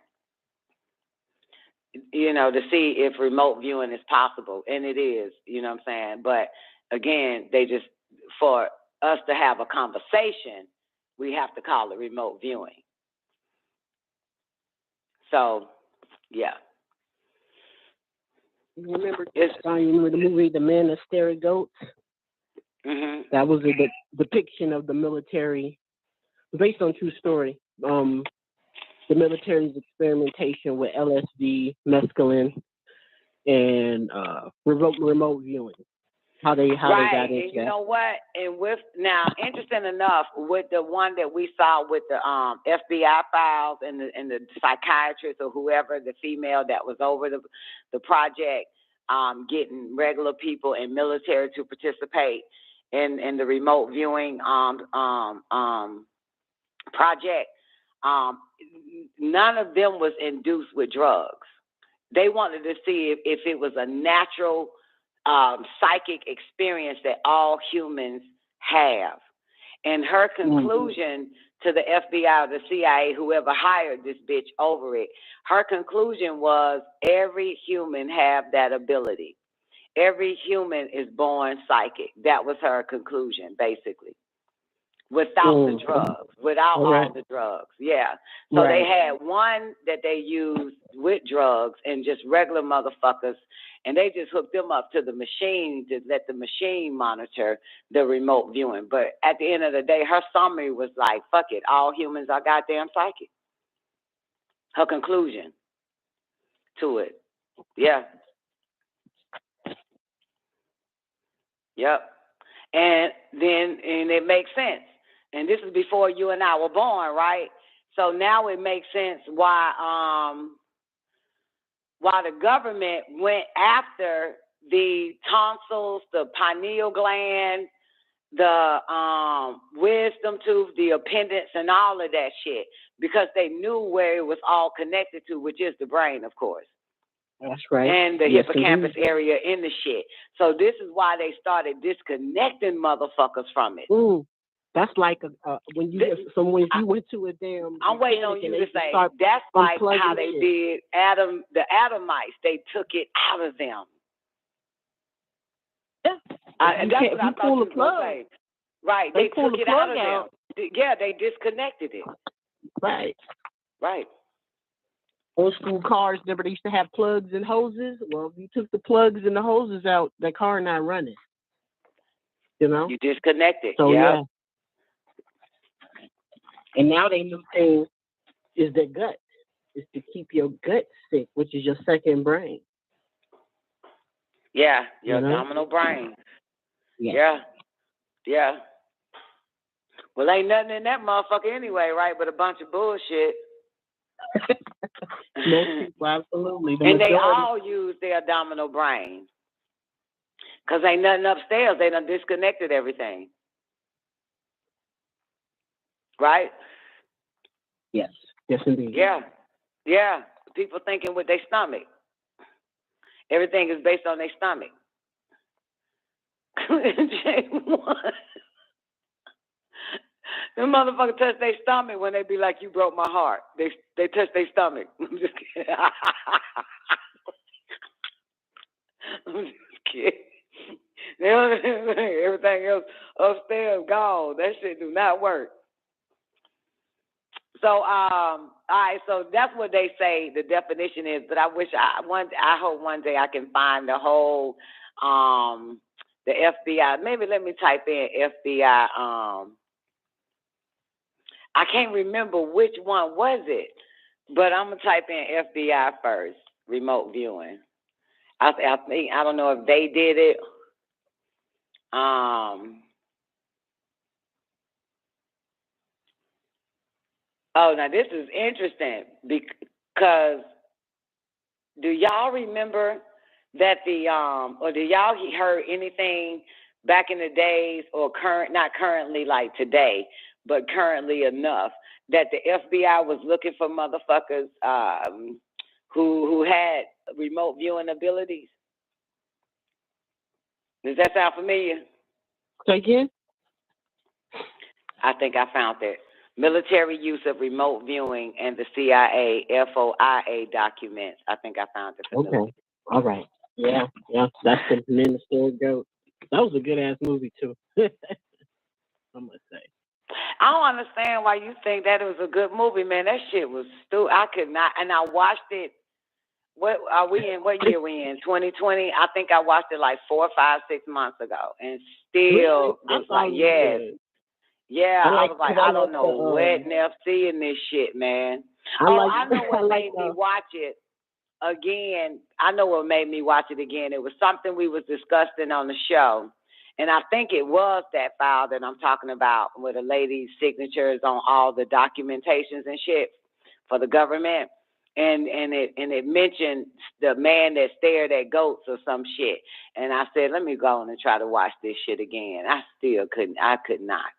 You know, to see if remote viewing is possible, and it is. You know what I'm saying? But again, they just, for us to have a conversation, we have to call it remote viewing. So, yeah. You remember the movie The Man That Stared at Goats? Mm-hmm. That was a depiction of the military, based on true story. The military's experimentation with LSD, mescaline, and remote viewing. How they got into and you that. know what? And with now, interesting enough, with the one that we saw with the FBI files and the psychiatrist or whoever, the female that was over the project, getting regular people and military to participate in the remote viewing project. None of them was induced with drugs. They wanted to see if it was a natural psychic experience that all humans have. And her conclusion to the FBI or the CIA, whoever hired this bitch over it, her conclusion was every human have that ability. Every human is born psychic. That was her conclusion, basically. Without the drugs, without all the drugs, yeah. So they had one that they used with drugs and just regular motherfuckers, and they just hooked them up to the machine to let the machine monitor the remote viewing. But at the end of the day, her summary was like, fuck it, all humans are goddamn psychic. Her conclusion to it. Yeah. Yep. And it makes sense. And this is before you and I were born, right? So now it makes sense why the government went after the tonsils, the pineal gland, the wisdom tooth, the appendix, and all of that shit, because they knew where it was all connected to, which is the brain, of course. That's right. And the hippocampus area in the shit. So this is why they started disconnecting motherfuckers from it. That's like when you went to a damn. I'm waiting on you to say that's like how they did the Adamites. They took it out of them. Yeah, and that's what I thought you were going to say. Right, they took it out of them. Yeah, they disconnected it. Right. Right. Old school cars, remember they used to have plugs and hoses? Well, if you took the plugs and the hoses out, that car not running. You know? You disconnect it. So, yeah. And now they new thing is their gut. Is to keep your gut sick, which is your second brain. Yeah, your abdominal brain. Yeah. Well, ain't nothing in that motherfucker anyway, right? But a bunch of bullshit. Most people, absolutely. And they all use their abdominal brain. Because ain't nothing upstairs. They done disconnected everything. Right? Yes. Yes, indeed. Yeah. People thinking with their stomach. Everything is based on their stomach. Them motherfuckers touch their stomach when they be like, you broke my heart. They touch their stomach. I'm just kidding. I'm just kidding. Everything else upstairs gone. That shit do not work. So, all right, so that's what they say the definition is. But I hope one day I can find the whole the FBI. Maybe let me type in FBI. I can't remember which one was it, but I'm gonna type in FBI first. Remote viewing. I think I don't know if they did it. Oh, now this is interesting because do y'all remember that or do y'all heard anything back in the days or not currently like today, but currently enough that the FBI was looking for motherfuckers who had remote viewing abilities? Does that sound familiar? Say again? I think I found it. Military use of remote viewing and the CIA FOIA documents. I think I found it. Okay. All right. Yeah. That's the Minister Goat. That was a good ass movie too. I must say. I don't understand why you think that it was a good movie, man. That shit was stupid. I could not, and I watched it. What are we in? What year we in? 2020. I think I watched it like 4, 5, 6 months ago, and still Really? it's like yes. Yeah, I was like, I don't know what Neff seeing this shit, man. I know what made me watch it again. I know what made me watch it again. It was something we was discussing on the show, and I think it was that file that I'm talking about, with a lady's signatures on all the documentations and shit for the government, and it mentioned the man that stared at goats or some shit, and I said, let me go on and try to watch this shit again. I still couldn't. I could not.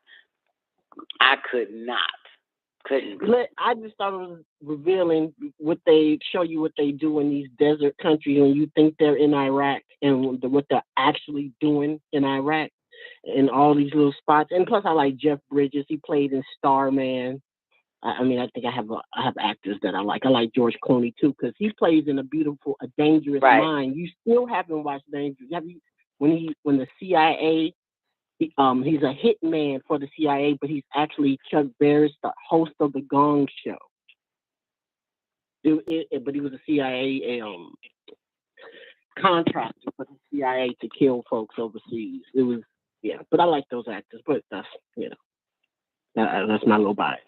Couldn't. I just thought it was revealing what they show you what they do in these desert countries when you think they're in Iraq and what they're actually doing in Iraq and all these little spots. And plus, I like Jeff Bridges. He played in Starman. I mean, I think I have actors that I like. I like George Clooney too because he plays in A Dangerous Mind. You still haven't watched Dangerous. Have you? When the CIA. He's a hitman for the CIA, but he's actually Chuck Barris, the host of the Gong Show. But he was a CIA contractor for the CIA to kill folks overseas. It was but I like those actors. But that's that's my little bias.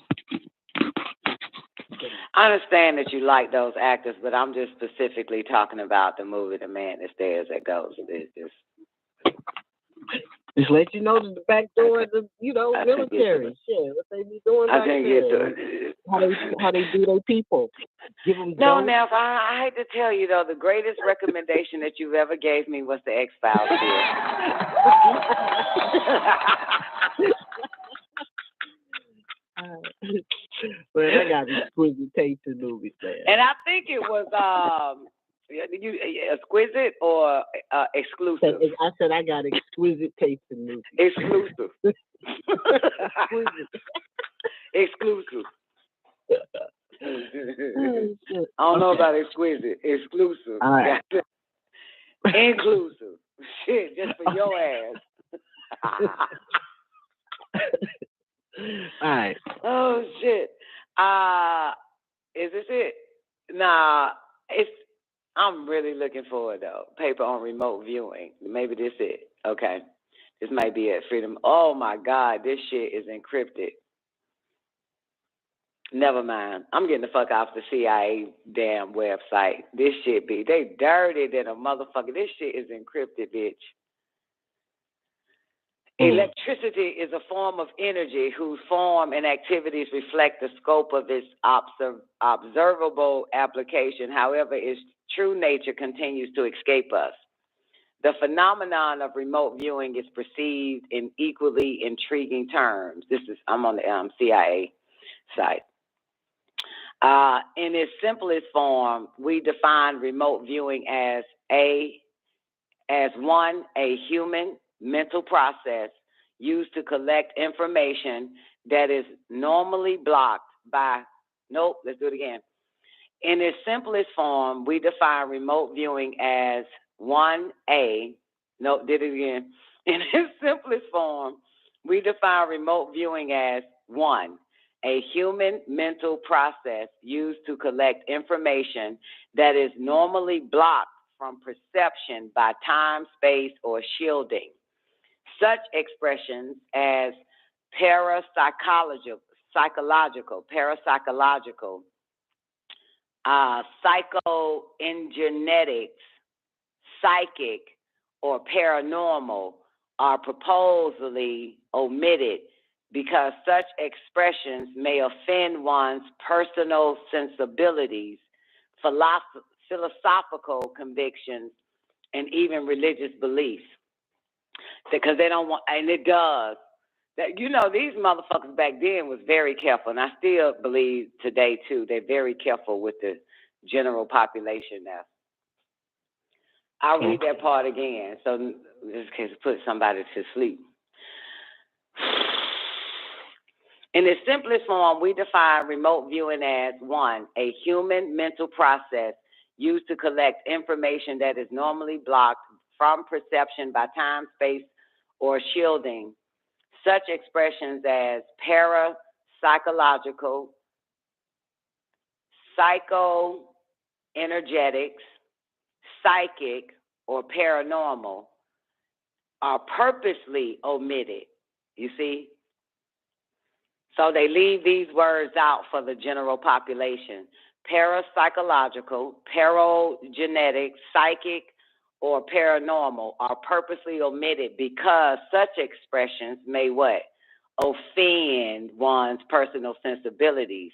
I understand that you like those actors, but I'm just specifically talking about the movie The Man That Stares at Ghosts. Just let you know that the back door of the, military. Shit, what they be doing back there. How they do their people. Give them Neff, I hate to tell you, though, the greatest recommendation that you've ever gave me was the X-Files series. Well, I got exquisite taste in movies, man. And I think it was... exquisite or exclusive? I said I got exquisite taste in movies. Exclusive. Exclusive. I don't know about exquisite. Exclusive. All right. Inclusive. Shit, just for your ass. All right. Oh shit. Is this it? Nah, I'm really looking forward, though. Paper on remote viewing. Maybe this is it. Okay. This might be it. Freedom. Oh, my God. This shit is encrypted. Never mind. I'm getting the fuck off the CIA damn website. This shit they dirty than a motherfucker. This shit is encrypted, bitch. Electricity is a form of energy whose form and activities reflect the scope of its observable application. However, its true nature continues to escape us. The phenomenon of remote viewing is perceived in equally intriguing terms. I'm on the CIA site. In its simplest form, we define remote viewing as one, a human mental process used to collect information that is normally blocked by, let's do it again. In its simplest form, we define remote viewing as In its simplest form, we define remote viewing as one, a human mental process used to collect information that is normally blocked from perception by time, space, or shielding. Such expressions as parapsychological, psychogenetics, psychic, or paranormal are proposedly omitted because such expressions may offend one's personal sensibilities, philosophical convictions, and even religious beliefs. Because they don't want, and it does. That, you know, these motherfuckers back then was very careful, and I still believe today too, they're very careful with the general population now. I'll read that part again, so in this case, put somebody to sleep. In its simplest form, we define remote viewing as, 1, a human mental process used to collect information that is normally blocked from perception by time, space, or shielding. Such expressions as parapsychological, psychoenergetics, psychic, or paranormal are purposely omitted, you see? So they leave these words out for the general population. Parapsychological, paragenetic, psychic, or paranormal are purposely omitted because such expressions may what? Offend one's personal sensibilities,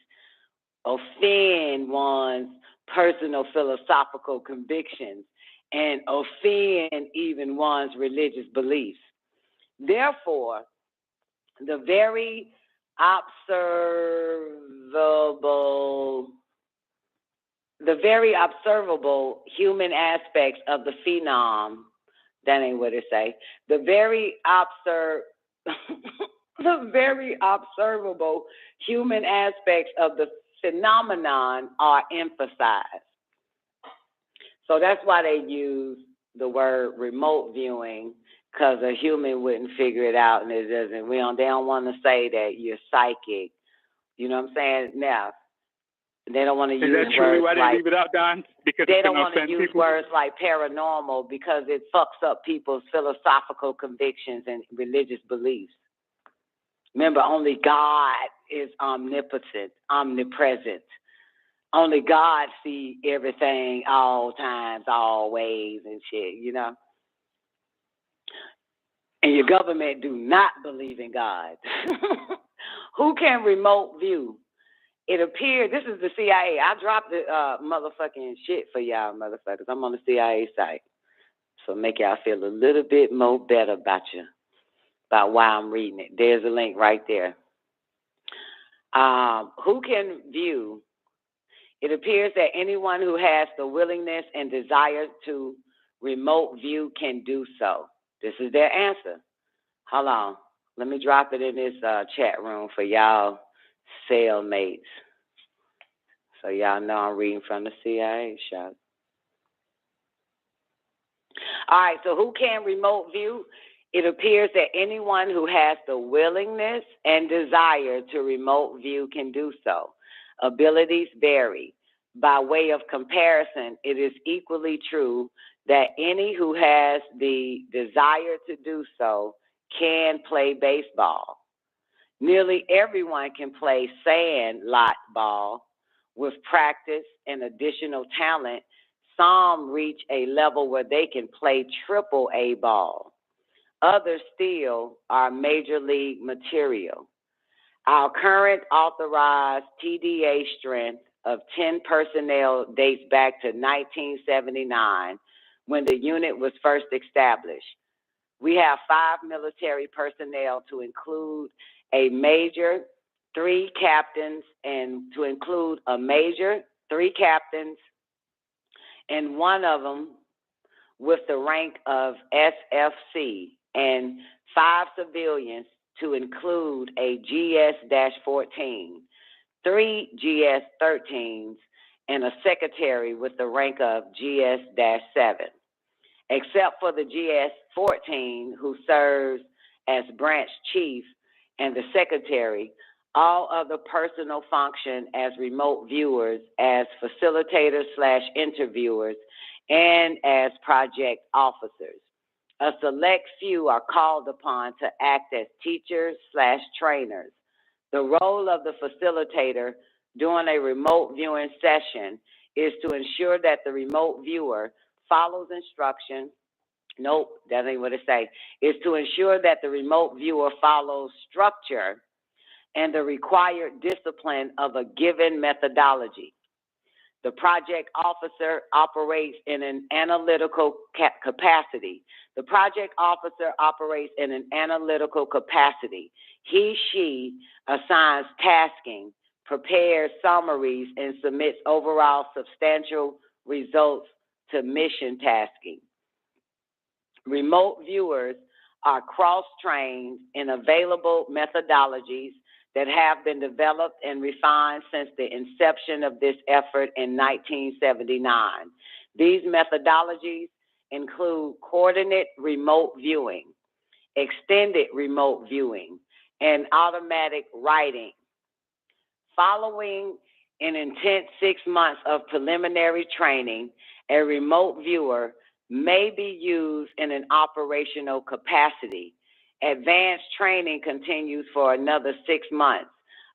offend one's personal philosophical convictions, and offend even one's religious beliefs. Therefore, the very observable human aspects of the phenom, that ain't what it say, the very observable human aspects of the phenomenon are emphasized. So that's why they use the word remote viewing, because a human wouldn't figure it out, and it doesn't. They don't want to say that you're psychic. You know what I'm saying? Now, they don't want to use words like. Is that truly why they leave it out, Don? Because they don't want to use words like paranormal because it fucks up people's philosophical convictions and religious beliefs. Remember, only God is omnipotent, omnipresent. Only God sees everything, all times, all ways, and shit, you know? And your government do not believe in God. Who can remote view? It appears, this is the CIA. I dropped the motherfucking shit for y'all motherfuckers. I'm on the CIA site. So make y'all feel a little bit more better about why I'm reading it. There's a link right there. Who can view? It appears that anyone who has the willingness and desire to remote view can do so. This is their answer. Hold on. Let me drop it in this chat room for y'all cellmates. So y'all know I'm reading from the CIA shop. All right, so who can remote view? It appears that anyone who has the willingness and desire to remote view can do so. Abilities vary. By way of comparison, it is equally true that any who has the desire to do so can play baseball. Nearly everyone can play sand lot ball. With practice and additional talent, some reach a level where they can play AAA ball. Others still are major league material. Our current authorized TDA strength of 10 personnel dates back to 1979 when the unit was first established. We have 5 military personnel to include a major, 3 captains, and to include a major, 3 captains, and one of them with the rank of SFC, and 5 civilians to include a GS-14, 3 GS-13s, and a secretary with the rank of GS-7. Except for the GS-14, who serves as branch chief, and the secretary, all other personnel function as remote viewers, as facilitators/interviewers, and as project officers. A select few are called upon to act as teachers/trainers. The role of the facilitator during a remote viewing session is to ensure that the remote viewer follows instructions. Nope, that ain't what it say. Is to ensure that the remote viewer follows structure and the required discipline of a given methodology. The project officer operates in an analytical capacity. The project officer operates in an analytical capacity. She assigns tasking, prepares summaries, and submits overall substantial results to mission tasking. Remote viewers are cross-trained in available methodologies that have been developed and refined since the inception of this effort in 1979. These methodologies include coordinate remote viewing, extended remote viewing, and automatic writing. Following an intense 6 months of preliminary training, a remote viewer may be used in an operational capacity. Advanced training continues for another 6 months.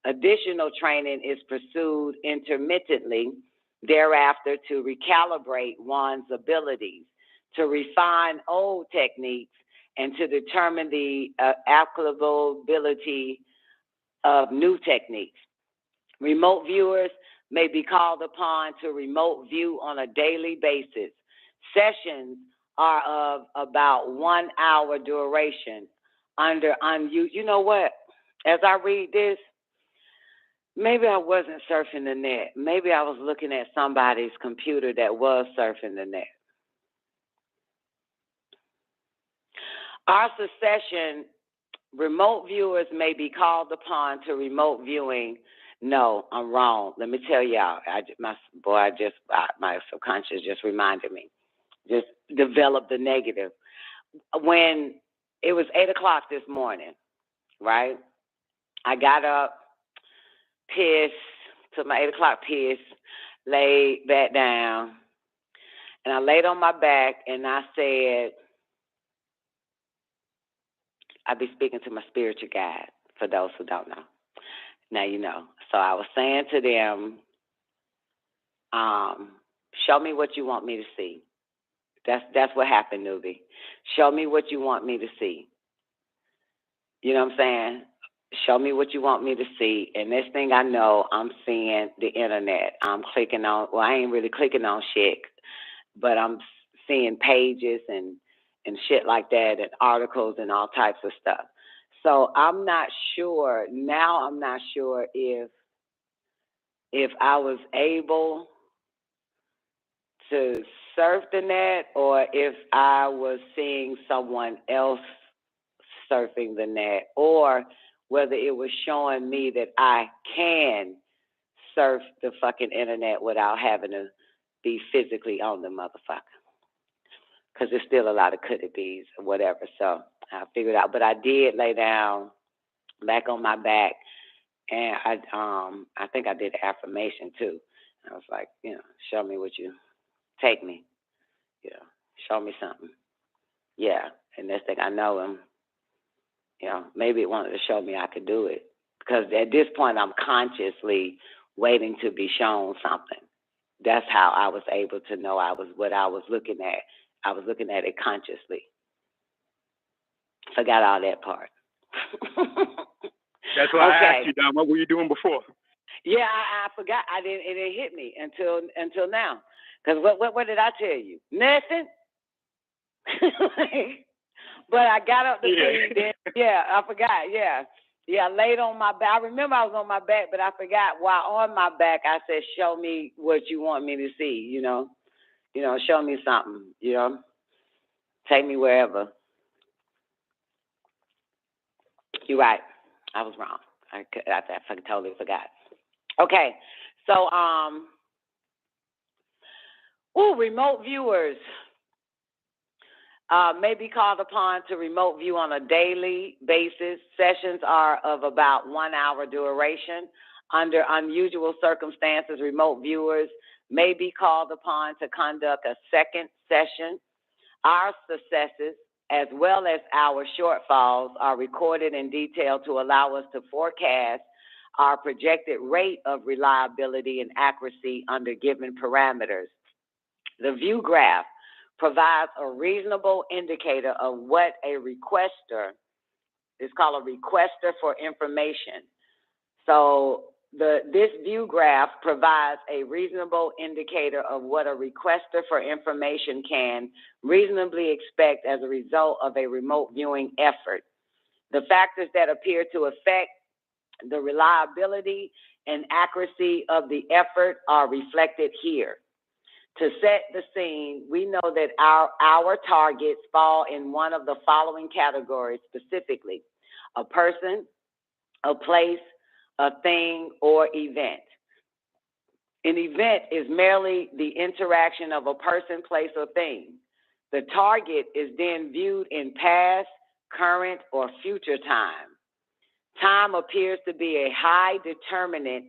Additional training is pursued intermittently thereafter to recalibrate one's abilities, to refine old techniques, and to determine the applicability of new techniques. Remote viewers may be called upon to remote view on a daily basis. Sessions are of about 1 hour duration. You know what? As I read this, maybe I wasn't surfing the net. Maybe I was looking at somebody's computer that was surfing the net. Our succession, remote viewers may be called upon to remote viewing. No, I'm wrong. Let me tell y'all. My subconscious just reminded me. Just developed the negative. When it was 8 o'clock this morning, right? I got up, pissed, took my 8 o'clock piss, laid back down, and I laid on my back and I said, I be speaking to my spiritual guide, for those who don't know. Now you know. So I was saying to them, show me what you want me to see. That's what happened, Nubi. Show me what you want me to see. You know what I'm saying? Show me what you want me to see. And next thing I know, I'm seeing the internet. I'm clicking on, well, I ain't really clicking on shit, but I'm seeing pages and shit like that and articles and all types of stuff. So I'm not sure, now I'm not sure if I was able to surf the net or if I was seeing someone else surfing the net, or whether it was showing me that I can surf the fucking internet without having to be physically on the motherfucker. Because there's still a lot of could-it-be's or whatever. So I figured out. But I did lay down back on my back, and I think I did an affirmation too. I was like, show me what you take me. Show me something. Yeah. And next thing I know, maybe it wanted to show me I could do it. Because at this point, I'm consciously waiting to be shown something. That's how I was able to know what I was looking at. I was looking at it consciously. Forgot all that part. That's why I asked you, Don, what were you doing before? Yeah, I forgot. It didn't hit me until now. Because what did I tell you? Nothing. But I got up to see then. Yeah, I forgot. Yeah, I laid on my back. I remember I was on my back, but I forgot. While on my back, I said, "Show me what you want me to see." Show me something. Take me wherever. You're right. I was wrong. I totally forgot. Okay, so remote viewers may be called upon to remote view on a daily basis. Sessions are of about 1 hour duration. Under unusual circumstances, remote viewers may be called upon to conduct a second session. Our successes as well as our shortfalls, are recorded in detail to allow us to forecast our projected rate of reliability and accuracy under given parameters. The view graph provides a reasonable indicator of what a requester is called a requester for information. So this view graph provides a reasonable indicator of what a requester for information can reasonably expect as a result of a remote viewing effort. The factors that appear to affect the reliability and accuracy of the effort are reflected here. To set the scene, we know that our targets fall in one of the following categories specifically: a person, a place, a thing, or event. An event is merely the interaction of a person, place, or thing. The target is then viewed in past, current, or future time. Time appears to be a high determinant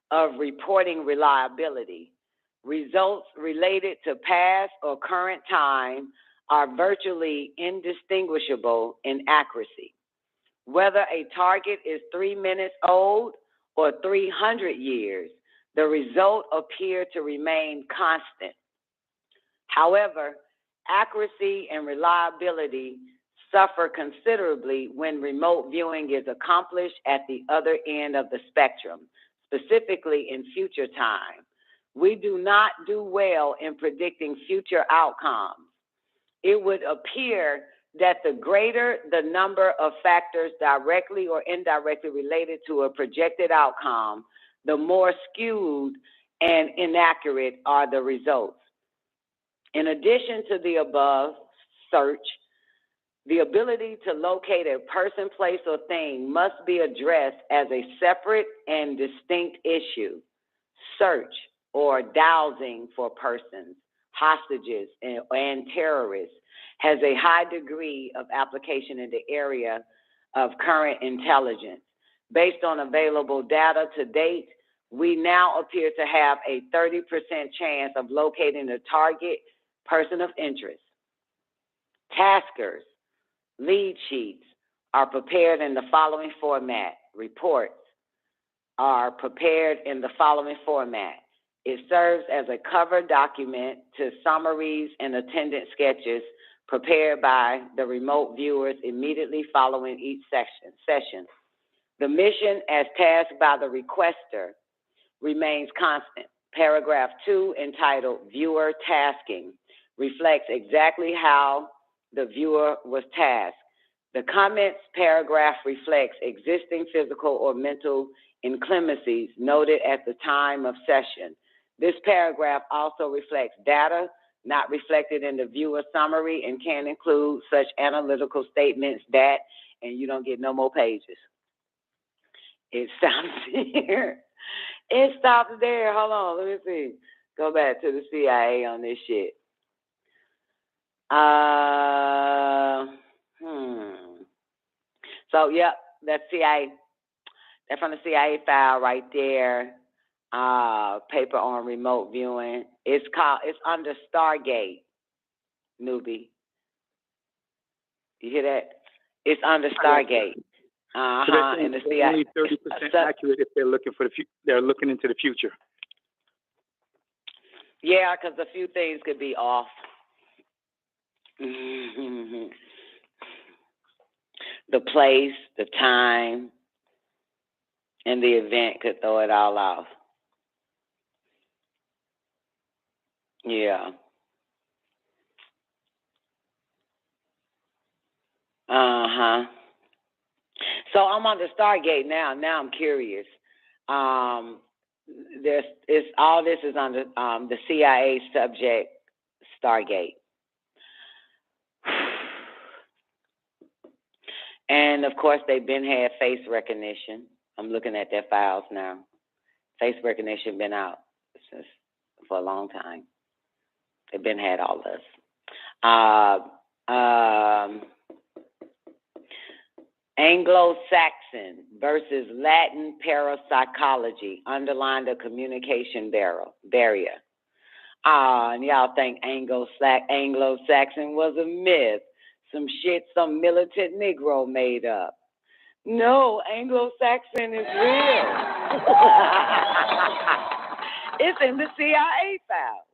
of reporting reliability. Results related to past or current time are virtually indistinguishable in accuracy. Whether a target is 3 minutes old or 300 years, the result appears to remain constant. However, accuracy and reliability suffer considerably when remote viewing is accomplished at the other end of the spectrum, specifically in future time. We do not do well in predicting future outcomes. It would appear that the greater the number of factors directly or indirectly related to a projected outcome, the more skewed and inaccurate are the results. In addition to the above search, the ability to locate a person, place, or thing must be addressed as a separate and distinct issue. Search or dowsing for persons, hostages, and terrorists has a high degree of application in the area of current intelligence. Based on available data to date, we now appear to have a 30% chance of locating the target person of interest. Taskers, lead sheets are prepared in the following format. Reports are prepared in the following format. It serves as a cover document to summaries and attendance sketches prepared by the remote viewers immediately following each session. The mission as tasked by the requester remains constant. Paragraph 2, entitled Viewer Tasking, reflects exactly how the viewer was tasked. The comments paragraph reflects existing physical or mental inclemencies noted at the time of session. This paragraph also reflects data not reflected in the viewer summary and can include such analytical statements that, and you don't get no more pages. It stops here. It stops there. Hold on, let me see. Go back to the C.I.A. on this shit. So, yep, that's C.I.A. That's from the C.I.A. file right there. Paper on remote viewing. It's under Stargate, newbie. You hear that? It's under Stargate. So and the CIA only 30% accurate if they're looking for they're looking into the future. Yeah, because a few things could be off. Mm-hmm. The place, the time, and the event could throw it all off. Yeah. So I'm on the Stargate now. Now I'm curious. All this is under the CIA subject Stargate. And of course they've been had face recognition. I'm looking at their files now. Face recognition been out since for a long time. They've been had all this. Anglo-Saxon versus Latin parapsychology underlined a communication barrier. And y'all think Anglo-Saxon was a myth. some shit some militant Negro made up. No, Anglo-Saxon is real. It's in the CIA file.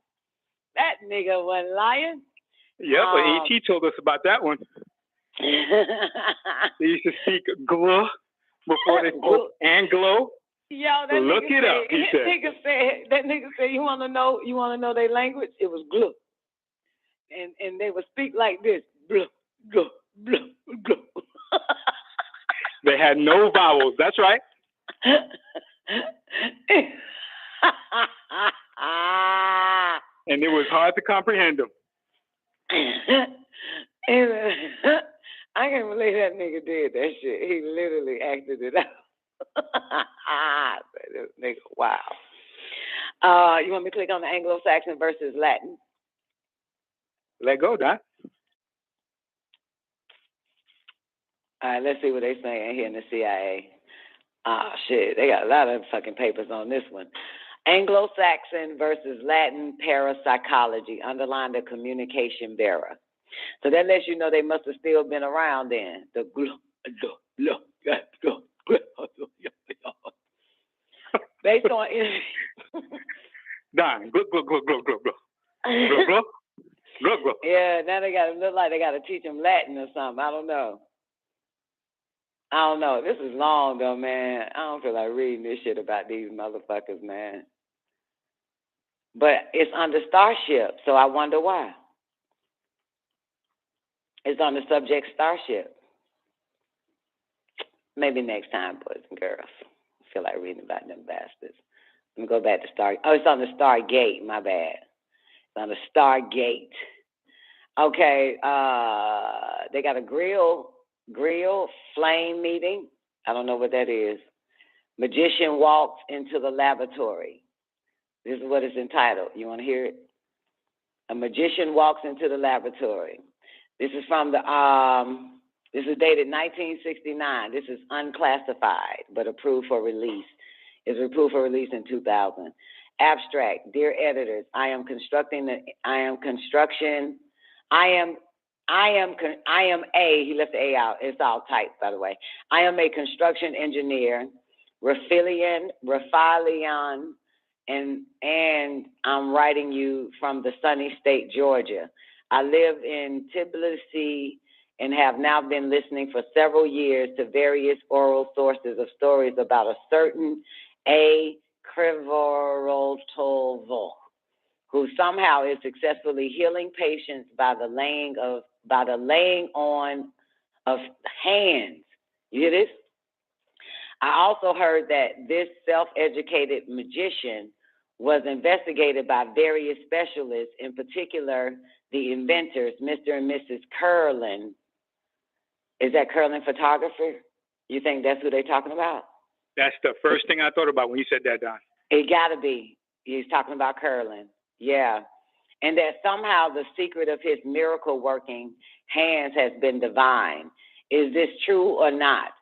That nigga wasn't lying. Yeah, but E.T. told us about that one. They used to speak gluh before they spoke Anglo. Yo, that Look nigga it up, he said. That nigga said, you wanna know their language? It was gluh. And they would speak like this. Gluh, gluh, gluh, gluh. They had no vowels, that's right. And it was hard to comprehend them. I can't believe that nigga did that shit. He literally acted it out. This nigga, wow. You want me to click on the Anglo-Saxon versus Latin? Let go, Don. All right, let's see what they're saying here in the CIA. Shit, they got a lot of fucking papers on this one. Anglo-Saxon versus Latin parapsychology, underline the communication bearer. So that lets you know they must have still been around then. The based on Don, glug, glug, glug, glug, glug, glug. Glug, glug. Glug, glug. Yeah, now they got to look like they got to teach them Latin or something. I don't know. This is long though, man. I don't feel like reading this shit about these motherfuckers, man. But it's on the Starship, so I wonder why. It's on the subject Starship. Maybe next time, boys and girls. I feel like reading about them bastards. Let me go back to Star. Oh, it's on the Stargate. My bad. It's on the Stargate. Okay. They got a grill flame meeting. I don't know what that is. Magician walks into the laboratory. This is what it's entitled. You want to hear it? A magician walks into the laboratory. This is from the, this is dated 1969. This is unclassified, but approved for release. It's approved for release in 2000. Abstract, dear editors, I am a, he left the A out. It's all typed, by the way. I am a construction engineer, Raphalion, and I'm writing you from the sunny state, Georgia. I live in Tbilisi and have now been listening for several years to various oral sources of stories about a certain A. Krivorotov, who somehow is successfully healing patients by the laying on of hands. You hear this? I also heard that this self-educated magician was investigated by various specialists, in particular the inventors, Mr. and Mrs. Curlin. Is that Curlin photographer? You think that's who they're talking about? That's the first thing I thought about when you said that, Don. It gotta be. He's talking about Curlin. Yeah. And that somehow the secret of his miracle working hands has been divine. Is this true or not?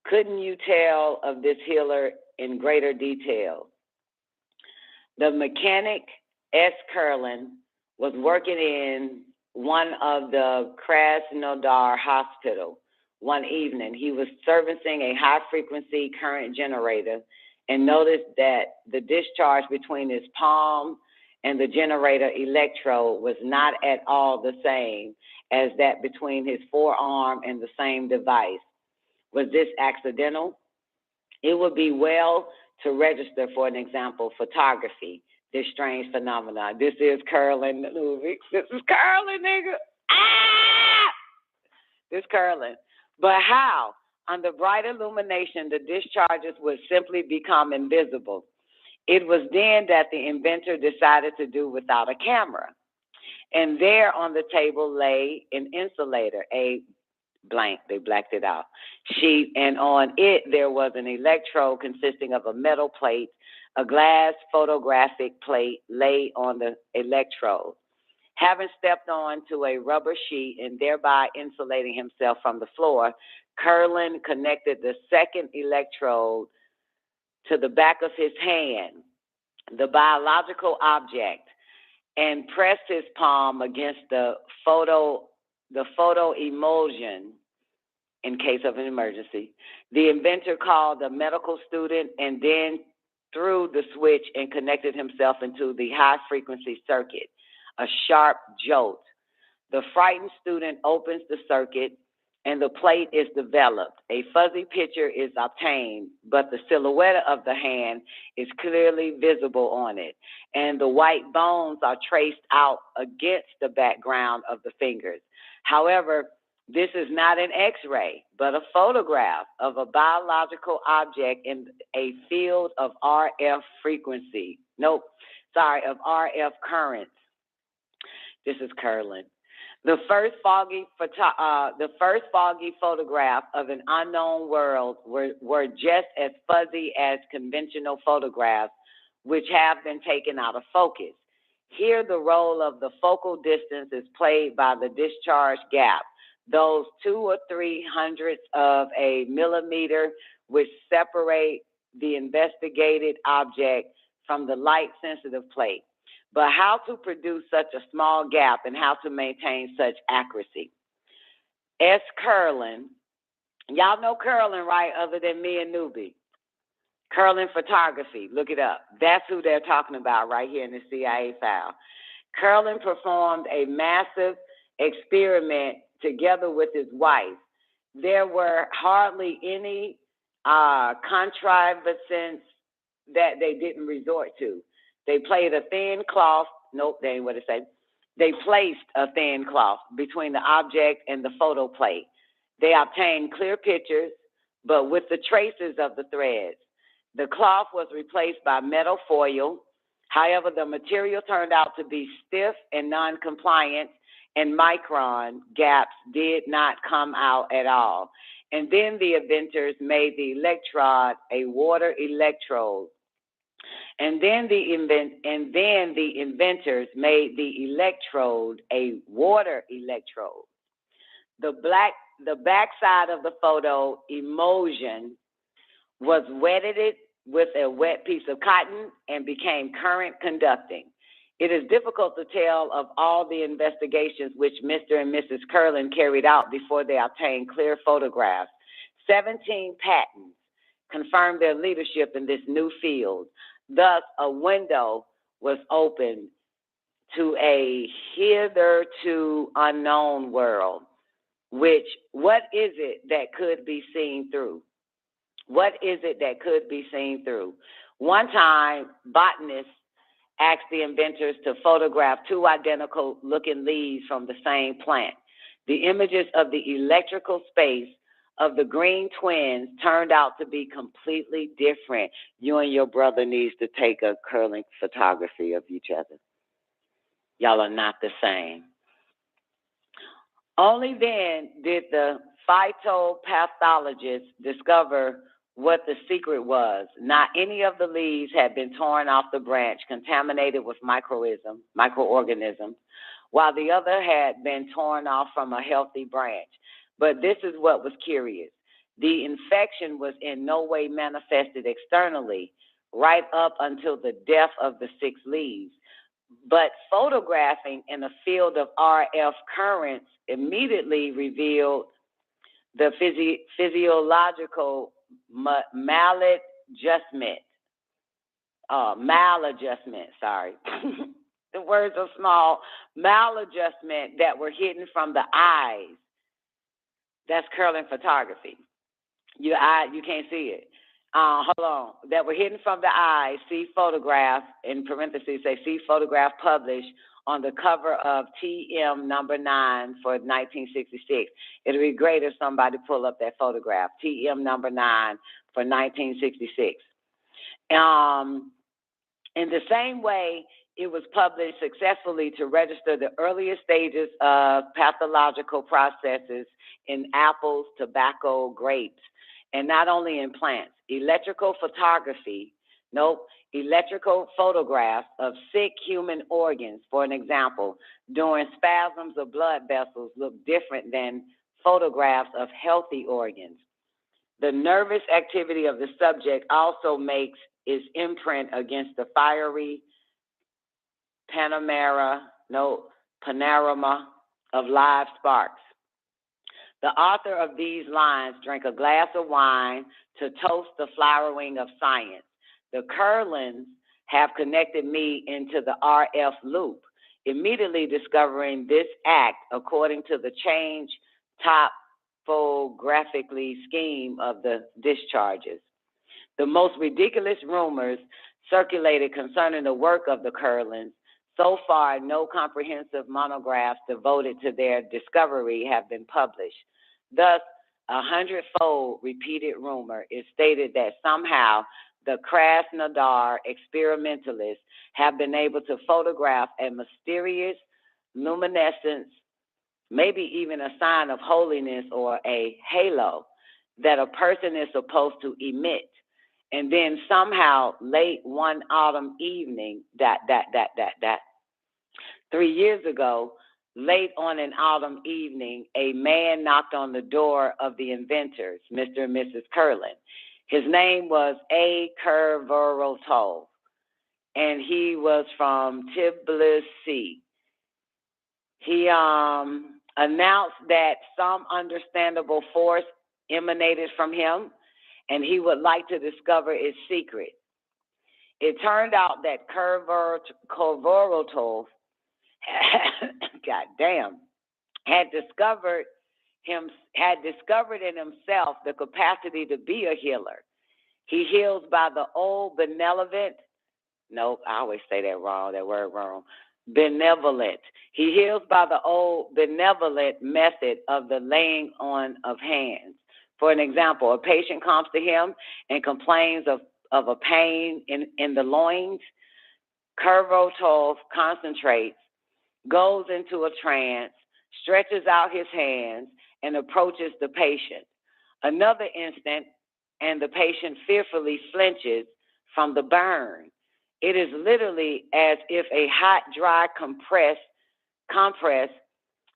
Couldn't you tell of this healer in greater detail? The mechanic, S. Curlin, was working in one of the Krasnodar hospital one evening. He was servicing a high-frequency current generator and noticed that the discharge between his palm and the generator electrode was not at all the same as that between his forearm and the same device. Was this accidental? It would be well to register, for an example, photography, this strange phenomenon. This is Curlin, the movie. This is Curlin, nigga. Ah! This Curlin. But how? Under bright illumination, the discharges would simply become invisible. It was then that the inventor decided to do without a camera. And there on the table lay an insulator, a blank, they blacked it out, sheet, and on it there was an electrode consisting of a metal plate. A glass photographic plate lay on the electrode. Having stepped on to a rubber sheet and thereby insulating himself from the floor, Curlin connected the second electrode to the back of his hand, the biological object, and pressed his palm against the the photo emulsion in case of an emergency. The inventor called the medical student and then threw the switch and connected himself into the high-frequency circuit. A sharp jolt. The frightened student opens the circuit and the plate is developed. A fuzzy picture is obtained, but the silhouette of the hand is clearly visible on it, and the white bones are traced out against the background of the fingers. However, this is not an X-ray, but a photograph of a biological object in a field of RF frequency. Of RF currents. This is Curlin. The first foggy photograph of an unknown world were just as fuzzy as conventional photographs, which have been taken out of focus. Here, the role of the focal distance is played by the discharge gap, those 2 or 3 hundredths of a millimeter which separate the investigated object from the light-sensitive plate. But how to produce such a small gap and how to maintain such accuracy? S. Curlin, y'all know Curlin, right, other than me and Newbie? Curlin photography, look it up. That's who they're talking about right here in the CIA file. Curlin performed a massive experiment together with his wife. There were hardly any contrivances that they didn't resort to. They played a thin cloth. Nope, they ain't what it say. They placed a thin cloth between the object and the photo plate. They obtained clear pictures, but with the traces of the threads. The cloth was replaced by metal foil. However, the material turned out to be stiff and non-compliant, and micron gaps did not come out at all. And then the inventors made the electrode a water electrode. And then the inventors made the electrode a water electrode. The backside of the photo emulsion was wetted with a wet piece of cotton and became current conducting. It is difficult to tell of all the investigations which Mr. and Mrs. Curlin carried out before they obtained clear photographs. 17 patents confirmed their leadership in this new field. Thus, a window was opened to a hitherto unknown world, what is it that could be seen through? What is it that could be seen through? One time, botanists asked the inventors to photograph 2 identical looking leaves from the same plant. The images of the electrical space of the green twins turned out to be completely different. You and your brother needs to take a curling photography of each other. Y'all are not the same. Only then did the phytopathologist discover what the secret was. Not any of the leaves had been torn off the branch, contaminated with microorganisms, while the other had been torn off from a healthy branch. But this is what was curious. The infection was in no way manifested externally, right up until the death of the 6 leaves. But photographing in a field of RF currents immediately revealed the physiological maladjustment. The words are small. Maladjustment that were hidden from the eyes. That's curling photography. You can't see it. Hold on. That were hidden from the eyes. See photograph, in parentheses, say see photograph published on the cover of TM number 9 for 1966. It'll be great if somebody pull up that photograph, TM number 9 for 1966. In the same way, it was published successfully to register the earliest stages of pathological processes in apples, tobacco, grapes, and not only in plants. Electrical photographs of sick human organs, for an example, during spasms of blood vessels look different than photographs of healthy organs. The nervous activity of the subject also makes its imprint against the fiery panorama of live sparks. The author of these lines drank a glass of wine to toast the flowering of science. The Curlins have connected me into the RF loop, immediately discovering this act according to the change topographically scheme of the discharges. The most ridiculous rumors circulated concerning the work of the Curlins. So far, no comprehensive monographs devoted to their discovery have been published. Thus, 100-fold repeated rumor is stated that somehow the Krasnodar experimentalists have been able to photograph a mysterious luminescence, maybe even a sign of holiness or a halo that a person is supposed to emit. And then somehow late one autumn evening, 3 years ago, late on an autumn evening, a man knocked on the door of the inventors, Mr. and Mrs. Curlin. His name was A. Kurvorotov, and he was from Tbilisi. He announced that some understandable force emanated from him, and he would like to discover its secret. It turned out that Kurvorotov had discovered in himself the capacity to be a healer. He heals by the old benevolent. Nope, I always say that word wrong. Benevolent. He heals by the old benevolent method of the laying on of hands. For an example, a patient comes to him and complains of a pain in the loins. Kurvorotov concentrates, goes into a trance, stretches out his hands, and approaches the patient. Another instant, and the patient fearfully flinches from the burn. It is literally as if a hot, dry compress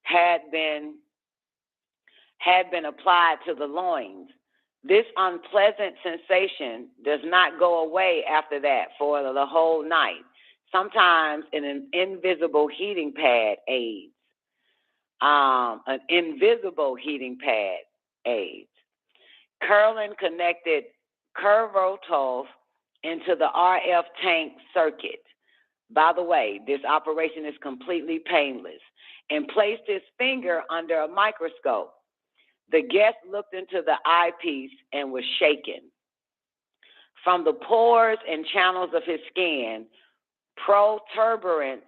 had been applied to the loins. This unpleasant sensation does not go away after that for the whole night. Sometimes an invisible heating pad aids. Curlin connected Kurvorotov into the RF tank circuit. By the way, this operation is completely painless, and placed his finger under a microscope. The guest looked into the eyepiece and was shaken. From the pores and channels of his skin, protuberances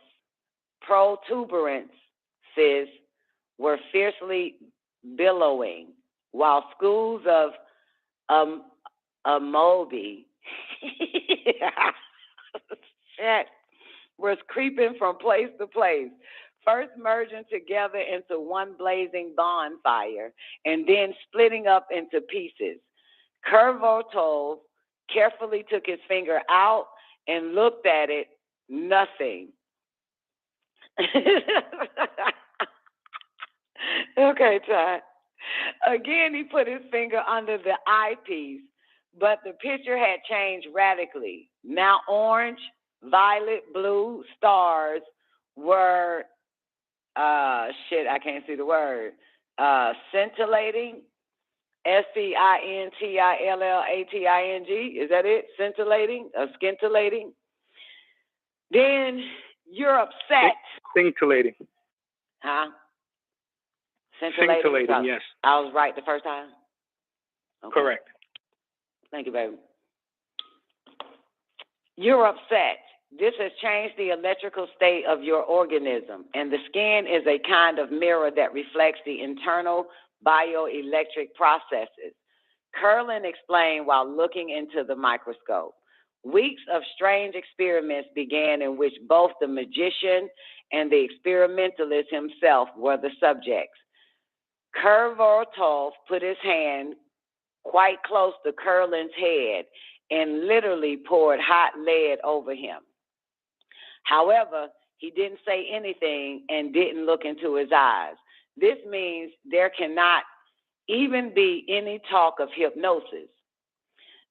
were fiercely billowing, while schools of amoebae was creeping from place to place, first merging together into one blazing bonfire and then splitting up into pieces. Kurvorotov carefully took his finger out and looked at it. Nothing. Okay, Todd. Again, he put his finger under the eyepiece, but the picture had changed radically. Now orange, violet, blue stars were, I can't see the word, scintillating, scintillating. Is that it? Scintillating? Scintillating? Then you're upset. Scintillating. Huh? Scintillating, yes. I was right the first time? Okay. Correct. Thank you, baby. You're upset. This has changed the electrical state of your organism, and the skin is a kind of mirror that reflects the internal bioelectric processes. Curlin explained while looking into the microscope. Weeks of strange experiments began in which both the magician and the experimentalist himself were the subjects. Kurvorotov put his hand quite close to Curlin's head and literally poured hot lead over him. However, he didn't say anything and didn't look into his eyes. This means there cannot even be any talk of hypnosis.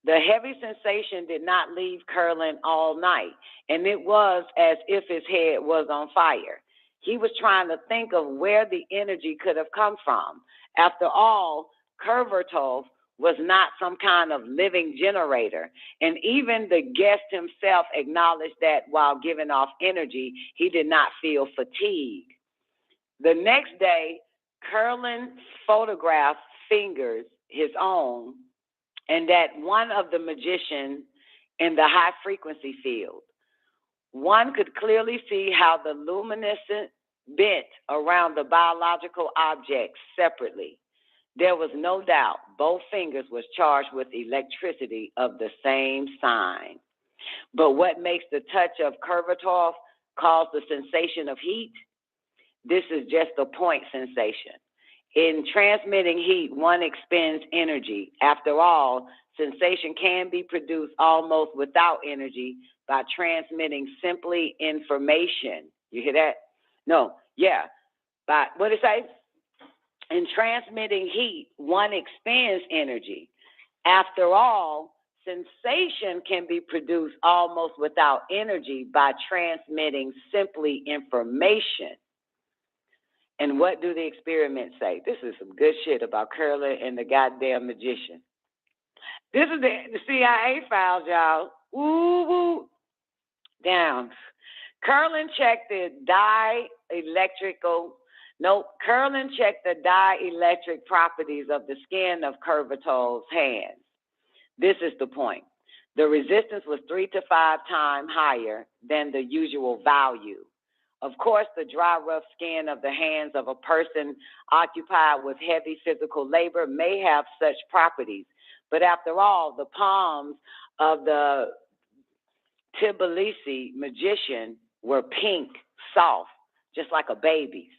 The heavy sensation did not leave Curlin all night, and it was as if his head was on fire. He was trying to think of where the energy could have come from. After all, Kurvatov was not some kind of living generator. And even the guest himself acknowledged that while giving off energy, he did not feel fatigue. The next day, Curlin photographed fingers, his own, and that one of the magician in the high frequency field. One could clearly see how the luminescent bent around the biological objects separately. There was no doubt both fingers was charged with electricity of the same sign. But what makes the touch of Kurvatov cause the sensation of heat? This is just a point sensation. In transmitting heat, one expends energy. After all, sensation can be produced almost without energy by transmitting simply information. You hear that? No, yeah. By, what did it say? In transmitting heat, one expends energy. After all, sensation can be produced almost without energy by transmitting simply information. And what do the experiments say? This is some good shit about Curlin and the goddamn magician. This is the CIA files, y'all. Ooh, woo. Down. Curlin checked the dielectric properties of the skin of Kurvatov's hands. This is the point. The resistance was 3 to 5 times higher than the usual value. Of course, the dry, rough skin of the hands of a person occupied with heavy physical labor may have such properties. But after all, the palms of the Tbilisi magician were pink, soft, just like a baby's.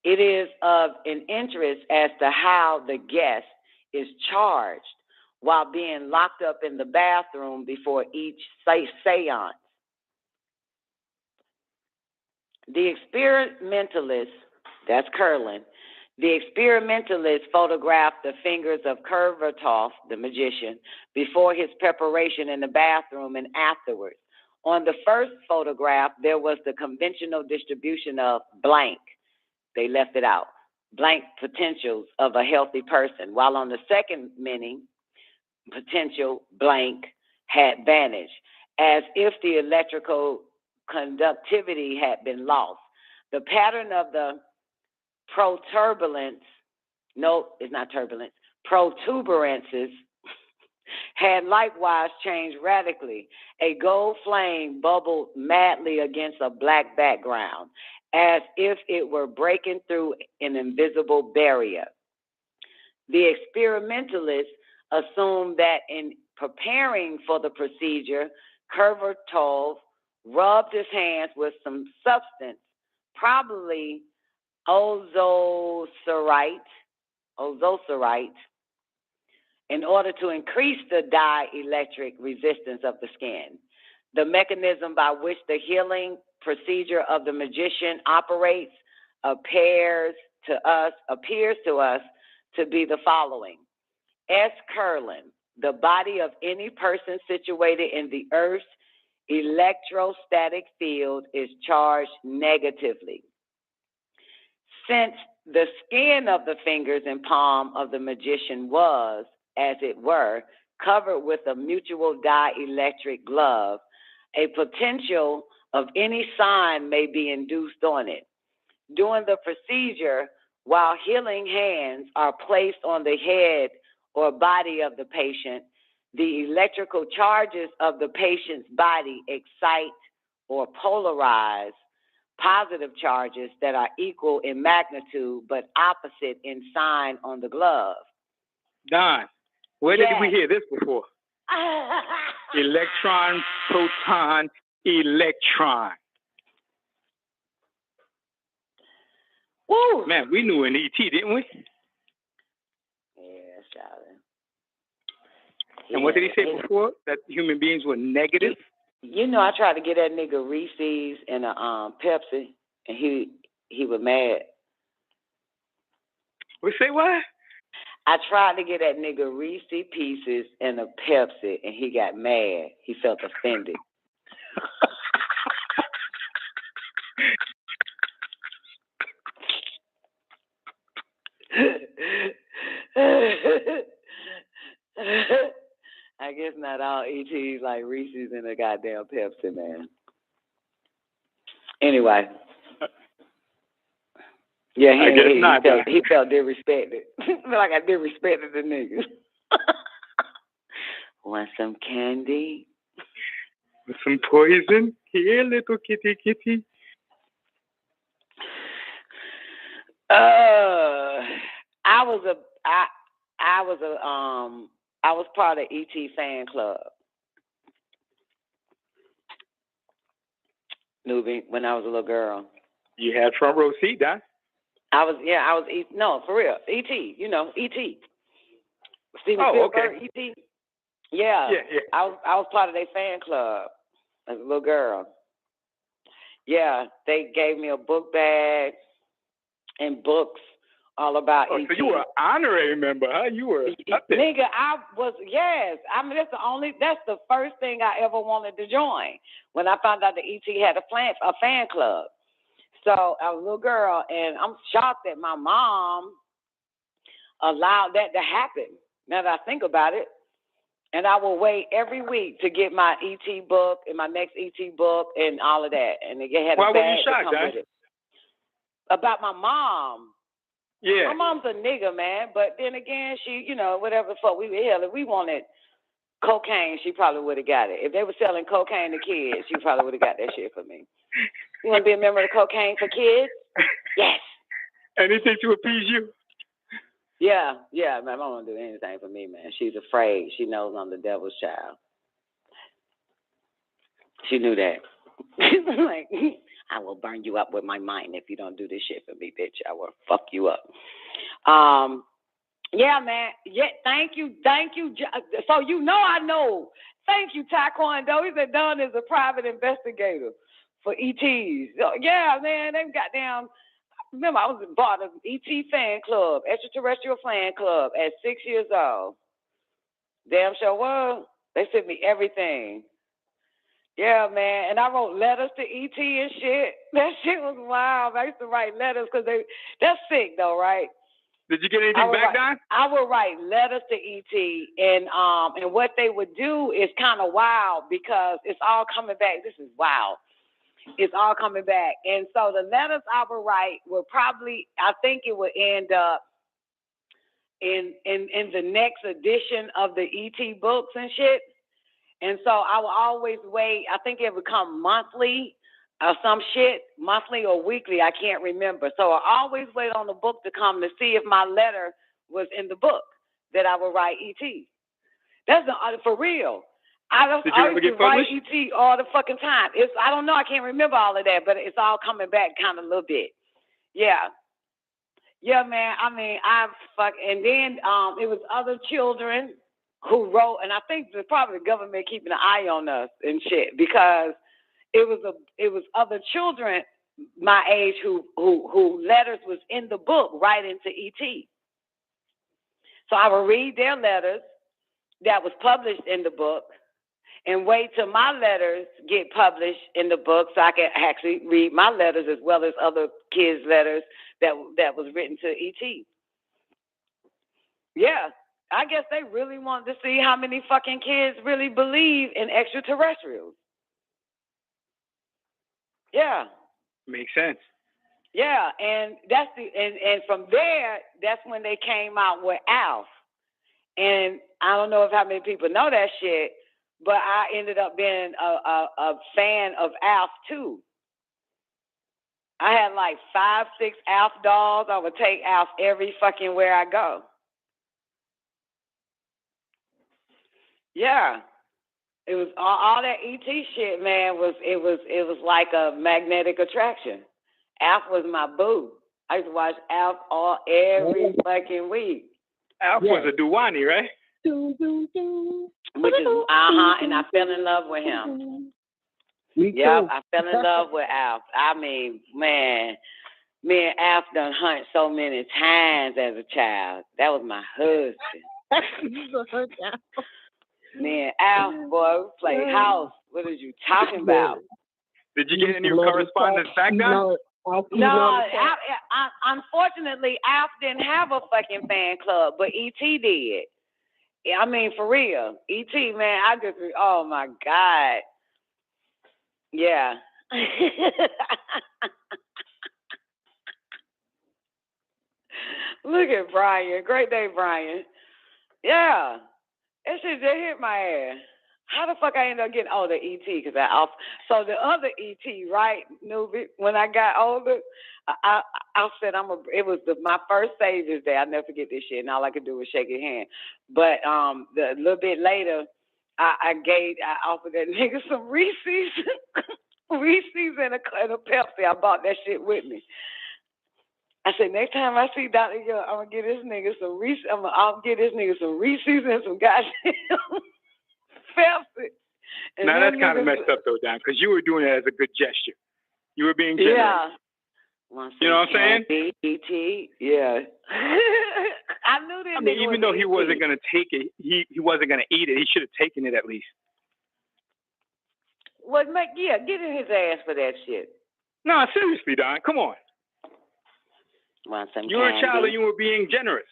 It is of an interest as to how the guest is charged while being locked up in the bathroom before each seance. The experimentalist, that's Curlin, the experimentalist photographed the fingers of Kurvatov, the magician, before his preparation in the bathroom and afterwards. On the first photograph, there was the conventional distribution of blank. They left it out. Blank potentials of a healthy person, while on the second mini, potential blank had vanished, as if the electrical conductivity had been lost. The pattern of the protuberances had likewise changed radically. A gold flame bubbled madly against a black background, as if it were breaking through an invisible barrier. The experimentalists assumed that in preparing for the procedure, Kurvatov rubbed his hands with some substance, probably ozocerite, in order to increase the dielectric resistance of the skin. The mechanism by which the healing procedure of the magician operates appears to us to be the following. S. Curlin, the body of any person situated in the Earth's electrostatic field is charged negatively. Since the skin of the fingers and palm of the magician was, as it were, covered with a mutual dielectric glove, a potential of any sign may be induced on it. During the procedure, while healing hands are placed on the head or body of the patient, the electrical charges of the patient's body excite or polarize positive charges that are equal in magnitude but opposite in sign on the glove. Don, where did we hear this before? Electron, proton, electron. Woo! Man, we knew an ET, didn't we? Yeah, Charlie. And what did he say before? That human beings were negative? You know, I tried to get that nigga Reese's and a Pepsi, and he was mad. We say what? I tried to get that nigga Reese Pieces and a Pepsi, and he got mad. He felt offended. I guess not all ETs like Reese's and a goddamn Pepsi, man. Anyway. Yeah, he felt disrespected. I feel like I disrespected the nigga. Want some candy? Some poison? Here, little kitty kitty. I was part of ET fan club. Newbie, when I was a little girl. You had front row seat, huh? No, for real. E.T., E.T. Steven Spielberg, okay. E.T. Yeah. Yeah. I was part of their fan club as a little girl. Yeah, they gave me a book bag and books all about E.T. So you were an honorary member, huh? You were up there. Nigga, I was, yes. I mean, that's the first thing I ever wanted to join when I found out that E.T. had a fan club. So I was a little girl, and I'm shocked that my mom allowed that to happen, now that I think about it. And I will wait every week to get my E.T. book and my next E.T. book and all of that. And they had Why a bag were you shocked, to come with it. About my mom. Yeah. My mom's a nigga, man. But then again, she, whatever the fuck we were hell. If we wanted cocaine, she probably would have got it. If they were selling cocaine to kids, she probably would have got that shit for me. You want to be a member of the Cocaine for Kids? Yes. Anything to appease you? Yeah, my mom won't do anything for me, man. She's afraid. She knows I'm the devil's child. She knew that. Like, I will burn you up with my mind if you don't do this shit for me, bitch. I will fuck you up. Yeah, man. Yeah, thank you. So I know. Thank you, Taekwondo. He said Don is a private investigator for ETs. Yeah, man. They goddamn. Remember, I was part of ET fan club, extraterrestrial fan club at 6 years old. Damn sure was. They sent me everything. Yeah, man. And I wrote letters to ET and shit. That shit was wild. I used to write letters because that's sick though, right? Did you get anything back, Don? I would write letters to ET, and what they would do is kind of wild because it's all coming back. This is wild. It's all coming back. And so the letters I would write would probably, I think it would end up in the next edition of the ET books and shit. And so I would always wait. I think it would come monthly or some shit, monthly or weekly. I can't remember. So I always wait on the book to come to see if my letter was in the book that I would write ET. That's for real. I used to write ET all the fucking time. I don't know. I can't remember all of that, but it's all coming back kind of a little bit. Yeah. Yeah, man. I mean, and then it was other children who wrote, and I think it's probably the government keeping an eye on us and shit because it was other children my age who letters was in the book writing to ET. So I would read their letters that was published in the book and wait till my letters get published in the book so I can actually read my letters as well as other kids' letters that was written to ET. Yeah, I guess they really wanted to see how many fucking kids really believe in extraterrestrials. Yeah. Makes sense. Yeah, and that's and from there, that's when they came out with Alf. And I don't know if how many people know that shit, but I ended up being a fan of Alf too. I had like 5, 6 Alf dolls. I would take Alf every fucking where I go. Yeah. It was all that ET shit, man, it was like a magnetic attraction. Alf was my boo. I used to watch Alf every fucking week. Alf was a Duwani, right? Which is and I fell in love with him. Me too. Yep, I fell in love with Alf. I mean, man, me and Alf done hunt so many times as a child. That was my husband. Me and Alf, boy, we played house. What are you talking about? Did you get any correspondence back then? Unfortunately, Alf didn't have a fucking fan club, but E.T. did. I mean, for real. E.T., man, oh my God. Yeah. Look at Brian. Great day, Brian. Yeah. That shit just hit my ass. How the fuck I ended up getting older E.T. because so the other E.T., right, Newbie, when I got older, I said it was my first Savior's Day. I'll never forget this shit, and all I could do was shake his hand. But a little bit later, I offered that nigga some Reese's, Reese's and a Pepsi. I bought that shit with me. I said, next time I see Dr. Young, I'm gonna get this nigga some Reese's. I'll get this nigga some Reese's and some goddamn Pepsi. Now that's kind of messed up though, Don, because you were doing it as a good gesture. You were being generous. Yeah. You know what I'm saying? E.T. Yeah. I knew that. I mean, even though he wasn't gonna take it, he wasn't gonna eat it. He should have taken it at least. Well, get in his ass for that shit. No, seriously, Don. Come on. You were a child and you were being generous.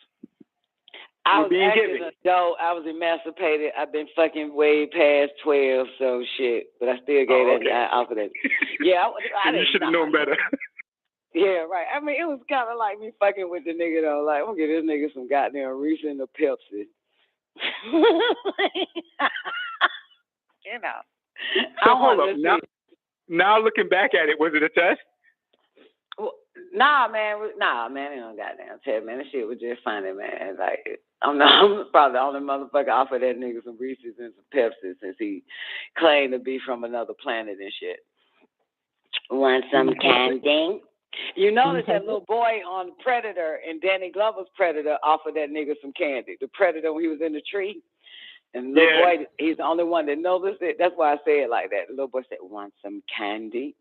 I was actually an adult. I was emancipated. I've been fucking way past 12, so shit. But I still gave that off of that. Yeah, you should have known better. Yeah, right. I mean, it was kind of like me fucking with the nigga though. Like, I'm gonna get this nigga some goddamn Reese and a Pepsi. You know. So hold up. Now looking back at it, was it a test? Well, nah, man, it don't goddamn test, man. That shit was just funny, man. Like, I'm probably the only motherfucker offered that nigga some Reese's and some Pepsi since he claimed to be from another planet and shit. Want some candy? You notice that little boy on Predator and Danny Glover's Predator offered that nigga some candy. The Predator when he was in the tree. And the little boy, he's the only one that noticed it. That's why I say it like that. The little boy said, want some candy?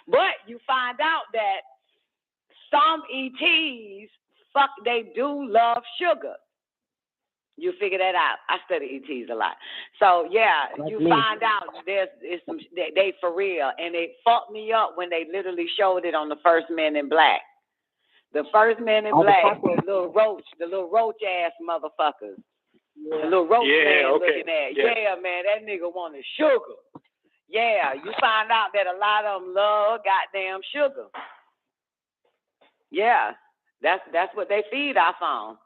But you find out that some ETs, they do love sugar. You figure that out. I study ETs a lot. So, yeah, you find out they for real. And it fucked me up when they literally showed it on the first Men in Black. The first Men in Black, the little roach-ass motherfuckers. Yeah. The little roach man looking at. Yeah, man, that nigga wanted sugar. Yeah, you find out that a lot of them love goddamn sugar. Yeah, that's what they feed off on.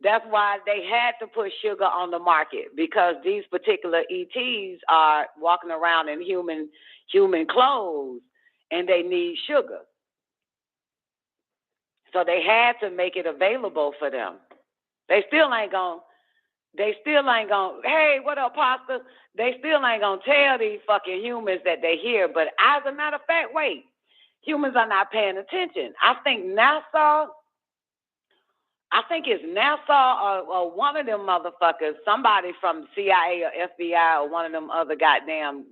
That's why they had to put sugar on the market, because these particular ETs are walking around in human clothes and they need sugar. So they had to make it available for them. They still ain't gonna, hey, what up, Pasta? They still ain't gonna tell these fucking humans that they here. But as a matter of fact, wait, humans are not paying attention. I think it's NASA or one of them motherfuckers, somebody from C.I.A. or FBI or one of them other goddamn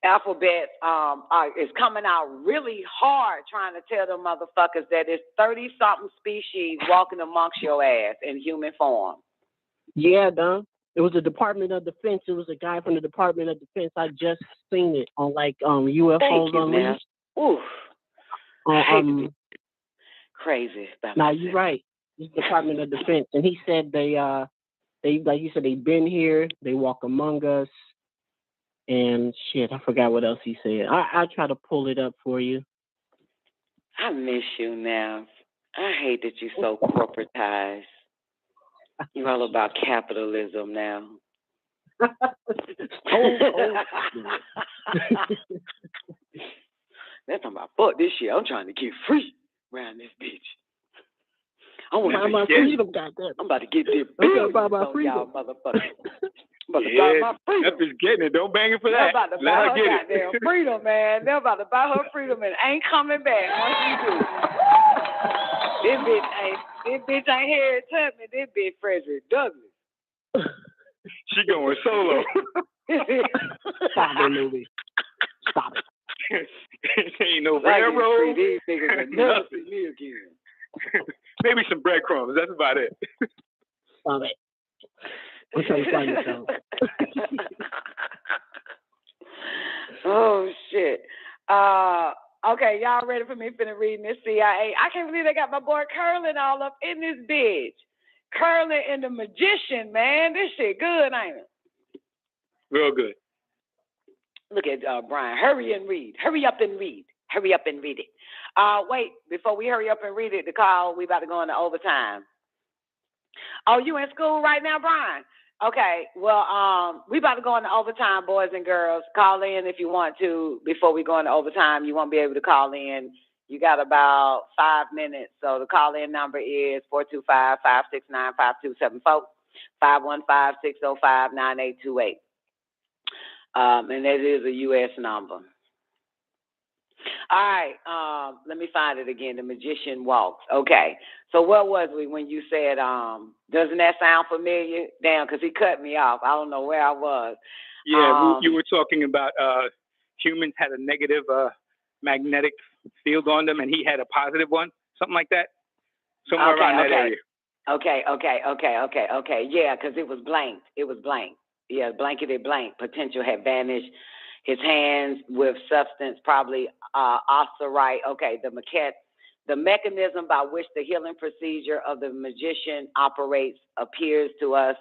alphabet is coming out really hard trying to tell them motherfuckers that it's 30-something species walking amongst your ass in human form. Yeah, Don. It was the Department of Defense. It was a guy from the Department of Defense. I just seen it on UFOs Unleashed. Oof. Crazy. Now you're right. It's the Department of Defense, and he said they like you said, they've been here. They walk among us, and shit. I forgot what else he said. I'll try to pull it up for you. I miss you now. I hate that you're so corporatized. You're all about capitalism now. They're talking about, fuck this shit. I'm trying to get free around this bitch. I want to my freedom, goddamn. I'm about to get this bitch about my freedom, y'all motherfuckers. That bitch getting it. Don't bang it for that. They're about to buy her goddamn freedom, man. They're about to buy her freedom and ain't coming back once you do. This bitch ain't Harriet Tubman. This bitch Frederick Douglass. She going solo. Stop it, movie. Stop it. Ain't no railroad. These niggas will never see me again. Maybe some breadcrumbs. That's about it. Stop it. I'm trying to find this out. Oh Shit. Okay, y'all ready for me finna reading this C.I.A.? I can't believe they got my boy Curlin all up in this bitch. Curlin and the Magician, man. This shit good, ain't it? Real good. Look at Brian. Hurry and read. Hurry up and read. Hurry up and read it. Wait, before we hurry up and read it, the call, we about to go into overtime. Oh, you in school right now, Brian? Okay, well, we about to go into overtime, boys and girls. Call in if you want to before we go into overtime. You won't be able to call in. You got about 5 minutes. So the call-in number is 425-569-5274, 515-605-9828. And that is a U.S. number. All right, let me find it again. The Magician Walks. Okay, so what was we when you said, doesn't that sound familiar? Damn, because he cut me off. I don't know where I was. Yeah, you were talking about humans had a negative magnetic field on them, and he had a positive one, something like that, somewhere around that area. Okay. Yeah, because it was blank. Yeah, blankety blank. Potential had vanished. His hands with substance, probably osirite. Okay, the mechanism by which the healing procedure of the magician operates appears to us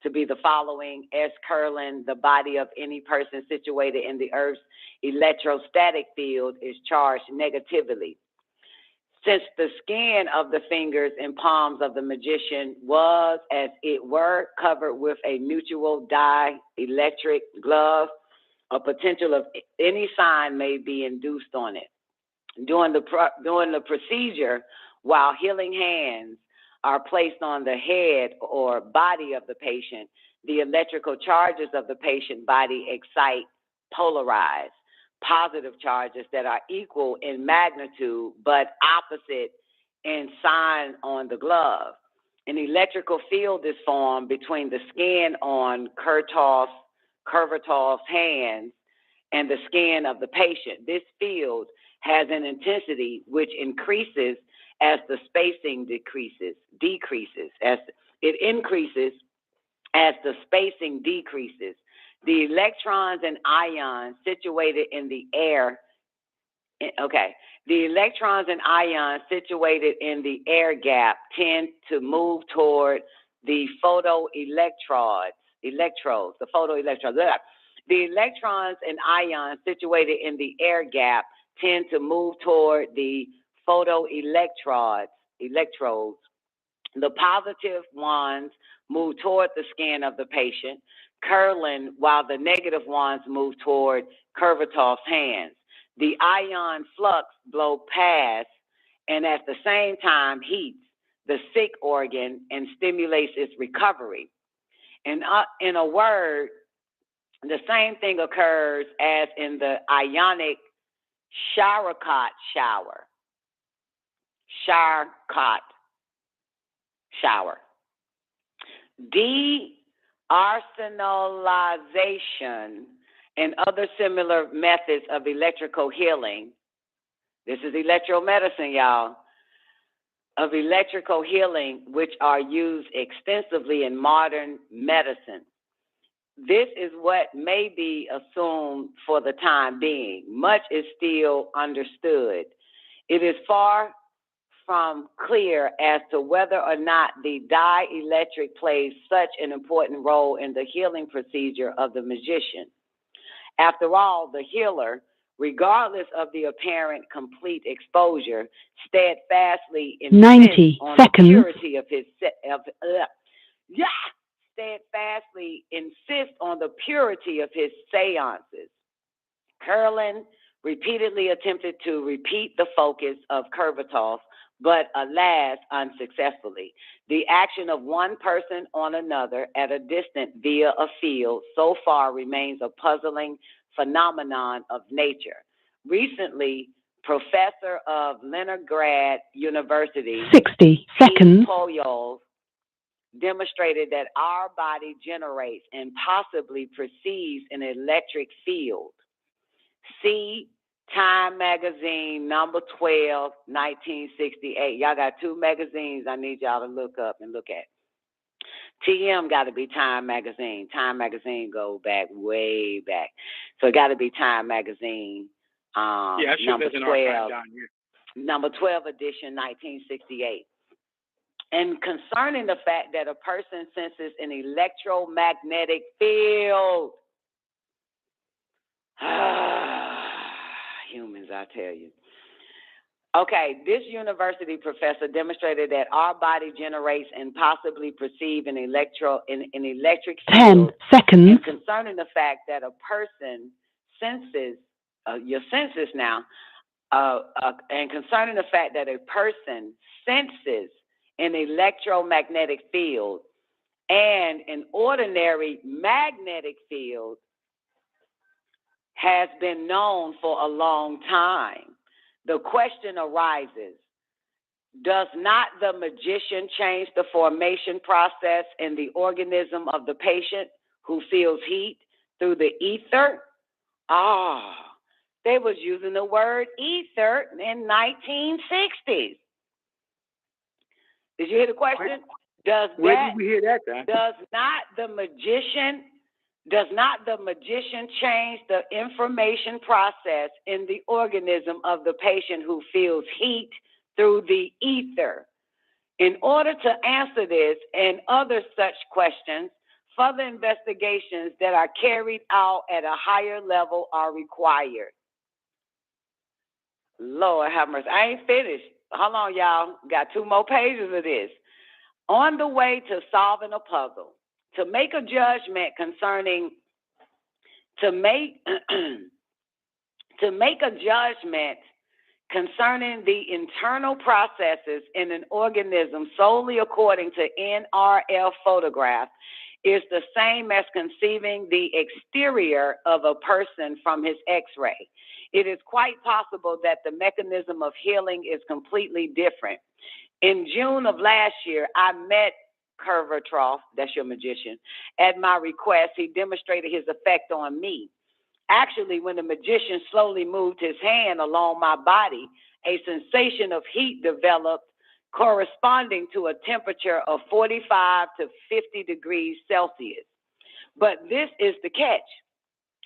to be the following. S. Curlin, the body of any person situated in the Earth's electrostatic field is charged negatively. Since the skin of the fingers and palms of the magician was, as it were, covered with a mutual dielectric glove, a potential of any sign may be induced on it. During the procedure, while healing hands are placed on the head or body of the patient, the electrical charges of the patient body excite polarized positive charges that are equal in magnitude but opposite in sign on the glove. An electrical field is formed between the skin on Kurvatov's hands and the skin of the patient. This field has an intensity which increases as the spacing decreases. As it increases as the spacing decreases. The electrons and ions situated in the air, the electrons and ions situated in the air gap tend to move toward the photoelectrodes. The electrons and ions situated in the air gap tend to move toward the photoelectrodes. The positive ones move toward the skin of the patient, Curlin, while the negative ones move toward Kurvatov's hands. The ion flux blow past and at the same time heats the sick organ and stimulates its recovery. And in a word, the same thing occurs as in the ionic Charcot shower. De-arsenalization and other similar methods of electrical healing. This is electromedicine, y'all. Of electrical healing, which are used extensively in modern medicine. This is what may be assumed for the time being. Much is still understood. It is far from clear as to whether or not the dielectric plays such an important role in the healing procedure of the magician. After all, the healer, regardless of the apparent complete exposure, steadfastly insists on the purity of his seances. Curlin repeatedly attempted to repeat the focus of Kurvatov, but alas, unsuccessfully. The action of one person on another at a distance via a field so far remains a puzzling phenomenon of nature. Recently, professor of Leningrad University, 60 seconds. Nicoleone, demonstrated that our body generates and possibly perceives an electric field. See Time Magazine, number 12, 1968. Y'all got two magazines I need y'all to look up and look at. TM got to be Time Magazine. Time Magazine go back, way back. So it got to be Time Magazine, Yeah, I should number there's an 12. archive down here. Number 12 edition, 1968. And concerning the fact that a person senses an electromagnetic field. Humans, I tell you. Okay, this university professor demonstrated that our body generates and possibly perceive an electric field. 10 seconds. And concerning the fact that a person senses, your senses now, and concerning the fact that a person senses an electromagnetic field and an ordinary magnetic field has been known for a long time. The question arises, does not the magician change the formation process in the organism of the patient who feels heat through the ether? They was using the word ether in 1960s. Did you hear the question? Where did we hear that, then? Does not the magician change the information process in the organism of the patient who feels heat through the ether? In order to answer this and other such questions, further investigations that are carried out at a higher level are required. Lord have mercy. I ain't finished. Hold on, y'all. Got 2 more pages of this. On the way to solving a puzzle, to make a judgment concerning the internal processes in an organism solely according to NRF photograph is the same as conceiving the exterior of a person from his X-ray. It is quite possible that the mechanism of healing is completely different. In June of last year, I met Kurvatroff, that's your magician. At my request, he demonstrated his effect on me. Actually, when the magician slowly moved his hand along my body, a sensation of heat developed corresponding to a temperature of 45 to 50 degrees Celsius. But this is the catch.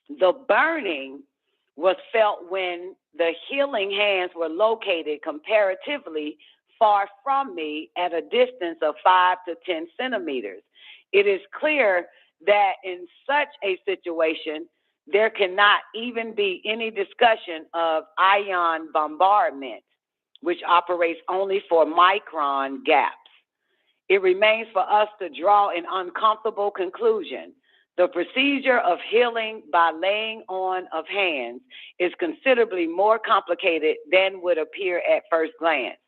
The burning was felt when the healing hands were located comparatively far from me at a distance of 5 to 10 centimeters. It is clear that in such a situation, there cannot even be any discussion of ion bombardment, which operates only for micron gaps. It remains for us to draw an uncomfortable conclusion. The procedure of healing by laying on of hands is considerably more complicated than would appear at first glance.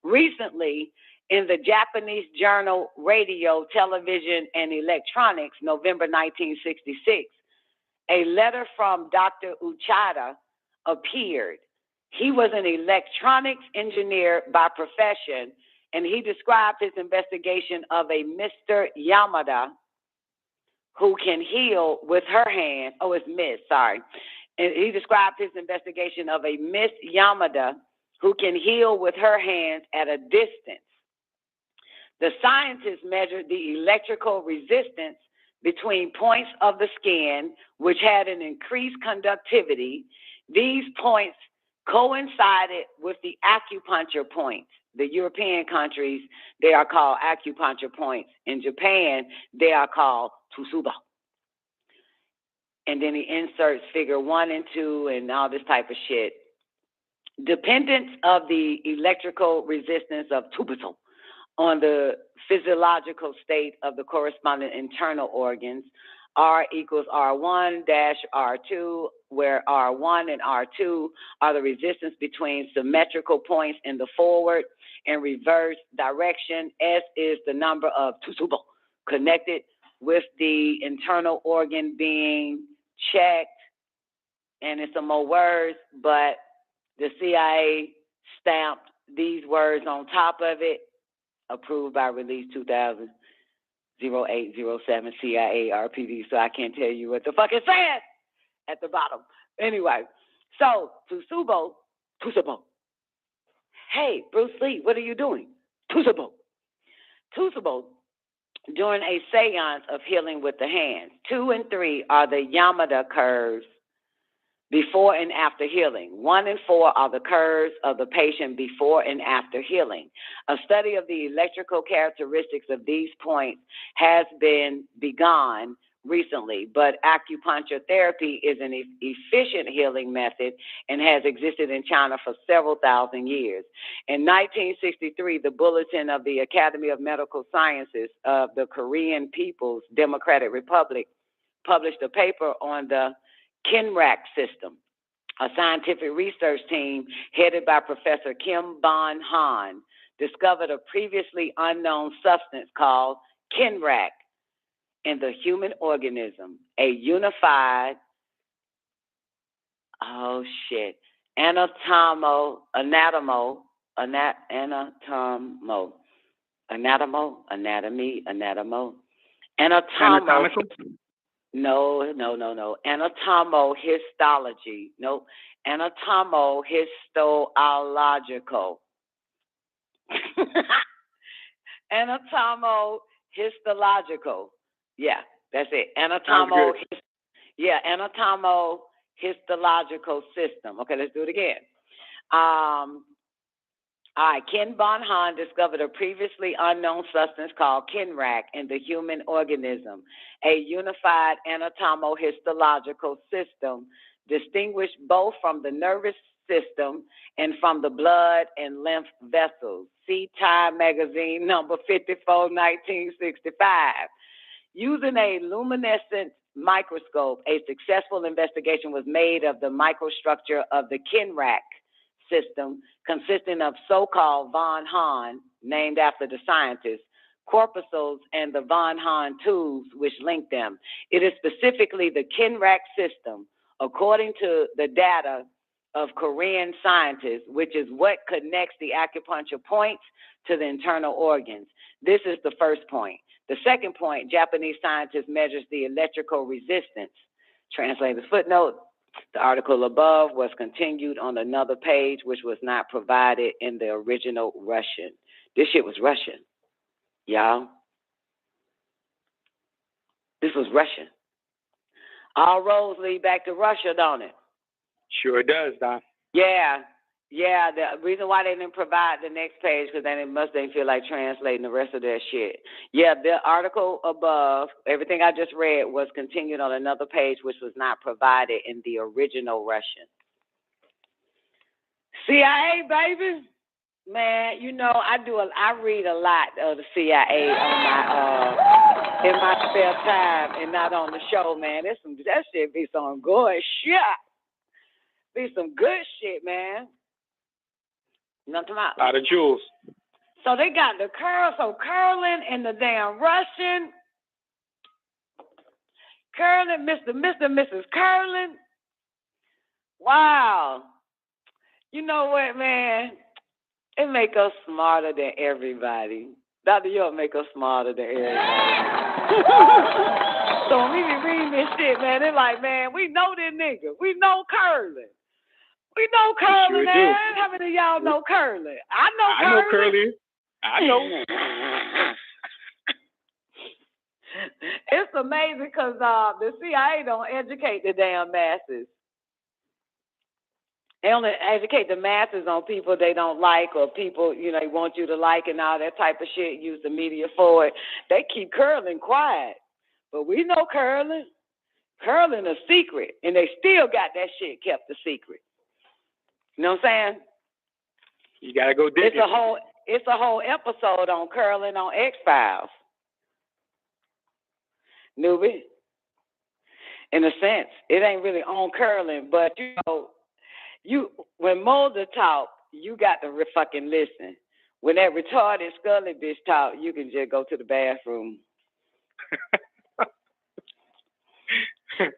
Recently, in the Japanese journal Radio, Television, and Electronics, November 1966, a letter from Dr. Uchida appeared. He was an electronics engineer by profession, and he described his investigation of a Mr. Yamada who can heal with her hand. Oh, it's Miss, sorry. And he described his investigation of a Miss Yamada who can heal with her hands at a distance. The scientists measured the electrical resistance between points of the skin, which had an increased conductivity. These points coincided with the acupuncture points. The European countries, they are called acupuncture points. In Japan, they are called tsubo. And then he inserts figure 1 and 2 and all this type of shit. Dependence of the electrical resistance of tsubo on the physiological state of the corresponding internal organs. R equals R1 dash R2, where R1 and R2 are the resistance between symmetrical points in the forward and reverse direction. S is the number of tsubo connected with the internal organ being checked. And it's some more words, but the C.I.A. stamped these words on top of it. Approved by release 2000 0807 C.I.A. RPD. So I can't tell you what the fuck it says at the bottom. Anyway, so tsubo. Hey, Bruce Lee, what are you doing? Tsubo. During a seance of healing with the hands, 2 and 3 are the Yamada curves before and after healing. 1 and 4 are the curves of the patient before and after healing. A study of the electrical characteristics of these points has been begun recently, but acupuncture therapy is an efficient healing method and has existed in China for several thousand years. In 1963, the Bulletin of the Academy of Medical Sciences of the Korean People's Democratic Republic published a paper on the KINRAC system. A scientific research team headed by Professor Kim Bon-han discovered a previously unknown substance called KINRAC in the human organism, a unified, anatomical Anatomohistology. No, anatomohistological. Anatomohistological. Yeah, that's it. Anatomohistological system. Okay, let's do it again. All right, Ken Bon-han discovered a previously unknown substance called KINRAC in the human organism, a unified anatomohistological system distinguished both from the nervous system and from the blood and lymph vessels. See Time magazine number 54, 1965. Using a luminescent microscope, a successful investigation was made of the microstructure of the KINRAC system, consisting of so-called Von Hahn, named after the scientist, corpuscles, and the Von Hahn tubes which link them. It is specifically the KINRAC system, according to the data of Korean scientists, which is what connects the acupuncture points to the internal organs. This is the first point. The second point, Japanese scientists measures the electrical resistance. Translator's footnote. The article above was continued on another page, which was not provided in the original Russian. This shit was Russian, y'all. This was Russian. All roads lead back to Russia, don't it? Sure does, Don. Yeah. The reason why they didn't provide the next page, because then they feel like translating the rest of their shit. Yeah, the article above, everything I just read was continued on another page, which was not provided in the original Russian. C.I.A., baby. Man, you know, I read a lot of the C.I.A. on my in my spare time and not on the show, man. That shit be some good shit. Be some good shit, man. Nothing about. A lot of jewels. So they got the curling and the damn Russian. Curling, Mrs. Curling. Wow. You know what, man? It make us smarter than everybody. Dr. York make us smarter than everybody. So when we be reading this shit, man, they're like, man, we know this nigga. We know curling. We know curling, sure man. How many of y'all know curling? I know curling. I know. It's amazing because the CIA don't educate the damn masses. They only educate the masses on people they don't like or people, you know, they want you to like and all that type of shit, use the media for it. They keep curling quiet. But we know curling. Curling a secret. And they still got that shit kept a secret. You know what I'm saying? You gotta go dig it. It's a whole episode on curling on X-Files. Newbie. In a sense, it ain't really on curling, but you know, when Mulder talk, you got to fucking listen. When that retarded Scully bitch talk, you can just go to the bathroom.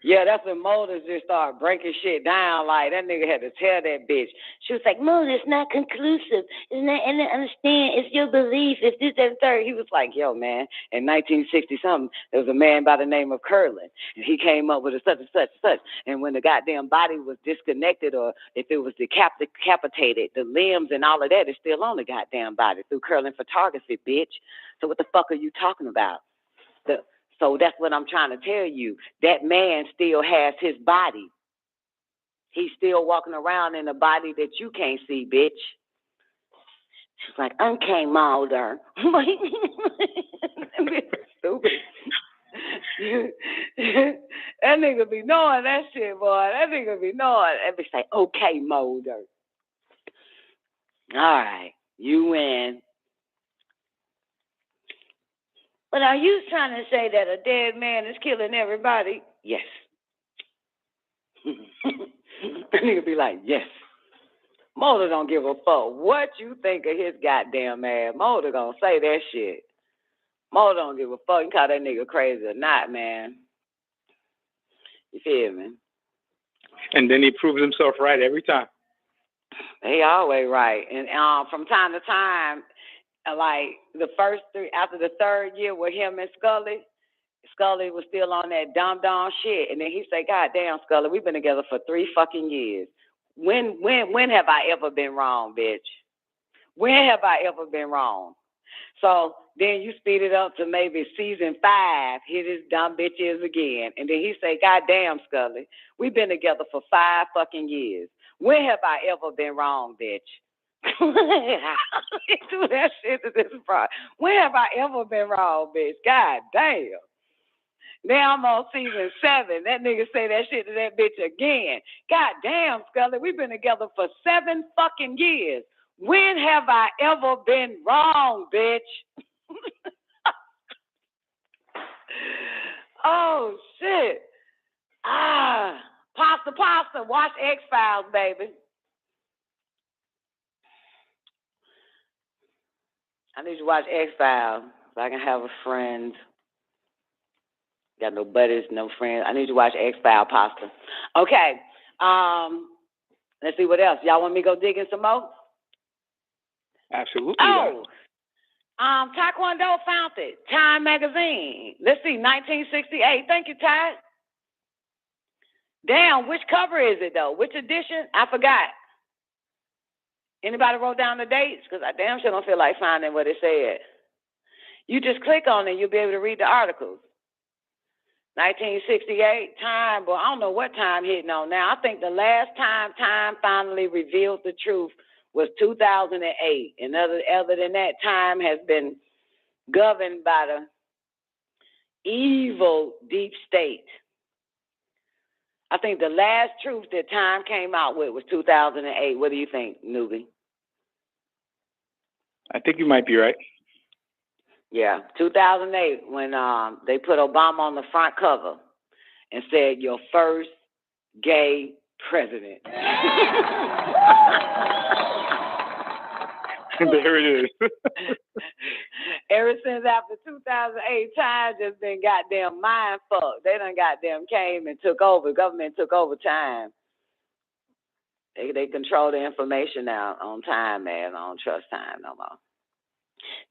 Yeah, that's when Mulder just started breaking shit down. Like, that nigga had to tell that bitch. She was like, Mulder, it's not conclusive. It's not, I don't understand. It's your belief. It's this, that, and third. He was like, yo, man, in 1960-something, there was a man by the name of Curlin. And he came up with a such and such and such. And when the goddamn body was disconnected or if it was decapitated, the limbs and all of that is still on the goddamn body through Curlin photography, bitch. So what the fuck are you talking about? So that's what I'm trying to tell you. That man still has his body. he's still walking around in a body that you can't see, bitch. She's like, okay, Mulder. Stupid. That nigga be knowing that shit, boy. That nigga be knowing. And be say, okay, Mulder. All right, you win. But are you trying to say that a dead man is killing everybody? Yes. That nigga be like, yes. Mulder don't give a fuck what you think of his goddamn ass. Mulder gonna say that shit. Mulder don't give a fuck. You call that nigga crazy or not, man. You feel me? And then he proves himself right every time. He always right. And from time to time, like the first three, after the third year with him and Scully was still on that dumb shit. And then he say, God damn, Scully, we've been together for 3 fucking years. When have I ever been wrong, bitch? When have I ever been wrong? So then you speed it up to maybe season 5, here this dumb bitch is again. And then he say, God damn, Scully, we've been together for 5 fucking years. When have I ever been wrong, bitch? Do that shit to this part. When have I ever been wrong, bitch? God damn. Now I'm on season 7. That nigga say that shit to that bitch again. God damn, Scully, we've been together for 7 fucking years. When have I ever been wrong, bitch? Oh, shit. Pasta. Watch X-Files, baby. I need to watch X-Files so I can have a friend. Got no buddies, no friends. I need to watch X-Files, Pasta. Okay. Let's see what else. Y'all want me to go dig in some more? Absolutely. Oh, Taekwondo found it. Time magazine. Let's see, 1968. Thank you, Ty. Damn, which cover is it, though? Which edition? I forgot. Anybody wrote down the dates? Because I damn sure don't feel like finding what it said. You just click on it, you'll be able to read the articles. 1968, Time, but I don't know what Time hitting on now. I think the last time Time finally revealed the truth was 2008. And other than that, Time has been governed by the evil deep state. I think the last truth that Time came out with was 2008. What do you think, newbie? I think you might be right. Yeah, 2008, when they put Obama on the front cover and said, your first gay president. There it is. Ever since after 2008, Time just been goddamn mind fucked. They done goddamn came and took over. Government took over Time. They control the information now on Time, man. I don't trust Time no more.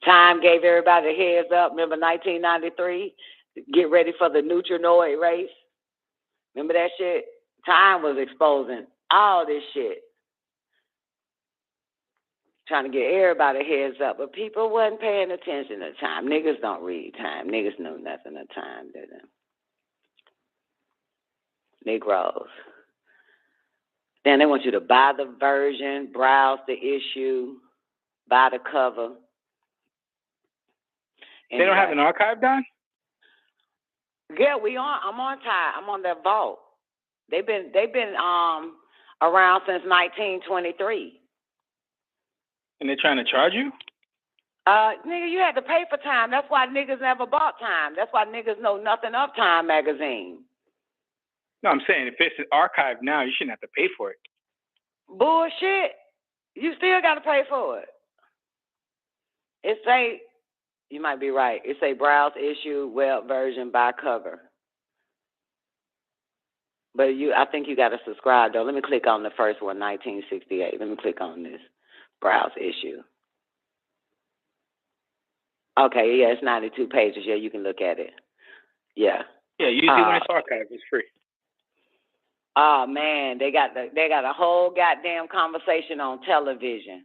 Time gave everybody a heads up. Remember 1993? Get ready for the neutrinoid race. Remember that shit? Time was exposing all this shit. Trying to get everybody a heads up. But people wasn't paying attention to Time. Niggas don't read Time. Niggas know nothing of Time, did they? Negroes. Then they want you to buy the version, browse the issue, buy the cover. They don't have an archive, Don? Yeah, I'm on Time. I'm on their vault. They've been around since 1923. And they're trying to charge you? Nigga, you had to pay for Time. That's why niggas never bought Time. That's why niggas know nothing of Time magazine. No, I'm saying if it's archived now, you shouldn't have to pay for it. Bullshit. You still got to pay for it. It say, you might be right. It say browse issue, web version, buy cover. But I think you got to subscribe, though. Let me click on the first one, 1968. Let me click on this. Browse issue. Okay, yeah, it's 92 pages. Yeah, you can look at it. Yeah. Yeah, usually when it's archived, it's free. Oh man, they got a whole goddamn conversation on television.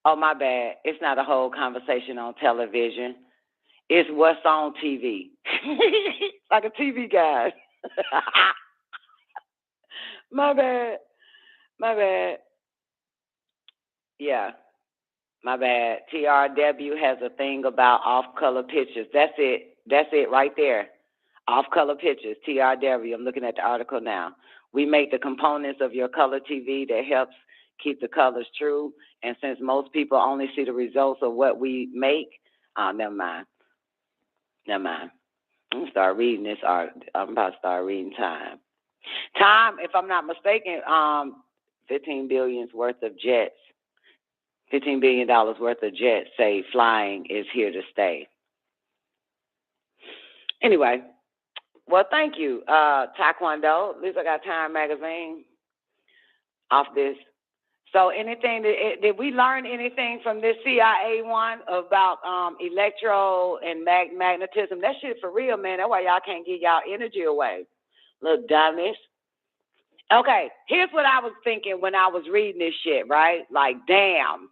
Oh my bad, it's not a whole conversation on television. It's what's on TV. Like a TV guide. My bad. Yeah, my bad. TRW has a thing about off-color pictures. That's it right there. Off-color pictures, TRW. I'm looking at the article now. We make the components of your color TV that helps keep the colors true. And since most people only see the results of what we make, never mind. I'm going to start reading this article. I'm about to start reading Time. Time, if I'm not mistaken, $15 billion worth of jets say flying is here to stay. Anyway, well, thank you, Taekwondo. At least I got Time magazine off this. So did we learn anything from this C.I.A. one about electro and magnetism? That shit for real, man. That's why y'all can't get y'all energy away. Little dummies. Okay, here's what I was thinking when I was reading this shit, right? Like, damn.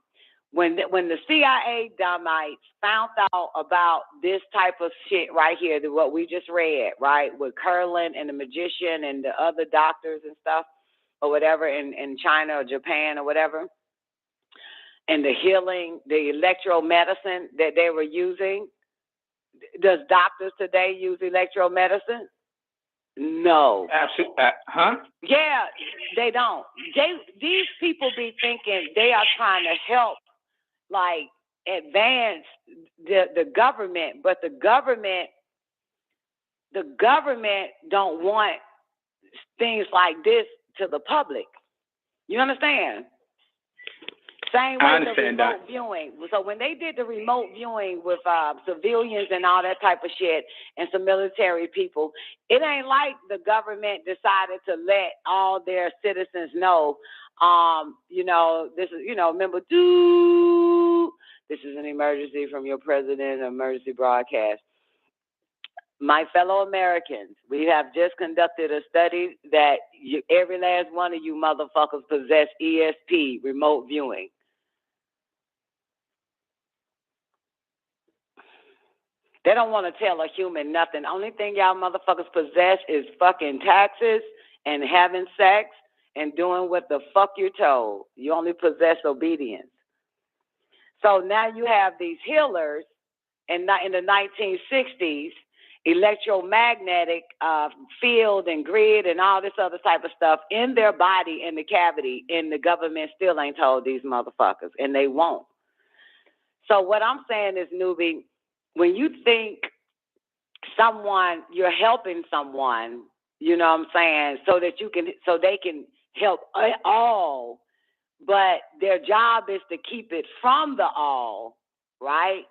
When the CIA dumbites found out about this type of shit right here, what we just read, right, with Curlin and the magician and the other doctors and stuff or whatever in China or Japan or whatever, and the healing, the electromedicine that they were using, does doctors today use electromedicine? No. Absolutely. Huh? Yeah, they don't. These people be thinking they are trying to help, like, advance the government, but the government don't want things like this to the public. You understand? Same way the remote viewing. So when they did the remote viewing with civilians and all that type of shit and some military people, it ain't like the government decided to let all their citizens know, this is, remember, this is an emergency from your president, emergency broadcast. My fellow Americans, we have just conducted a study that every last one of you motherfuckers possess ESP, remote viewing. They don't want to tell a human nothing. The only thing y'all motherfuckers possess is fucking taxes and having sex and doing what the fuck you're told. You only possess obedience. So now you have these healers in the 1960s, electromagnetic field and grid and all this other type of stuff in their body, in the cavity, and the government still ain't told these motherfuckers, and they won't. So what I'm saying is, newbie, when you think you're helping someone, you know what I'm saying, so they can help all, but their job is to keep it from the all, right?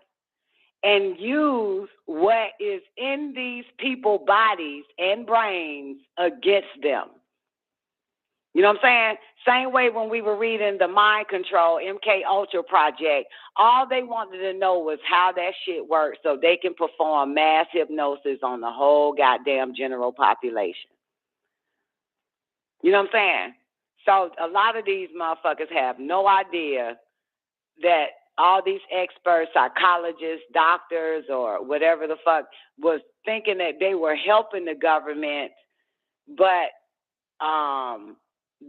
And use what is in these people's bodies and brains against them. You know what I'm saying? Same way when we were reading the Mind Control, MK Ultra project, all they wanted to know was how that shit works so they can perform mass hypnosis on the whole goddamn general population. You know what I'm saying? So a lot of these motherfuckers have no idea that all these experts, psychologists, doctors, or whatever the fuck, was thinking that they were helping the government, but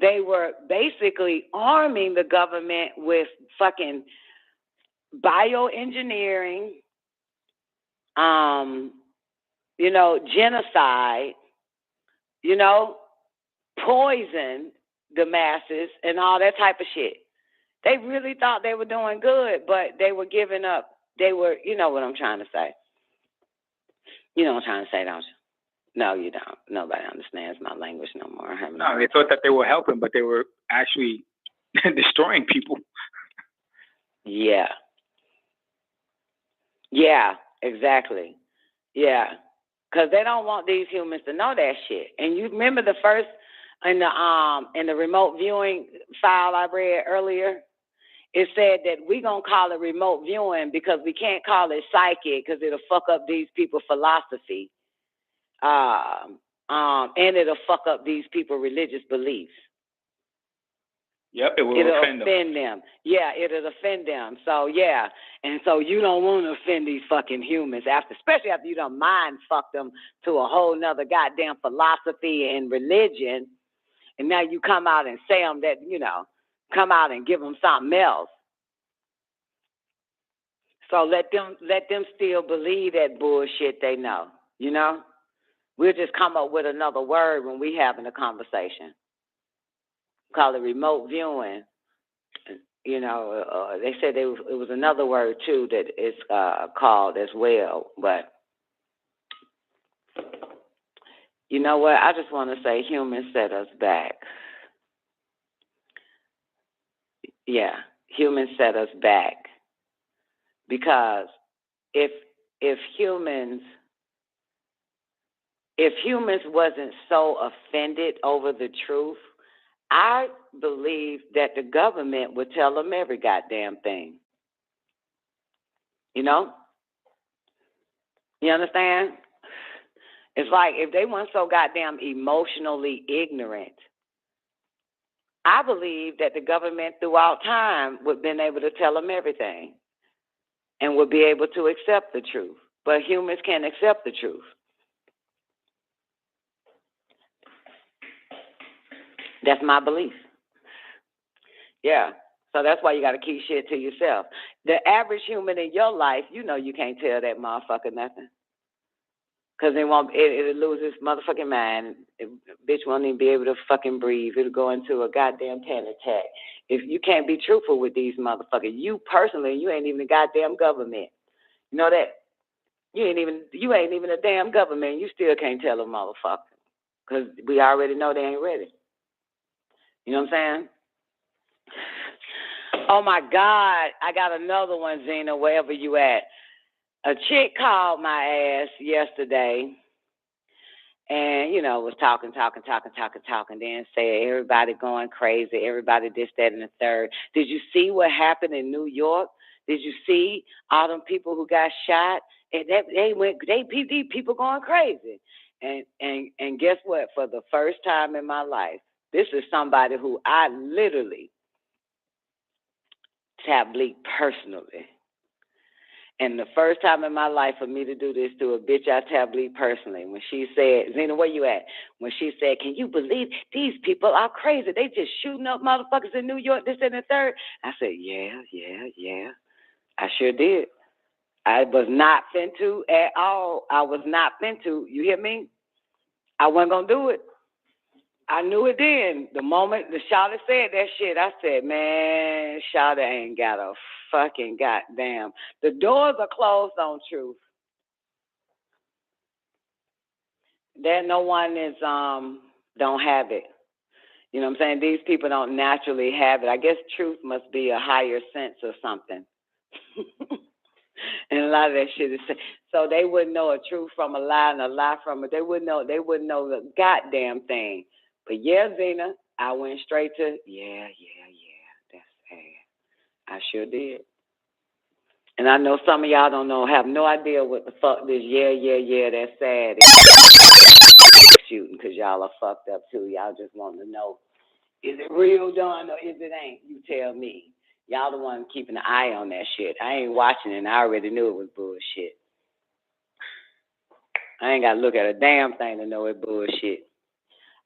they were basically arming the government with fucking bioengineering, genocide, poison the masses and all that type of shit. They really thought they were doing good, but they were giving up. They were, you know what I'm trying to say. You know what I'm trying to say, don't you? No, you don't. Nobody understands my language no more. No, they thought that they were helping, but they were actually destroying people. Yeah. Yeah, exactly. Yeah. Because they don't want these humans to know that shit. And you remember the first, in the remote viewing file I read earlier, it said that we're going to call it remote viewing because we can't call it psychic because it'll fuck up these people's philosophy. And it'll fuck up these people's religious beliefs. Yep, it'll offend them. Yeah, it'll offend them. So, yeah. And so you don't want to offend these fucking humans, especially after you done mind fuck them to a whole nother goddamn philosophy and religion. and now you come out and say them that, come out and give them something else. So let them still believe that bullshit they know, We'll just come up with another word when we having a conversation. Call it remote viewing. They said it was another word too that is called as well. But you know what? I just want to say humans set us back. Yeah, humans set us back. Because if humans wasn't so offended over the truth, I believe that the government would tell them every goddamn thing. You understand? It's like if they weren't so goddamn emotionally ignorant, I believe that the government throughout time would have been able to tell them everything and would be able to accept the truth. But humans can't accept the truth. That's my belief. Yeah. So that's why you got to keep shit to yourself. The average human in your life, you can't tell that motherfucker nothing. Because it'll lose its motherfucking mind. Bitch won't even be able to fucking breathe. It'll go into a goddamn panic attack. If you can't be truthful with these motherfuckers, you personally, you ain't even the goddamn government. You know that? You ain't even a damn government. You still can't tell a motherfucker. Because we already know they ain't ready. You know what I'm saying? Oh, my God. I got another one, Zena, wherever you at. A chick called my ass yesterday and, was talking, then said everybody going crazy, everybody this, that, and the third. Did you see what happened in New York? Did you see all them people who got shot? And people going crazy. And guess what? For the first time in my life, this is somebody who I literally tableed personally. And the first time in my life for me to do this to a bitch I tableed personally, when she said, Zena, where you at? When she said, can you believe these people are crazy? They just shooting up motherfuckers in New York, this and the third. I said, yeah. I sure did. I was not finna at all. I was not finna. You hear me? I wasn't going to do it. I knew it then. The moment the Shawty said that shit, I said, man, Shawty ain't got a fucking goddamn. The doors are closed on truth. There no one is don't have it. You know what I'm saying? These people don't naturally have it. I guess truth must be a higher sense or something. And a lot of that shit is so they wouldn't know a truth from a lie and a lie from it. They wouldn't know the goddamn thing. But yeah, Zena, I went straight to yeah. That's sad. I sure did. And I know some of y'all have no idea what the fuck this yeah, that's sad. Shooting because y'all are fucked up too. Y'all just want to know, is it real done or is it ain't? You tell me. Y'all the one keeping an eye on that shit. I ain't watching it and I already knew it was bullshit. I ain't got to look at a damn thing to know it bullshit.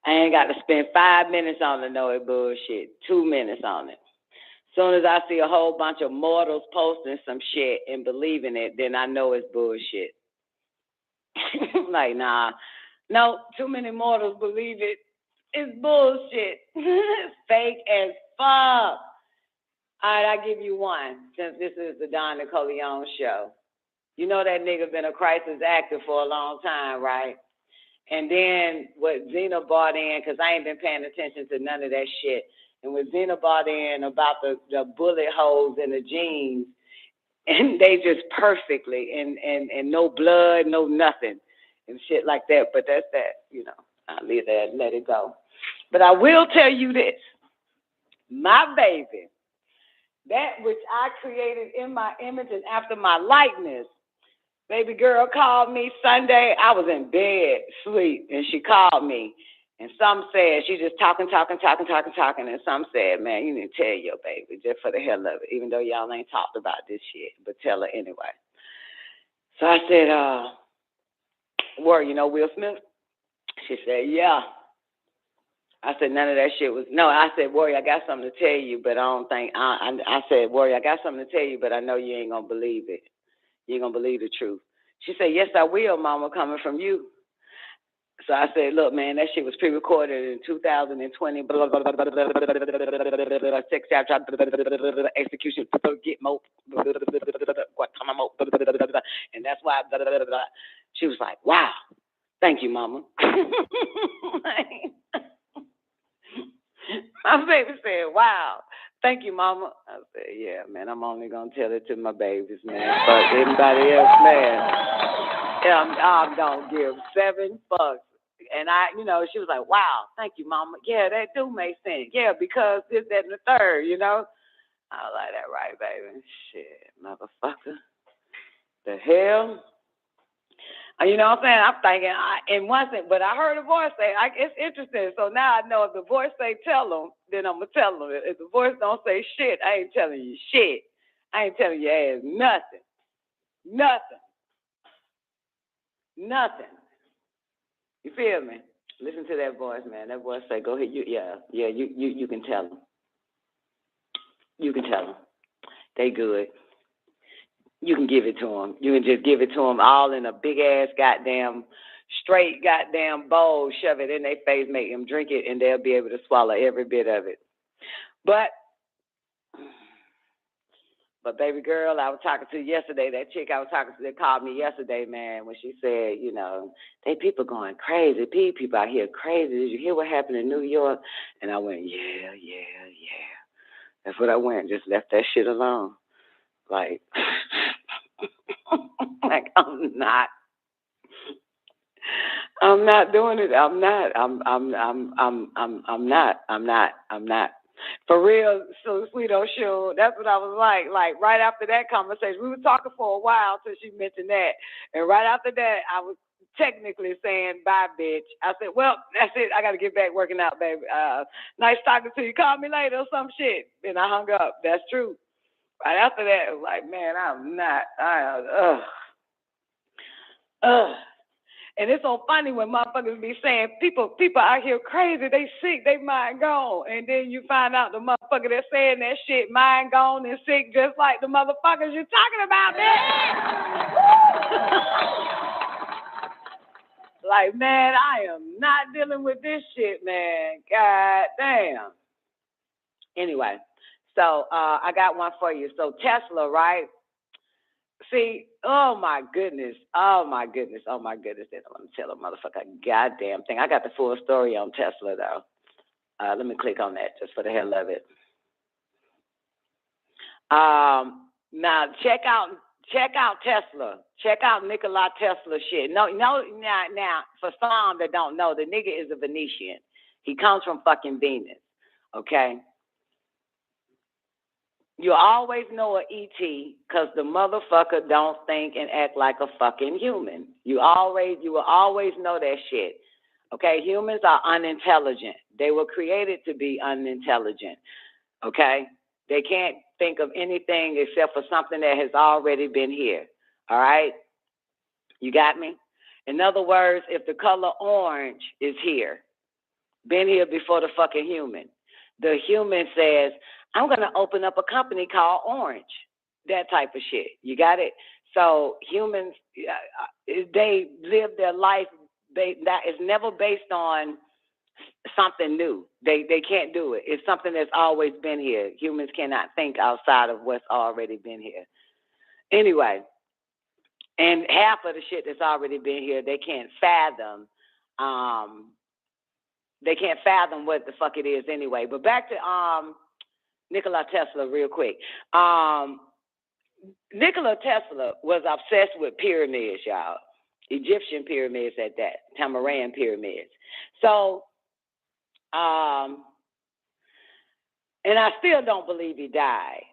I ain't got to spend 5 minutes on it to know it bullshit. 2 minutes on it. Soon as I see a whole bunch of mortals posting some shit and believing it, then I know it's bullshit. Like, nah. No, too many mortals believe it. It's bullshit. It's fake as fuck. All right, I'll give you one, since this is the Don Nicoleone show. You know that nigga been a crisis actor for a long time, right? And then what Zena bought in, because I ain't been paying attention to none of that shit, and what Zena bought in about the bullet holes in the jeans, and they just perfectly, and no blood, no nothing, and shit like that. But that's that, I'll leave that and let it go. But I will tell you this, my baby, that which I created in my image and after my likeness, baby girl called me Sunday. I was in bed, sleep, and she called me. And some said, she just talking. And some said, man, you need to tell your baby just for the hell of it, even though y'all ain't talked about this shit, but tell her anyway. So I said, Will Smith? She said, yeah. I said, none of that shit was, no, I said, Warrior, I got something to tell you, but I don't think, I said, Warrior, I got something to tell you, but I know you ain't going to believe it. You ain't going to believe the truth. She said, yes, I will, Mama, coming from you. So I said, look, man, that shit was pre-recorded in 2020, blah, blah, blah, blah, blah, blah, blah, sex chapter, execution, get mo, Guantanamo, and that's why, she was like, wow, thank you, Mama. My baby said, wow, thank you, Mama. I said, yeah, man, I'm only going to tell it to my babies, man. But anybody else, man, I don't give 7 fucks. And she was like, wow, thank you, Mama. Yeah, that do make sense. Yeah, because this, that, and the third, I was like, that right, baby. Shit, motherfucker. The hell? You know what I'm saying? I'm thinking, but I heard a voice say, it's interesting. So now I know if the voice say tell them, then I'm going to tell them. If the voice don't say shit, I ain't telling you shit. I ain't telling your ass nothing. Nothing. You feel me? Listen to that voice, man. That voice say, go ahead. You can tell them. You can tell them. They good. You can give it to them. You can just give it to them all in a big-ass straight bowl, shove it in their face, make them drink it, and they'll be able to swallow every bit of it. But baby girl, I was talking to yesterday, that chick I was talking to that called me yesterday, man, when she said, they people going crazy. People out here crazy. Did you hear what happened in New York? And I went, yeah. That's what I went. Just left that shit alone. Like, I'm not doing it. I'm not. For real, so sweet old show. That's what I was like. Like right after that conversation, we were talking for a while till she mentioned that, and right after that, I was technically saying bye, bitch. I said, well, that's it. I got to get back working out, baby. Nice talking to you. Call me later or some shit. And I hung up. That's true. Right after that, it was like, man, I'm not. And it's so funny when motherfuckers be saying people out here crazy, they sick, they mind gone. And then you find out the motherfucker that's saying that shit, mind gone and sick, just like the motherfuckers you're talking about, man. Like, man, I am not dealing with this shit, man. God damn. Anyway, so I got one for you. So Tesla, right? See, oh my goodness. Then I'm going to tell a motherfucker goddamn thing. I got the full story on Tesla, though. Let me click on that just for the hell of it. Now, check out Tesla. Check out Nikola Tesla shit. Now, for some that don't know, the nigga is a Venetian. He comes from fucking Venus, okay? You always know an ET because the motherfucker don't think and act like a fucking human. You will always know that shit. Okay, humans are unintelligent. They were created to be unintelligent. Okay, they can't think of anything except for something that has already been here. All right, you got me? In other words, if the color orange is here, been here before the fucking human, the human says, I'm going to open up a company called Orange, that type of shit. You got it? So humans, they live their life. That is never based on something new. They can't do it. It's something that's always been here. Humans cannot think outside of what's already been here. Anyway, and half of the shit that's already been here, they can't fathom. They can't fathom what the fuck it is anyway. But back to Nikola Tesla real quick. Nikola Tesla was obsessed with pyramids, y'all. Egyptian pyramids at that, Tamarian pyramids. So, and I still don't believe he died.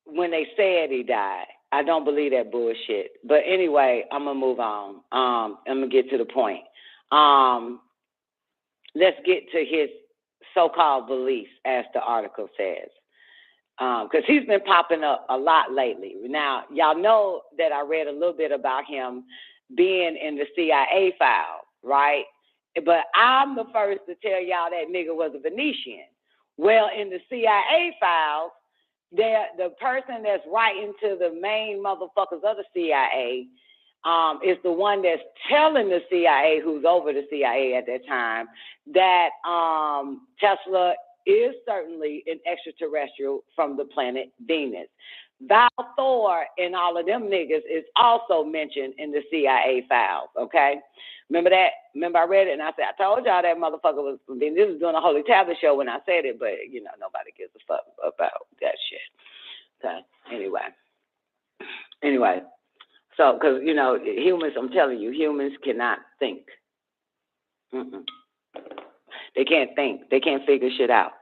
When they said he died, I don't believe that bullshit. But anyway, I'm going to move on. I'm going to get to the point. Let's get to his so-called beliefs, as the article says. Because he's been popping up a lot lately. Now, y'all know that I read a little bit about him being in the CIA file, right? But I'm the first to tell y'all that nigga was a Venetian. Well, in the CIA files, the person that's writing to the main motherfuckers of the CIA is the one that's telling the CIA, who's over the CIA at that time, that Tesla is certainly an extraterrestrial from the planet Venus. Val Thor and all of them niggas is also mentioned in the CIA files, okay? Remember that? Remember I read it and I said, I told y'all that motherfucker was from Venus. This was doing a Holy Tablet show when I said it, but, you know, nobody gives a fuck about that shit. So, anyway. So, because, you know, humans, I'm telling you, humans cannot think. They can't think. They can't figure shit out.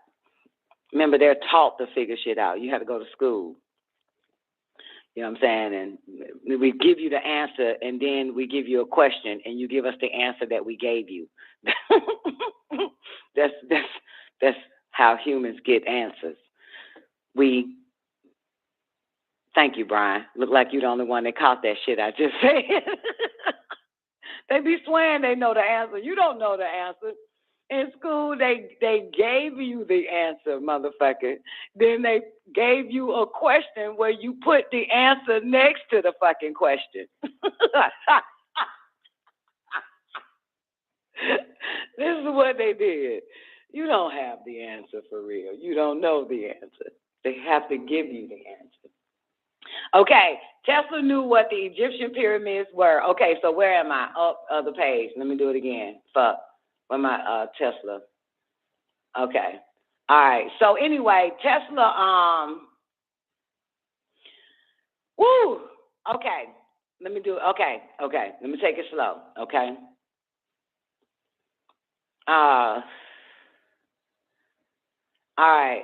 Remember, they're taught to figure shit out. You have to go to school. You know what I'm saying? And we give you the answer, and then we give you a question, and you give us the answer that we gave you. That's how humans get answers. Thank you, Brian. Look like you're the only one that caught that shit I just said. They be swearing they know the answer. You don't know the answer. In school, they gave you the answer, motherfucker. Then they gave you a question where you put the answer next to the fucking question. This is what they did. You don't have the answer for real. You don't know the answer. They have to give you the answer. Okay, Tesla knew what the Egyptian pyramids were. Okay, so where am I? Up other page. Let me do it again. Fuck. Where my Tesla? Okay. All right. So anyway, Tesla. Woo. Okay. Let me do it. Okay. Let me take it slow. Okay. All right.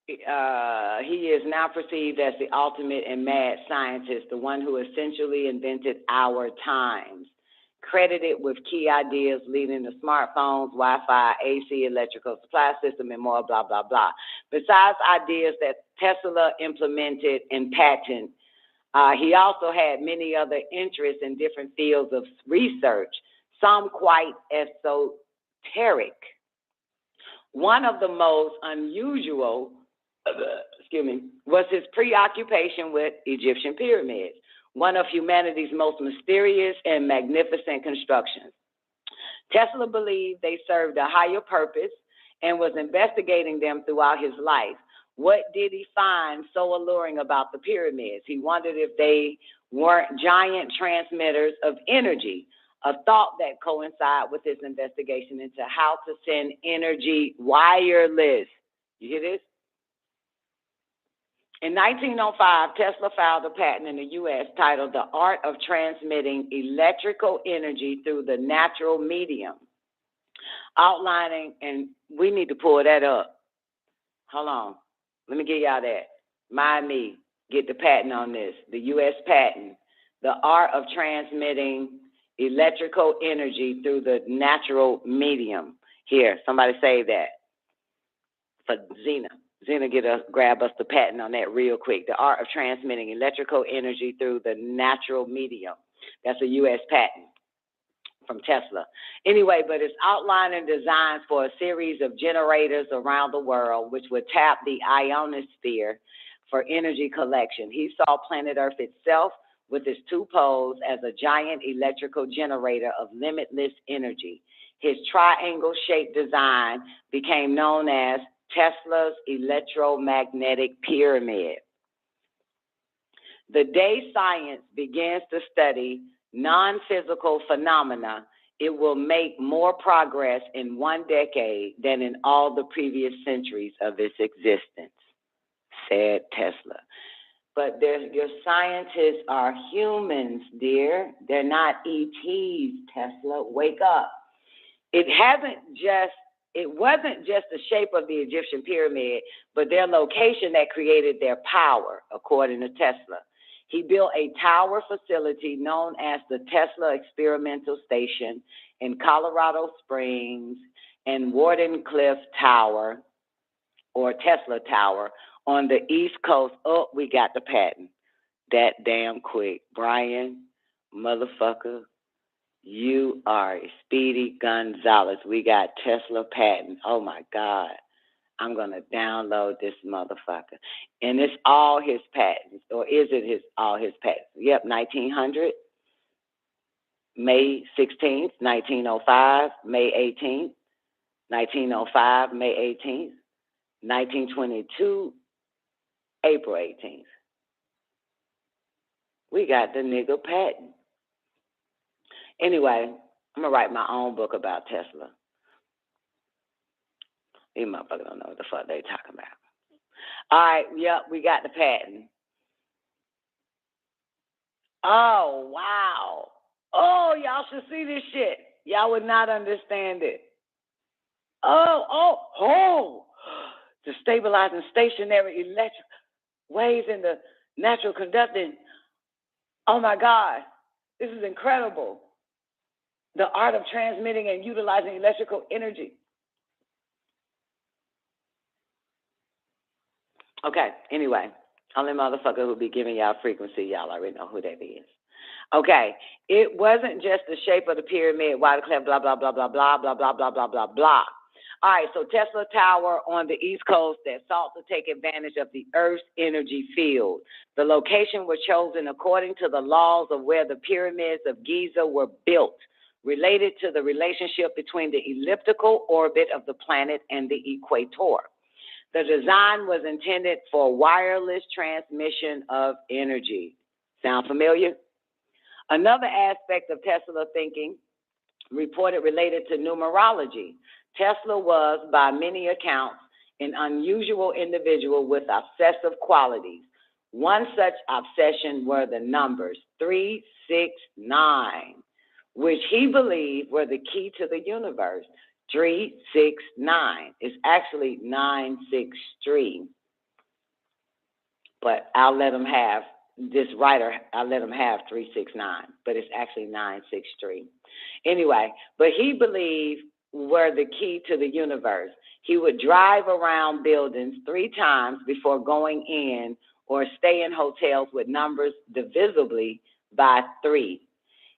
He is now perceived as the ultimate and mad scientist, the one who essentially invented our times, credited with key ideas leading to smartphones, Wi-Fi, AC, electrical supply system, and more, blah, blah, blah. Besides ideas that Tesla implemented and patented, he also had many other interests in different fields of research, some quite esoteric. One of the most unusual, was his preoccupation with Egyptian pyramids, one of humanity's most mysterious and magnificent constructions. Tesla believed they served a higher purpose and was investigating them throughout his life. What did he find so alluring about the pyramids? He wondered if they weren't giant transmitters of energy, a thought that coincided with his investigation into how to send energy wireless. You hear this? In 1905, Tesla filed a patent in the U.S. titled The Art of Transmitting Electrical Energy Through the Natural Medium, outlining, and we need to pull that up. Hold on. Let me get y'all that. Mind me, get the patent on this. The U.S. patent, The Art of Transmitting Electrical Energy Through the Natural Medium. Here, somebody save that for Zena. Zena, grab us the patent on that real quick. The Art of Transmitting Electrical Energy Through the Natural Medium. That's a U.S. patent from Tesla. Anyway, but it's outlining designs for a series of generators around the world, which would tap the ionosphere for energy collection. He saw planet Earth itself with its two poles as a giant electrical generator of limitless energy. His triangle-shaped design became known as Tesla's electromagnetic pyramid. The day science begins to study non-physical phenomena, it will make more progress in one decade than in all the previous centuries of its existence, said Tesla. But your scientists are humans, dear. They're not ETs, Tesla. Wake up. It wasn't just the shape of the Egyptian pyramid, but their location that created their power, according to Tesla. He built a tower facility known as the Tesla Experimental Station in Colorado Springs and Wardenclyffe Tower, or Tesla Tower, on the East Coast. Oh, we got the patent. That damn quick. Brian, motherfucker, You are Speedy Gonzalez. We got Tesla patent. Oh, my God. I'm going to download this motherfucker. And it's all his patents. Or is it all his patents? Yep, 1900, May 16th, 1905, May 18th, 1905, May 18th, 1922, April 18th. We got the nigga patent. Anyway, I'm going to write my own book about Tesla. These motherfuckers don't know what the fuck they talking about. All right, yep, we got the patent. Oh, wow. Oh, y'all should see this shit. Y'all would not understand it. Oh. The stabilizing stationary electric waves in the natural conducting. Oh, my God. This is incredible. The art of transmitting and utilizing electrical energy. Okay, anyway, only motherfucker who be giving y'all frequency, y'all already know who that is. Okay, it wasn't just the shape of the pyramid, why the clef, blah, blah, blah, blah, blah, blah, blah, blah, blah, blah, blah. All right, so Tesla Tower on the East Coast that sought to take advantage of the Earth's energy field. The location was chosen according to the laws of where the pyramids of Giza were built, related to the relationship between the elliptical orbit of the planet and the equator. The design was intended for wireless transmission of energy. Sound familiar? Another aspect of Tesla thinking reported related to numerology. Tesla was, by many accounts, an unusual individual with obsessive qualities. One such obsession were the numbers 3, 6, 9, which he believed were the key to the universe. 3, 6, 9. It's actually 9, 6, 3. But I'll let him have, this writer, I'll let him have 3, 6, 9. But it's actually 9, 6, 3. Anyway, but he believed were the key to the universe. He would drive around buildings 3 times before going in or stay in hotels with numbers divisibly by 3.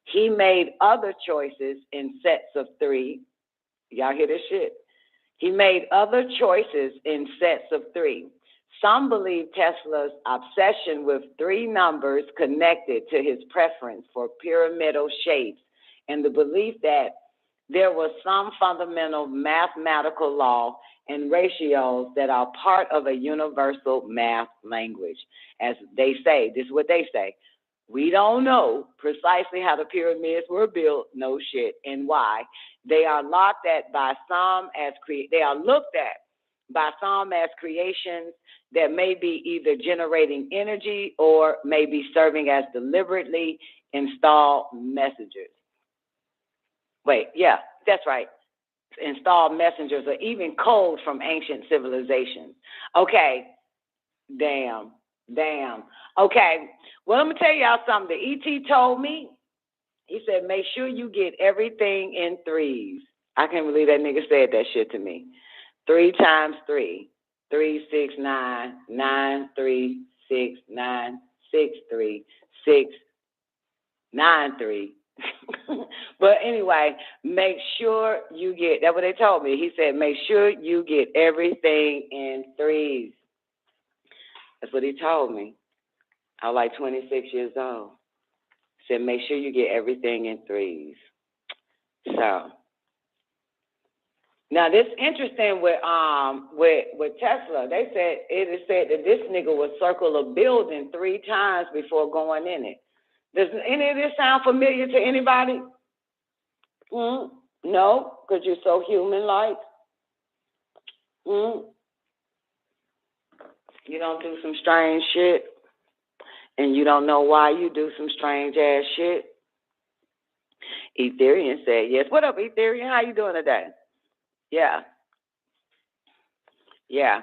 He made other choices in sets of 3. Y'all hear this shit? He made other choices in sets of 3. Some believe Tesla's obsession with 3 numbers connected to his preference for pyramidal shapes and the belief that there was some fundamental mathematical law and ratios that are part of a universal math language. As they say, this is what they say. We don't know precisely how the pyramids were built, no shit, and why. They are looked at by some as creations that may be either generating energy or may be serving as deliberately installed messengers. Wait, yeah, that's right. Installed messengers or even codes from ancient civilizations. Okay, damn. Okay, well, let me tell y'all something. The ET told me, he said, make sure you get everything in 3s. I can't believe that nigga said that shit to me. 3 times 3. 3, 6, 9. 9, 3, 6, 9, 6, 3, 6, 9, 3. But anyway, make sure you get, that's what they told me. He said, make sure you get everything in 3s. That's what he told me. I was like 26 years old. He said, make sure you get everything in 3s. So, now this interesting with Tesla. They said, it is said that this nigga would circle a building 3 times before going in it. Does any of this sound familiar to anybody? No, because you're so human-like. You don't do some strange shit, and you don't know why you do some strange-ass shit. Ethereum said yes. What up, Ethereum? How you doing today? Yeah. Yeah,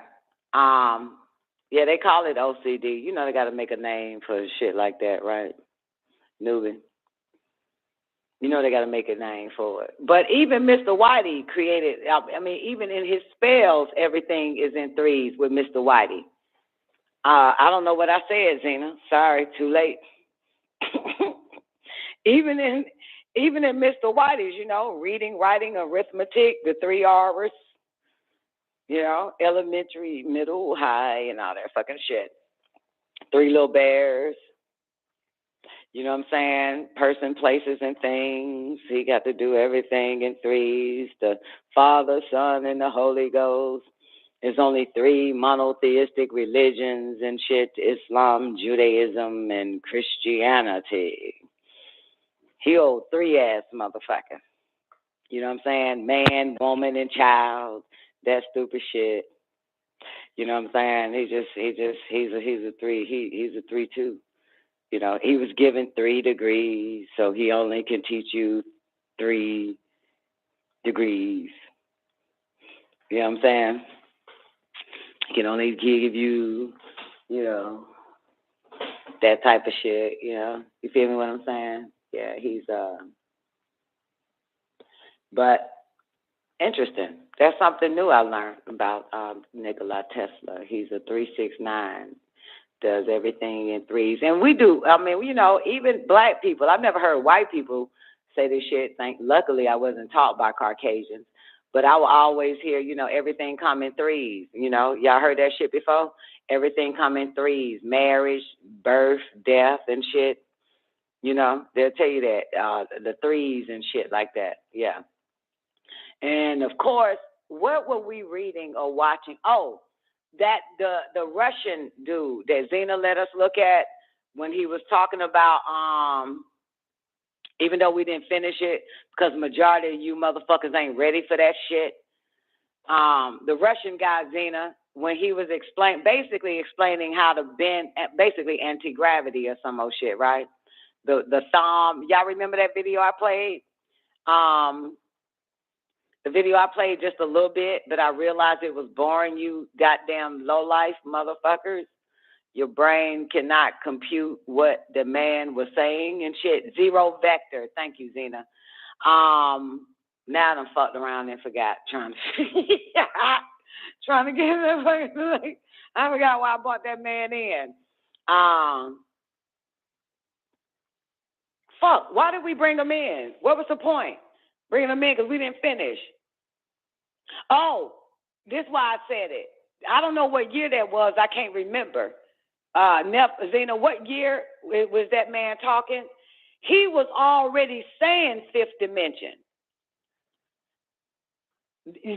they call it OCD. You know they got to make a name for shit like that, right? Newbie. You know they got to make a name for it. But even Mr. Whitey created, even in his spells, everything is in 3s with Mr. Whitey. I don't know what I said, Zena. Sorry, too late. Even even in Mr. Whitey's, reading, writing, arithmetic, the 3 R's, elementary, middle, high, and all that fucking shit. 3 little bears. You know what I'm saying? Person, places, and things. He got to do everything in 3s. The Father, Son, and the Holy Ghost. There's only 3 monotheistic religions and shit: Islam, Judaism, and Christianity. He old 3-ass motherfucker. You know what I'm saying? Man, woman, and child. That stupid shit. You know what I'm saying? He's a 3. He's a 3 too. He was given 3 degrees, so he only can teach you 3 degrees. You know what I'm saying? He can only give you, that type of shit, You feel me what I'm saying? Yeah, he's, but interesting. That's something new I learned about Nikola Tesla. He's a 369. Does everything in 3s. And we do. I mean, even black people. I've never heard white people say this shit. Luckily, I wasn't taught by Caucasians. But I will always hear, everything come in 3s. Y'all heard that shit before? Everything come in 3s. Marriage, birth, death, and shit. They'll tell you that. The 3s and shit like that. Yeah. And, of course, what were we reading or watching? Oh, that the Russian dude that Zena let us look at when he was talking about, even though we didn't finish it because majority of you motherfuckers ain't ready for that shit. The Russian guy, Zena, when he was basically explaining how to bend, basically anti-gravity or some old shit, right? The thumb, y'all remember that video I played? The video I played just a little bit, but I realized it was boring, you goddamn lowlife motherfuckers. Your brain cannot compute what the man was saying and shit. 0 vector. Thank you, Zena. Now I done fucked around and forgot trying to get that fucking, I forgot why I brought that man in. Fuck, why did we bring him in? What was the point? Bringing him in because we didn't finish. Oh, this is why I said it. I don't know what year that was. I can't remember. Zena, what year was that man talking? He was already saying 5th dimension.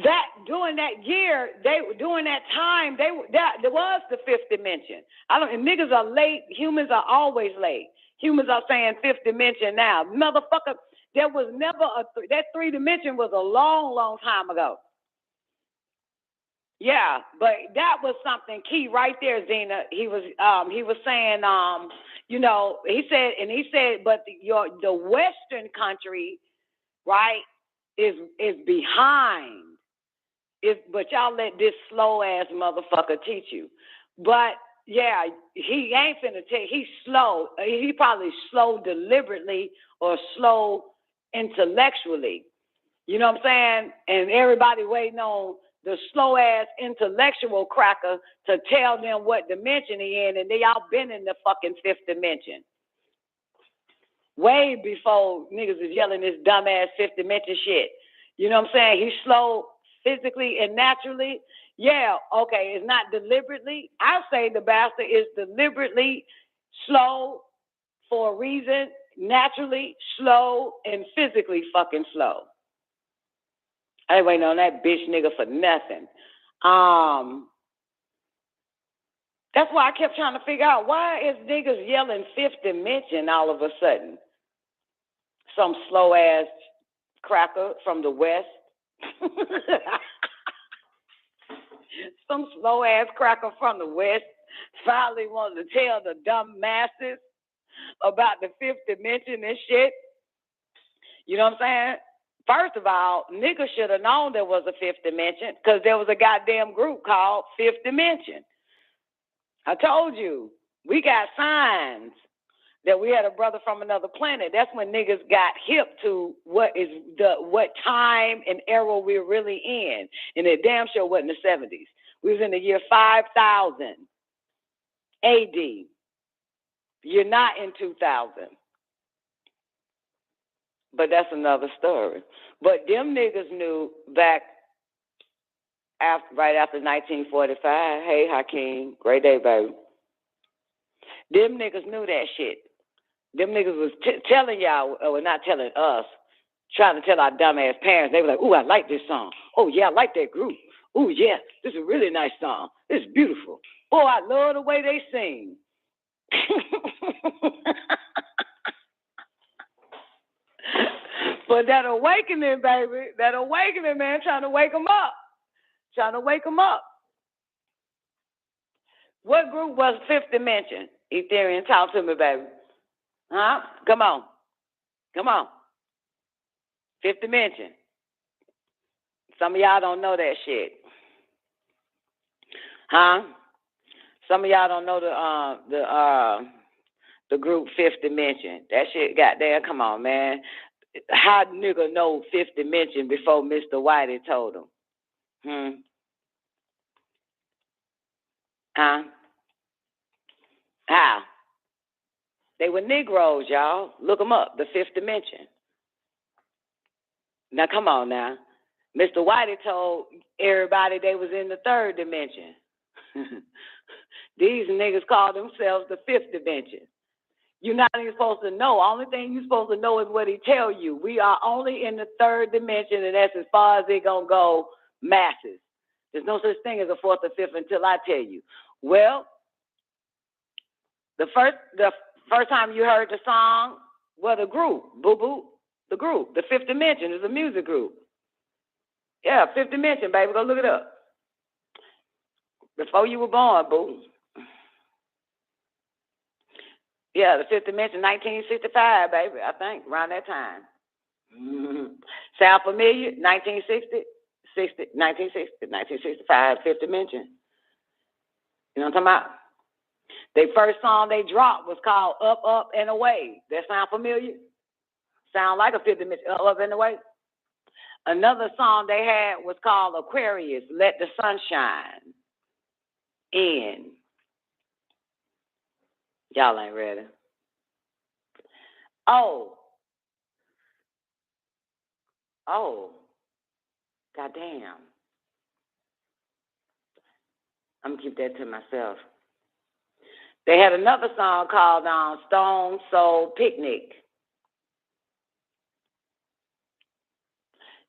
That during that year, during that time, there was the 5th dimension. Niggas are late. Humans are always late. Humans are saying 5th dimension now. Motherfucker, there was never that 3 dimension was a long, long time ago. Yeah, but that was something key right there, Zena. He was saying, he said, but the Western country, right, is behind. But y'all let this slow ass motherfucker teach you. But yeah, he ain't finna take. He's slow. He probably slow deliberately or slow intellectually. You know what I'm saying? And everybody waiting on the slow-ass intellectual cracker to tell them what dimension he in, and they all been in the fucking 5th dimension. Way before niggas is yelling this dumb-ass 5th dimension shit. You know what I'm saying? He's slow physically and naturally. Yeah, okay, it's not deliberately. I say the bastard is deliberately slow for a reason, naturally slow, and physically fucking slow. I ain't waiting on that bitch nigga for nothing. That's why I kept trying to figure out why is niggas yelling 5th dimension all of a sudden. Some slow ass cracker from the West. Some slow ass cracker from the West finally wanted to tell the dumb masses about the 5th dimension and shit. You know what I'm saying? First of all, niggas should have known there was a 5th dimension because there was a goddamn group called 5th Dimension. I told you, we got signs that we had a brother from another planet. That's when niggas got hip to what time and era we're really in. And it damn sure wasn't the 70s. We was in the year 5000 AD. You're not in 2000. But that's another story. But them niggas knew back right after 1945. Hey, Hakeem, great day, baby. Them niggas knew that shit. Them niggas was telling y'all, or not telling us, trying to tell our dumbass parents. They were like, "Ooh, I like this song. Oh yeah, I like that group. Ooh yeah, this is a really nice song. It's beautiful. Oh, I love the way they sing." But that awakening, baby, that awakening, man, trying to wake them up. Trying to wake them up. What group was Fifth Dimension? Ethereum, talk to me, baby. Huh? Come on. Come on. Fifth Dimension. Some of y'all don't know that shit. Huh? Some of y'all don't know the group Fifth Dimension. That shit, goddamn, come on, man. How nigga know Fifth Dimension before Mr. Whitey told him? Huh? How? They were Negroes, y'all. Look them up, the Fifth Dimension. Now, come on now. Mr. Whitey told everybody they was in the third dimension. These niggas call themselves the Fifth Dimension. You're not even supposed to know. Only thing you're supposed to know is what he tell you. We are only in the third dimension, and that's as far as it gonna go, masses. There's no such thing as a fourth or fifth until I tell you. Well, the first time you heard the song, well, the group, the group, the Fifth Dimension is a music group. Yeah, Fifth Dimension, baby, go look it up. Before you were born, boo. Yeah, the Fifth Dimension, 1965, baby, I think, around that time. Sound familiar? 1965, Fifth Dimension. You know what I'm talking about? Their first song they dropped was called Up, Up, and Away. That sound familiar? Sound like a Fifth Dimension, Up, Up, and Away? Another song they had was called Aquarius, Let the Sunshine In. Y'all ain't ready. Oh, goddamn. I'm gonna keep that to myself. They had another song called Stone Soul Picnic.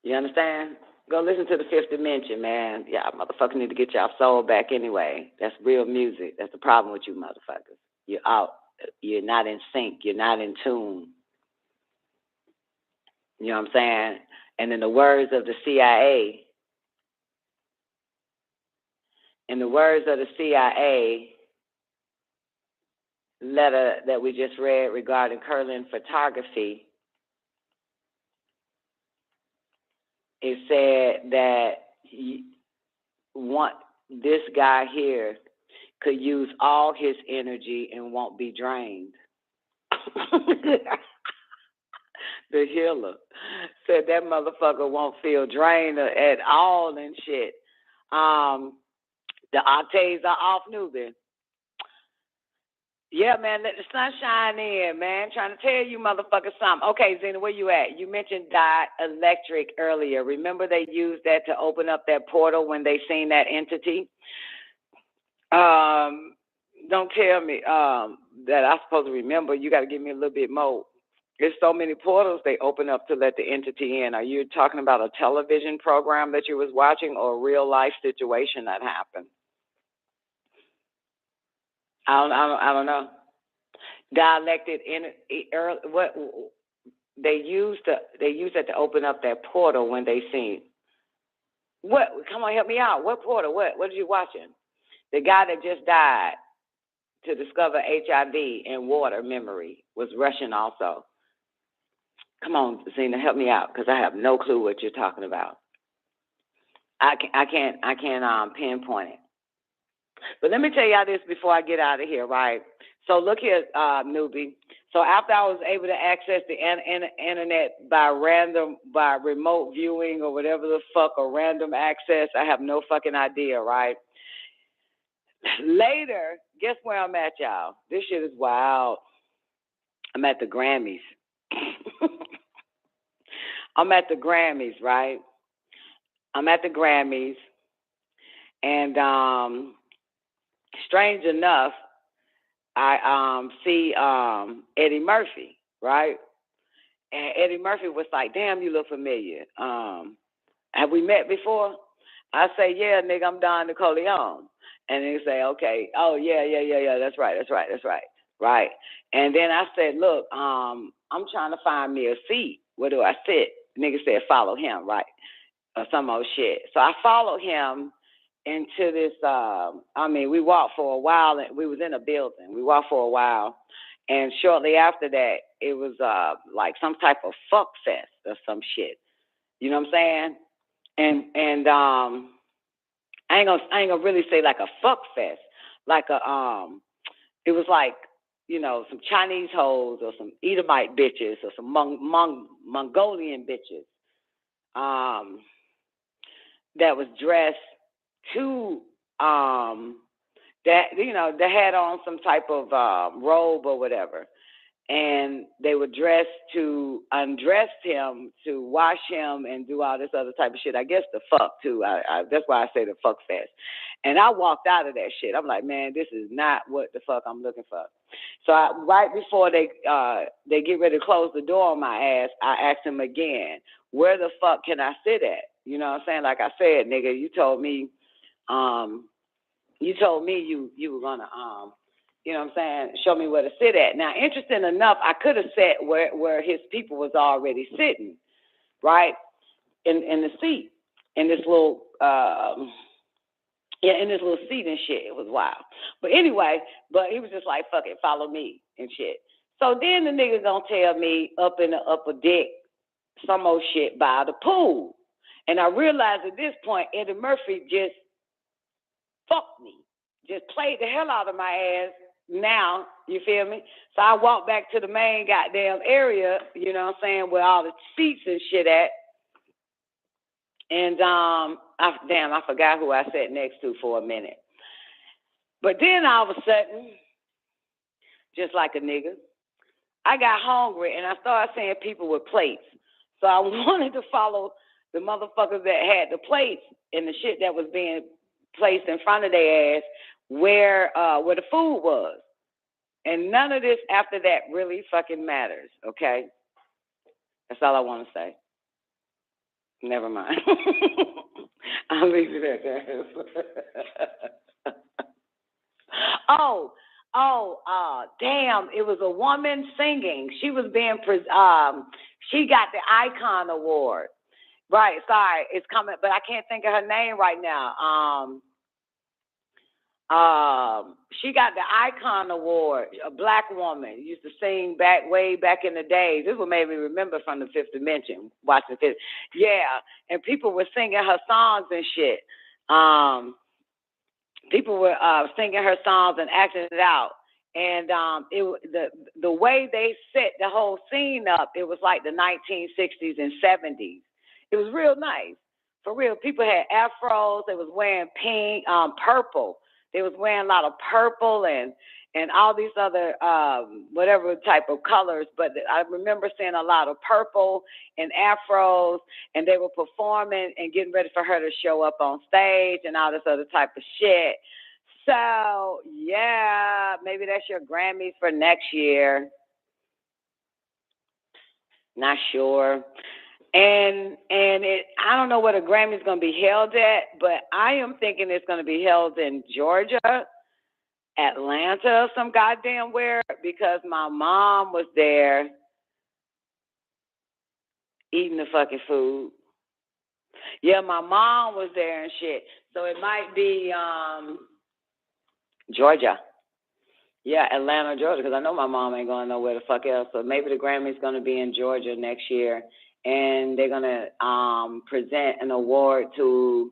You understand? Go listen to the Fifth Dimension, man. Y'all motherfuckers need to get y'all soul back anyway. That's real music. That's the problem with you motherfuckers. You're out. You're not in sync. You're not in tune. You know what I'm saying? And in the words of the C.I.A., letter that we just read regarding curling photography, it said that this guy here could use all his energy and won't be drained. The healer said that motherfucker won't feel drained at all and shit. The octaves are off Nubian. Yeah, man, let the sun shine in, man. Trying to tell you motherfuckers something. Okay, Zena, where you at? You mentioned dielectric earlier. Remember they used that to open up that portal when they seen that entity? Don't tell me that I'm supposed to remember. You got to give me a little bit more. There's so many portals they open up to let the entity in. Are you talking about a television program that you was watching or a real life situation that happened? I don't know. Dielectric what they used it to open up that portal when they seen. What? Come on, help me out. What portal? What are you watching? The guy that just died to discover HIV and water memory was Russian also. Come on, Zena, help me out because I have no clue what you're talking about. I can't pinpoint it. But let me tell y'all this before I get out of here, right? So look here, newbie. So after I was able to access the internet by remote viewing or whatever the fuck, or random access, I have no fucking idea, right? Later, guess where I'm at, y'all? This shit is wild. I'm at the Grammys. I'm at the Grammys, right? I'm at the Grammys, and strange enough, I see Eddie Murphy, right? And Eddie Murphy was like, "Damn, you look familiar. Have we met before?" I say, "Yeah, nigga, I'm Don Nicoleone." And he say, "Okay, oh yeah, that's right. Right." And then I said, "Look, I'm trying to find me a seat. Where do I sit?" Nigga said, "Follow him," right? Or some old shit. So I followed him into this, we walked for a while, and we was in a building. We walked for a while, and shortly after that, it was like some type of fuck fest or some shit. You know what I'm saying? And I ain't gonna really say like a fuck fest, like it was like, some Chinese hoes or some Edomite bitches or some Mongolian bitches, that was dressed to they had on some type of robe or whatever, and they were dressed to undress him, to wash him, and do all this other type of shit. I guess the fuck too. That's why I say the fuck fest. And I walked out of that shit. I'm like, man, this is not what the fuck I'm looking for. So right before they get ready to close the door on my ass, I asked him again, where the fuck can I sit at? You know what I'm saying? Like I said, nigga, you told me you were gonna you know what I'm saying, show me where to sit at. Now, interesting enough, I could have sat where his people was already sitting, right? In the seat, in this little in this little seat and shit. It was wild. But anyway, he was just like, fuck it, follow me and shit. So then the nigga gonna tell me up in the upper deck, some old shit by the pool. And I realized at this point, Eddie Murphy just fucked me. Just played the hell out of my ass now, you feel me? So I walked back to the main goddamn area, you know what I'm saying, where all the seats and shit at. And I forgot who I sat next to for a minute. But then all of a sudden, just like a nigga, I got hungry and I started seeing people with plates. So I wanted to follow the motherfuckers that had the plates and the shit that was being placed in front of their ass where the food was. And none of this after that really fucking matters, okay? That's all I want to say. Never mind. I'll leave it at that. Damn, it was a woman singing. She was being, she got the Icon Award. Right, sorry, it's coming, but I can't think of her name right now. She got the Icon Award, a black woman, used to sing way back in the days. This is what made me remember from the Fifth Dimension, watching Fifth. Yeah, and people were singing her songs and shit. People were singing her songs and acting it out. And the way they set the whole scene up, it was like the 1960s and 70s. It was real nice. For real, people had afros. They was wearing pink, purple. They was wearing a lot of purple and all these other whatever type of colors. But I remember seeing a lot of purple and afros, and they were performing and getting ready for her to show up on stage and all this other type of shit. So, yeah, maybe that's your Grammys for next year. Not sure. And I don't know where the Grammy's going to be held at, but I am thinking it's going to be held in Georgia, Atlanta, some goddamn where, because my mom was there eating the fucking food. Yeah, my mom was there and shit. So it might be Georgia. Yeah, Atlanta, Georgia, because I know my mom ain't going nowhere the fuck else. So maybe the Grammy's going to be in Georgia next year. And they're going to present an award to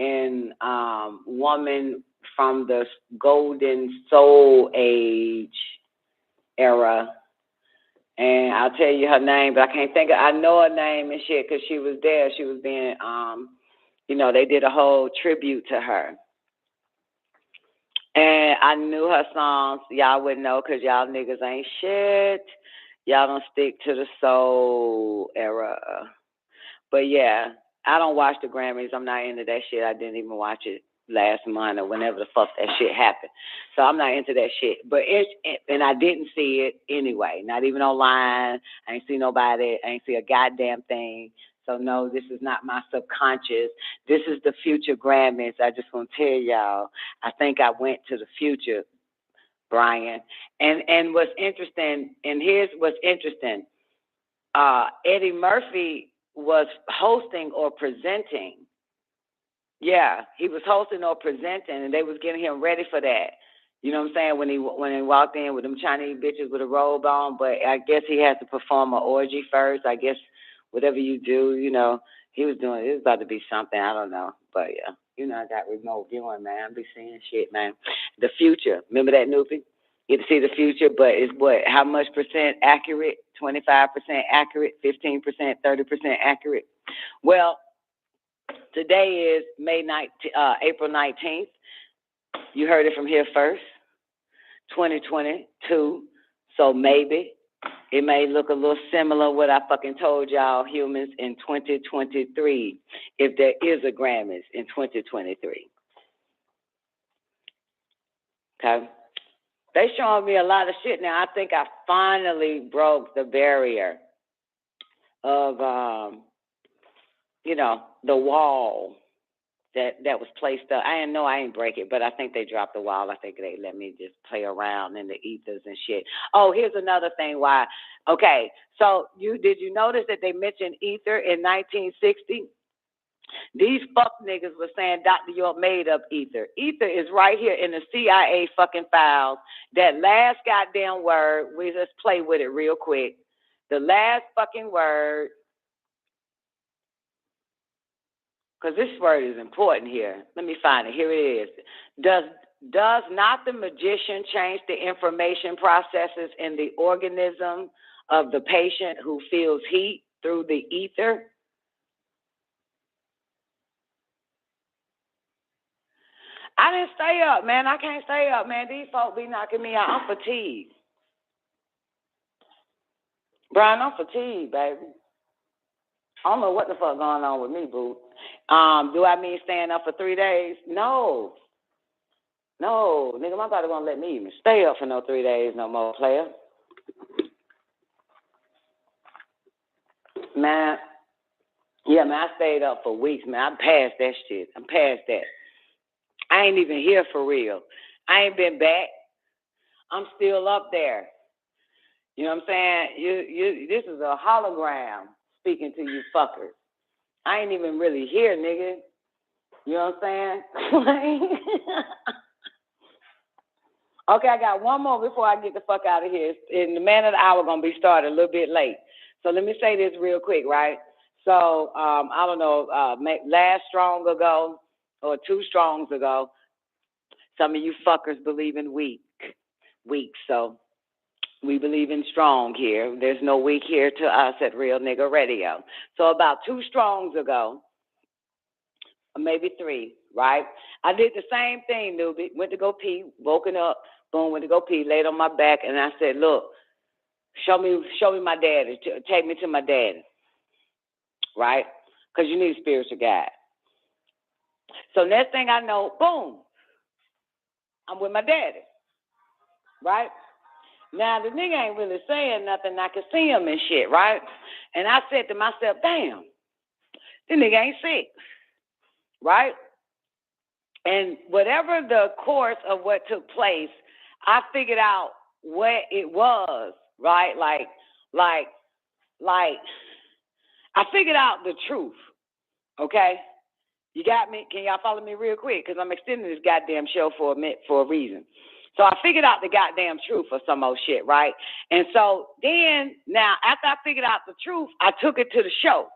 a woman from the Golden Soul Age era. And I'll tell you her name, but I can't think of, I know her name and shit because she was there. She was being, they did a whole tribute to her. And I knew her songs. Y'all wouldn't know because y'all niggas ain't shit. Y'all don't stick to the soul era. But yeah, I don't watch the Grammys. I'm not into that shit. I didn't even watch it last month or whenever the fuck that shit happened. So I'm not into that shit. But and I didn't see it anyway. Not even online. I ain't see nobody. I ain't see a goddamn thing. So no, this is not my subconscious. This is the future Grammys. I just want to tell y'all, I think I went to the future, Brian. And what's interesting, and here's what's interesting. Eddie Murphy was hosting or presenting. Yeah, he was hosting or presenting, and they was getting him ready for that. You know what I'm saying? When he walked in with them Chinese bitches with a robe on, but I guess he has to perform an orgy first. I guess whatever you do, you know, he was doing. It was about to be something. I don't know, but yeah, you know, I got remote viewing, man. I be seeing shit, man. The future. Remember that, Noopy? You get to see the future, but it's what? How much percent accurate? 25% accurate, 15%, 30% accurate. Well, today is April 19th. You heard it from here first. 2022. So maybe it may look a little similar what I fucking told y'all humans in 2023, if there is a Grammys in 2023. Okay? They showing me a lot of shit now. I think I finally broke the barrier of, the wall that was placed up. I ain't break it, but I think they dropped the wall. I think they let me just play around in the ethers and shit. Oh, here's another thing why. Okay, so did you notice that they mentioned ether in 1960? These fuck niggas were saying Dr. York made up ether. Ether is right here in the C.I.A. fucking files. That last goddamn word, we just play with it real quick. The last fucking word, because this word is important here. Let me find it. Here it is. Does not the magician change the information processes in the organism of the patient who feels heat through the ether? I didn't stay up, man. I can't stay up, man. These folk be knocking me out. I'm fatigued. Brian, I'm fatigued, baby. I don't know what the fuck going on with me, boo. Do I mean staying up for 3 days? No. No, nigga, my body won't let me even stay up for no 3 days no more, player. Man, yeah, man, I stayed up for weeks, man. I'm past that shit. I'm past that. I ain't even here for real. I ain't been back. I'm still up there. You know what I'm saying? This is a hologram speaking to you fuckers. I ain't even really here, nigga. You know what I'm saying? Okay, I got one more before I get the fuck out of here. And the man of the hour going to be started a little bit late. So let me say this real quick, right? So, I don't know, last strong ago or 2 strongs ago, some of you fuckers believe in weak. So we believe in strong here. There's no weak here to us at Real Nigga Radio. So about 2 strongs ago, or maybe 3, right? I did the same thing, newbie. Went to go pee, woken up, boom, went to go pee, laid on my back, and I said, look, show me my daddy. Take me to my daddy, right? Because you need a spiritual guide. So next thing I know, boom, I'm with my daddy, right? Now, the nigga ain't really saying nothing. I can see him and shit, right? And I said to myself, damn, this nigga ain't sick, right? And whatever the course of what took place, I figured out what it was, right? Like, I figured out the truth, okay? You got me? Can y'all follow me real quick? Because I'm extending this goddamn show for a reason. So I figured out the goddamn truth of some old shit, right? And so then, now, after I figured out the truth, I took it to the show,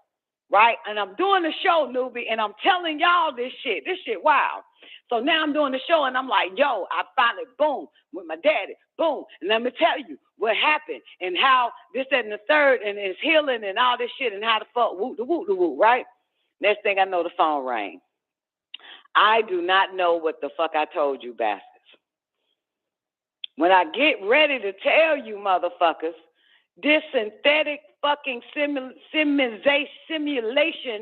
right? And I'm doing the show, newbie, and I'm telling y'all this shit. This shit wild. So now I'm doing the show, and I'm like, yo, I finally, boom, with my daddy, boom. And let me tell you what happened and how this, that, and the third, and it's healing and all this shit and how the fuck, whoop, right? Next thing I know, the phone rang. I do not know what the fuck I told you, bastards. When I get ready to tell you, motherfuckers, this synthetic fucking simulation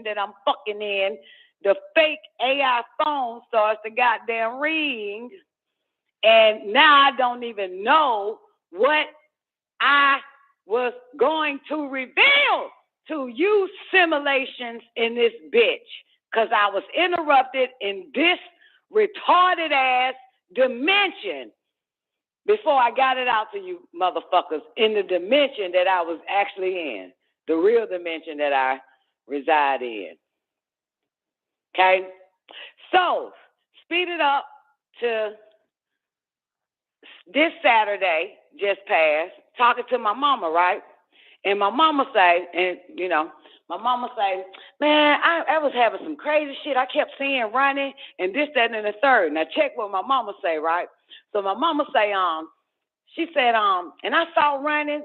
that I'm fucking in, the fake AI phone starts to goddamn ring, and now I don't even know what I was going to reveal to you simulations in this bitch, because I was interrupted in this retarded ass dimension before I got it out to you motherfuckers, in the dimension that I was actually in, the real dimension that I reside in. Okay? So, speed it up to this Saturday, just passed, talking to my mama, right? And my mama say, man, I was having some crazy shit. I kept seeing running and this, that, and the third. Now check what my mama say, right? So my mama say, she said, and I saw running,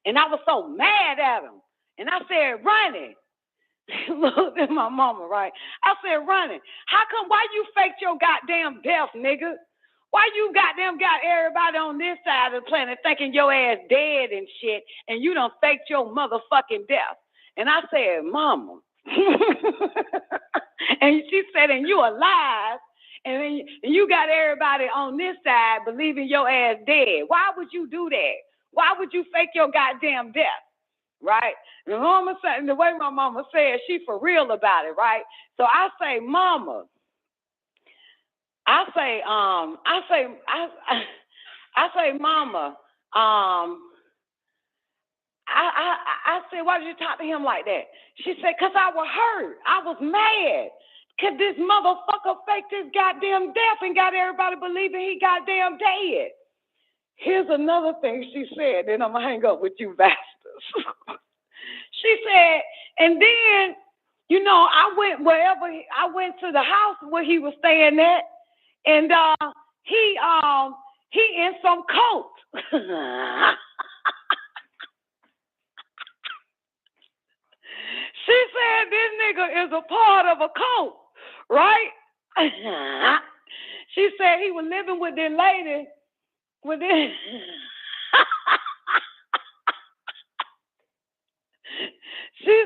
and I was so mad at him. And I said, running. Look at my mama, right? I said, running. Why you faked your goddamn death, nigga? Why you goddamn got everybody on this side of the planet thinking your ass dead and shit, and you done faked your motherfucking death? And I said, mama. And she said, and you alive, and you got everybody on this side believing your ass dead. Why would you do that? Why would you fake your goddamn death? Right? And the way my mama said, she for real about it, right? So I say, mama. I say, mama, I said, why did you talk to him like that? She said, because I was hurt. I was mad. Because this motherfucker faked his goddamn death and got everybody believing he goddamn dead. Here's another thing she said, then I'm going to hang up with you bastards. She said, and then, I went to the house where he was staying at, and he in some cult. She said this nigga is a part of a cult, right? She said he was living with this lady, She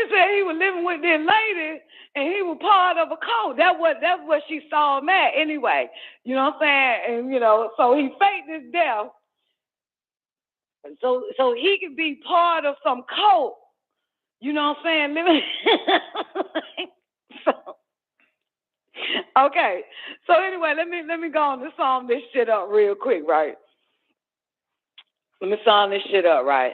said he was living with this lady and he was part of a cult. That's what she saw him at anyway. You know what I'm saying? And so he faked his death. So he could be part of some cult. You know what I'm saying? Okay. So anyway, let me go on to sum this shit up real quick, right? Let me sum this shit up, right?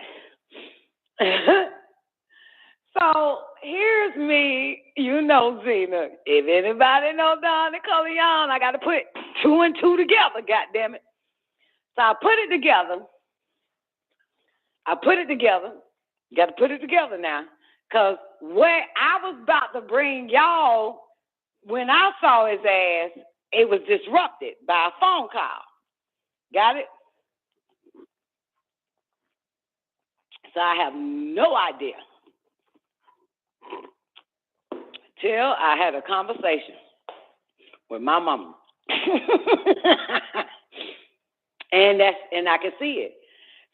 So here's me, Zena. If anybody know Don Nicoleone, I got to put 2 and 2 together, goddammit. So I put it together. Got to put it together now. Because what I was about to bring y'all, when I saw his ass, it was disrupted by a phone call. Got it? So I have no idea till I had a conversation with my mama. and I can see it.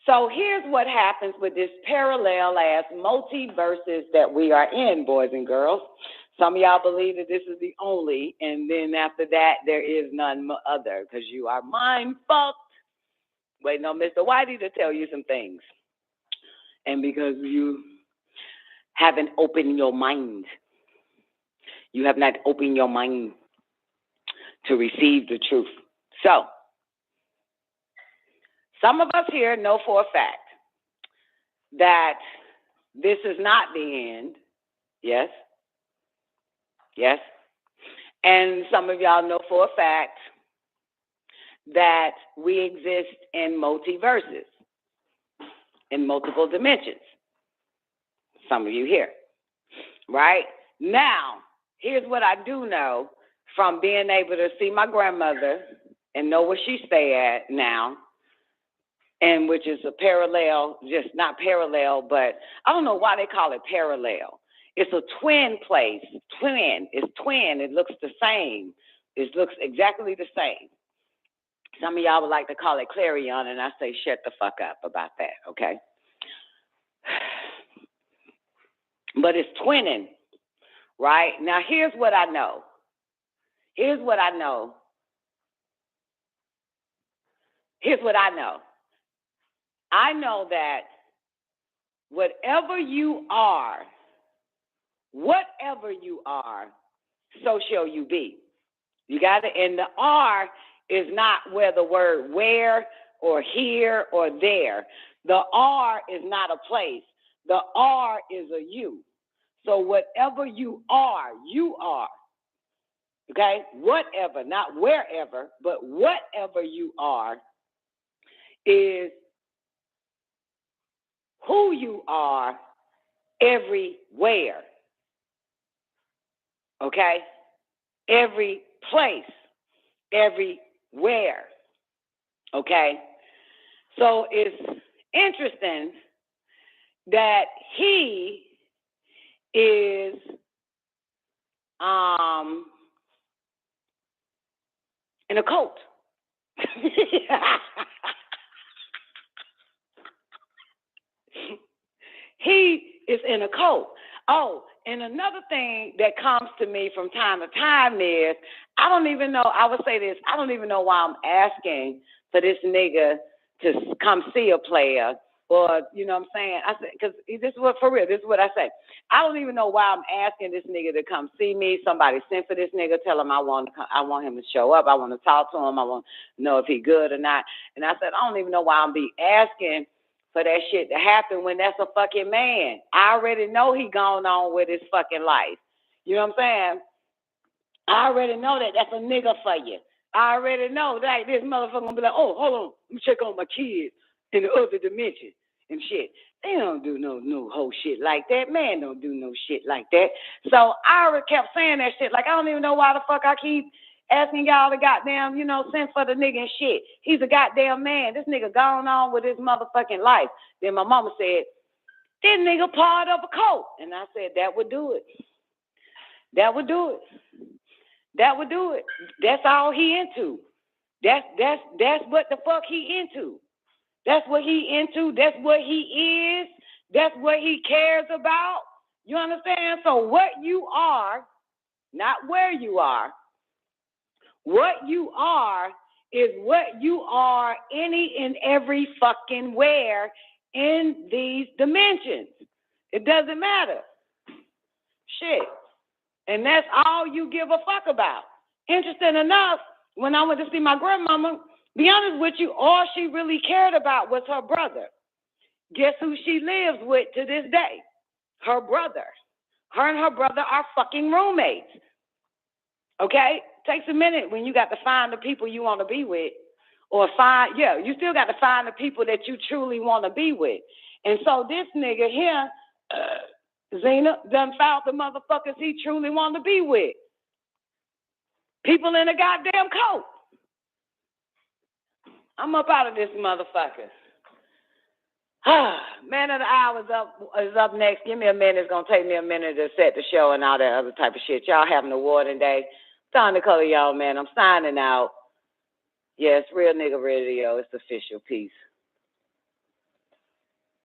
So here's what happens with this parallel ass multiverses that we are in, boys and girls. Some of y'all believe that this is the only, and then after that, there is none other, because you are mind fucked. Waiting on Mr. Whitey to tell you some things. And because you haven't opened your mind. You have not opened your mind to receive the truth. So, some of us here know for a fact that this is not the end. Yes? Yes? And some of y'all know for a fact that we exist in multiverses, in multiple dimensions. Some of you here. Right? Now, here's what I do know from being able to see my grandmother and know where she stay at now, and which is a parallel, just not parallel, but I don't know why they call it parallel. It's a twin place. Twin. It's twin. It looks the same. It looks exactly the same. Some of y'all would like to call it clarion, and I say shut the fuck up about that, okay? But it's twinning, right? Now, here's what I know. Here's what I know. I know that whatever you are, so shall you be. You got to, and the R is not where the word where or here or there. The R is not a place. The R is a you. So whatever you are, okay? Whatever, not wherever, but whatever you are is who you are everywhere, okay? Every place, everywhere, okay? So it's interesting that he is in a cult. He is in a cult. Oh, and another thing that comes to me from time to time is, I don't even know why I'm asking for this nigga to come see a player, or, you know what I'm saying? I said, because this is what I say. I don't even know why I'm asking this nigga to come see me. Somebody sent for this nigga, tell him I want him to show up. I want to talk to him. I want to know if he good or not. And I said, I don't even know why I'm be asking for that shit to happen when that's a fucking man. I already know he gone on with his fucking life. You know what I'm saying? I already know that that's a nigga for you. I already know that this motherfucker gonna be like, oh, hold on, let me check on my kids in the other dimension and shit. They don't do no whole shit like that. Man don't do no shit like that. So I already kept saying that shit. Like, I don't even know why the fuck I keep asking y'all to goddamn, send for the nigga and shit. He's a goddamn man. This nigga gone on with his motherfucking life. Then my mama said, this nigga part of a cult. And I said, that would do it. That would do it. That's all he into. That's what the fuck he into. That's what he into. That's what he is. That's what he cares about. You understand? So what you are, not where you are, what you are is what you are any and every fucking where in these dimensions. It doesn't matter. Shit. And that's all you give a fuck about. Interesting enough, when I went to see my grandmama, be honest with you, all she really cared about was her brother. Guess who she lives with to this day? Her brother. Her and her brother are fucking roommates. Okay? Takes a minute when you got to find the people you want to be with. You still got to find the people that you truly want to be with. And so this nigga here, Zena, done found the motherfuckers he truly want to be with. People in a goddamn cult. I'm up out of this motherfucker. Man of the hour is up next. Give me a minute. It's going to take me a minute to set the show and all that other type of shit. Y'all have an awarding day. Time to color y'all, man. I'm signing out. Yes, Real Nigga Radio. It's official. Peace.